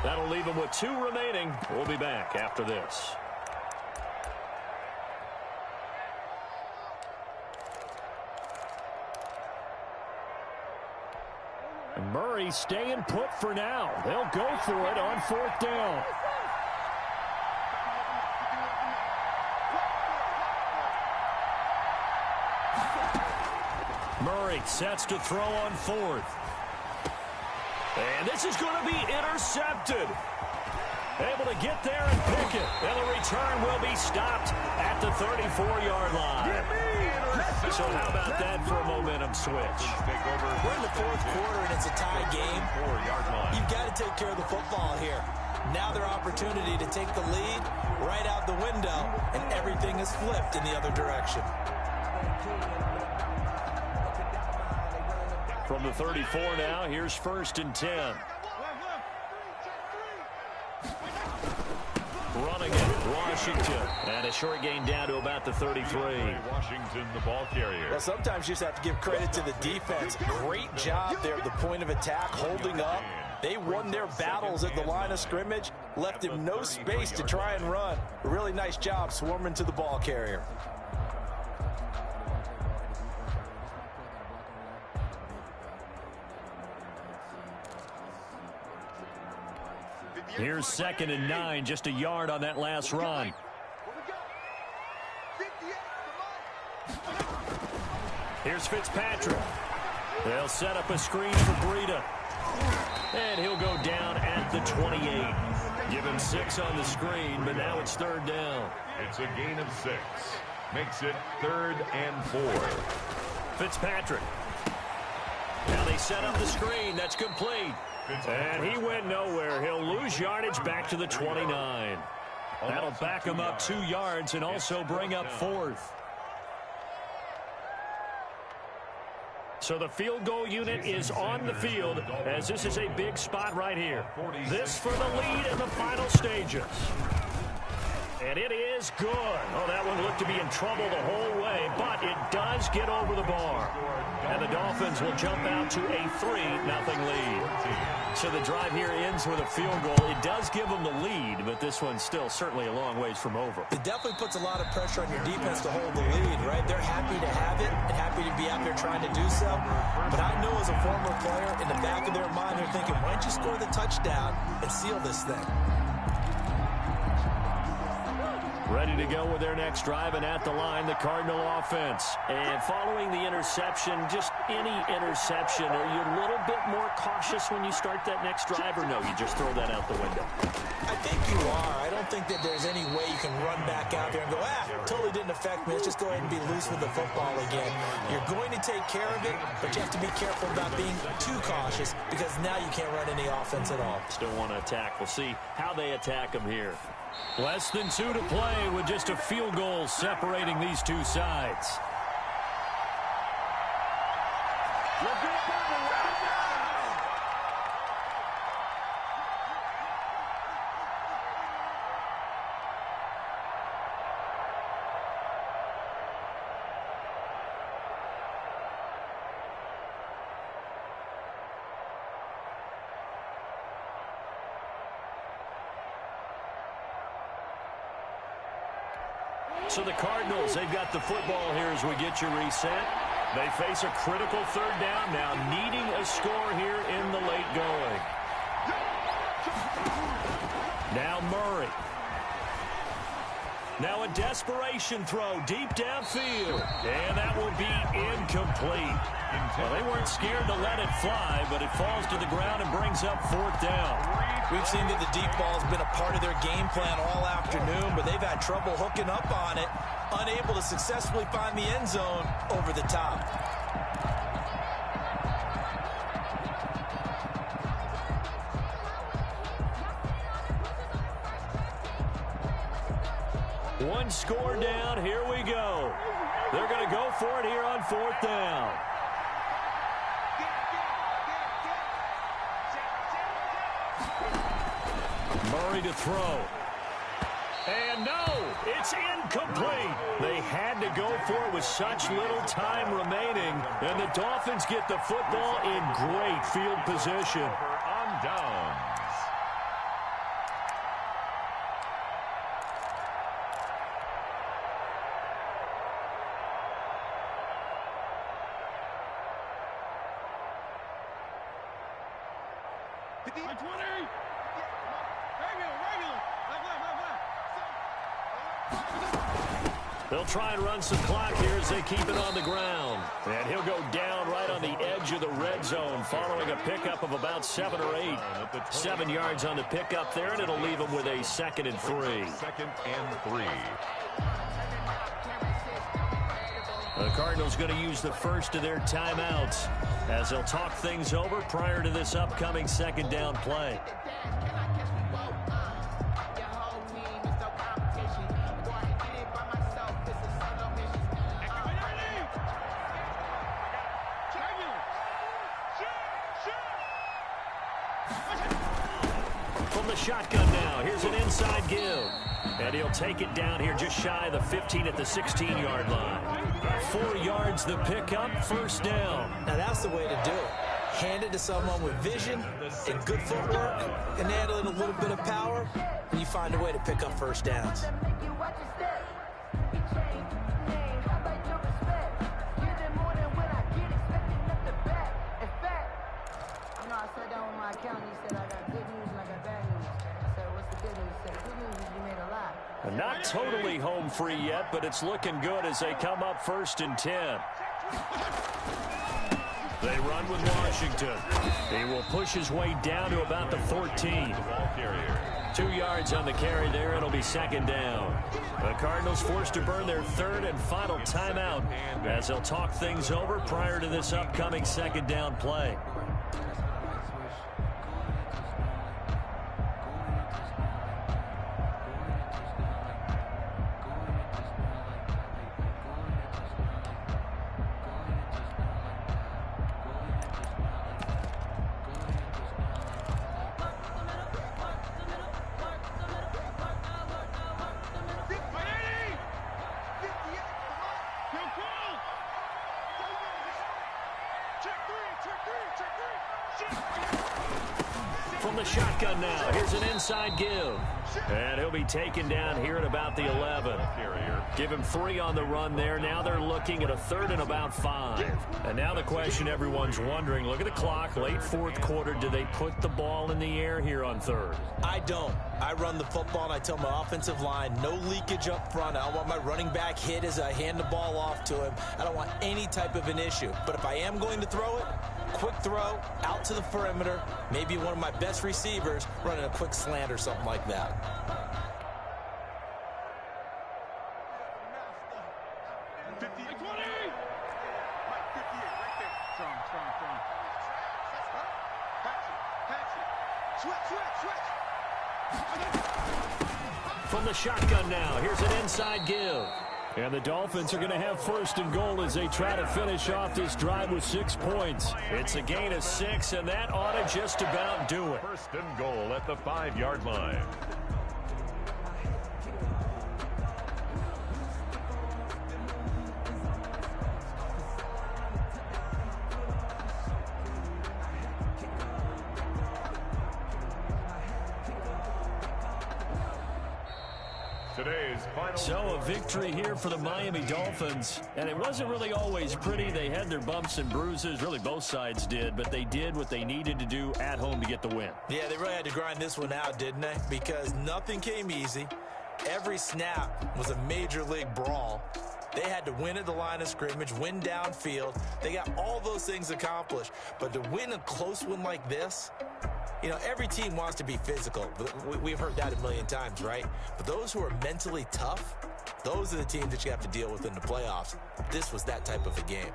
That'll leave them with 2 remaining. We'll be back after this. And Murray staying put for now. They'll go for it on fourth down. Murray sets to throw on fourth. And this is going to be intercepted. Able to get there and pick it. And the return will be stopped at the 34-yard line. So how about that for a momentum switch?
We're in the fourth quarter and it's a tie game. You've got to take care of the football here. Now their opportunity to take the lead right out the window, and everything is flipped in the other direction.
From the 34 now, here's first and 10. Running it, Washington. And a short gain down to about the 33.
Washington, the ball carrier.
Well, sometimes you just have to give credit to the defense. Great job there at the point of attack, holding up. They won their battles at the line of scrimmage, Left him no space to try and run. A really nice job swarming to the ball carrier.
Here's 2nd and 9, just a yard on that last run. Here's Fitzpatrick. They'll set up a screen for Breida. And he'll go down at the 28. Give him 6 on the screen, but now it's 3rd down.
It's a gain of 6. Makes it 3rd and 4.
Fitzpatrick. Now they set up the screen. That's complete. And he went nowhere. He'll lose yardage back to the 29. That'll back him up 2 yards and also bring up 4th. So the field goal unit is on the field as this is a big spot right here. This for the lead in the final stages. And it is good. Oh, that one looked to be in trouble the whole way, but it does get over the bar. And the Dolphins will jump out to a 3-0 lead. So the drive here ends with a field goal. It does give them the lead, but this one's still certainly a long ways from over.
It definitely puts a lot of pressure on your defense to hold the lead, right? They're happy to have it and happy to be out there trying to do so. But I know as a former player, in the back of their mind, they're thinking, why don't you score the touchdown and seal this thing?
Ready to go with their next drive, and at the line, the Cardinal offense. And following the interception, just any interception, are you a little bit more cautious when you start that next drive, or no, you just throw that out the window?
I think you are. I don't think that there's any way you can run back out there and go, totally didn't affect me. Let's just go ahead and be loose with the football again. You're going to take care of it, but you have to be careful about being too cautious because now you can't run any offense at all.
Still want to attack. We'll see how they attack them here. Less than 2 to play with just a field goal separating these two sides. So the Cardinals, they've got the football here as we get you reset. They face a critical 3rd down now, needing a score here in the late going. Now Murray. Now a desperation throw deep downfield. And that will be incomplete. Well, they weren't scared to let it fly, but it falls to the ground and brings up 4th down.
We've seen that the deep ball has been a part of their game plan all afternoon, but they've had trouble hooking up on it, unable to successfully find the end zone over the top.
One score down. Here we go. They're going to go for it here on 4th down. Murray to throw. And no, it's incomplete. They had to go for it with such little time remaining. And the Dolphins get the football in great field position.
On downs.
They'll try and run some clock here as they keep it on the ground. And he'll go down right on the edge of the red zone following a pickup of about 7 or 8. 7 yards on the pickup there, and it'll leave them with a 2nd and 3.
2nd and 3.
The Cardinals going to use the first of their timeouts as they'll talk things over prior to this upcoming 2nd down play. From the shotgun now, here's an inside give. And he'll take it down here just shy of the 15 at the 16-yard line. 4 yards the pickup, 1st down.
Now that's the way to do it. hand it to someone with vision and good footwork and handling a little bit of power, and you find a way to pick up first downs.
Not totally home free yet, but it's looking good as they come up 1st and 10. They run with Washington. He will push his way down to about the 14. 2 yards on the carry there. It'll be 2nd down. The Cardinals forced to burn their 3rd and final timeout as they'll talk things over prior to this upcoming 2nd down play. From the shotgun now, here's an inside give. And he'll be taken down here at about the 11. Give him 3 on the run there. Now they're looking at a 3rd and about 5. And now the question everyone's wondering, look at the clock, late 4th quarter. Do they put the ball in the air here on 3rd?
I don't. I run the football and I tell my offensive line, no leakage up front. I don't want my running back hit as I hand the ball off to him. I don't want any type of an issue. But if I am going to throw it, quick throw out to the perimeter, maybe one of my best receivers running a quick slant or something like that.
From the shotgun now, here's an inside give. And the Dolphins are going to have 1st and goal as they try to finish off this drive with 6 points. It's a gain of 6, and that ought to just about do it.
1st and goal at the 5-yard line.
So a victory here for the Miami Dolphins, and it wasn't really always pretty. They had their bumps and bruises, really both sides did, but they did what they needed to do at home to get the win.
Yeah, they really had to grind this one out, didn't they? Because nothing came easy. Every snap was a major league brawl. They had to win at the line of scrimmage, win downfield. They got all those things accomplished, but to win a close one like this, you know, every team wants to be physical. We've heard that a million times, right? But those who are mentally tough, those are the teams that you have to deal with in the playoffs. This was that type of a game.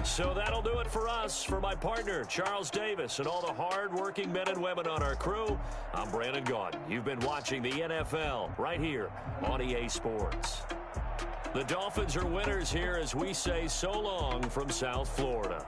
So that'll do it for us. For my partner, Charles Davis, and all the hard-working men and women on our crew, I'm Brandon Gaudin. You've been watching the NFL right here on EA Sports. The Dolphins are winners here as we say so long from South Florida.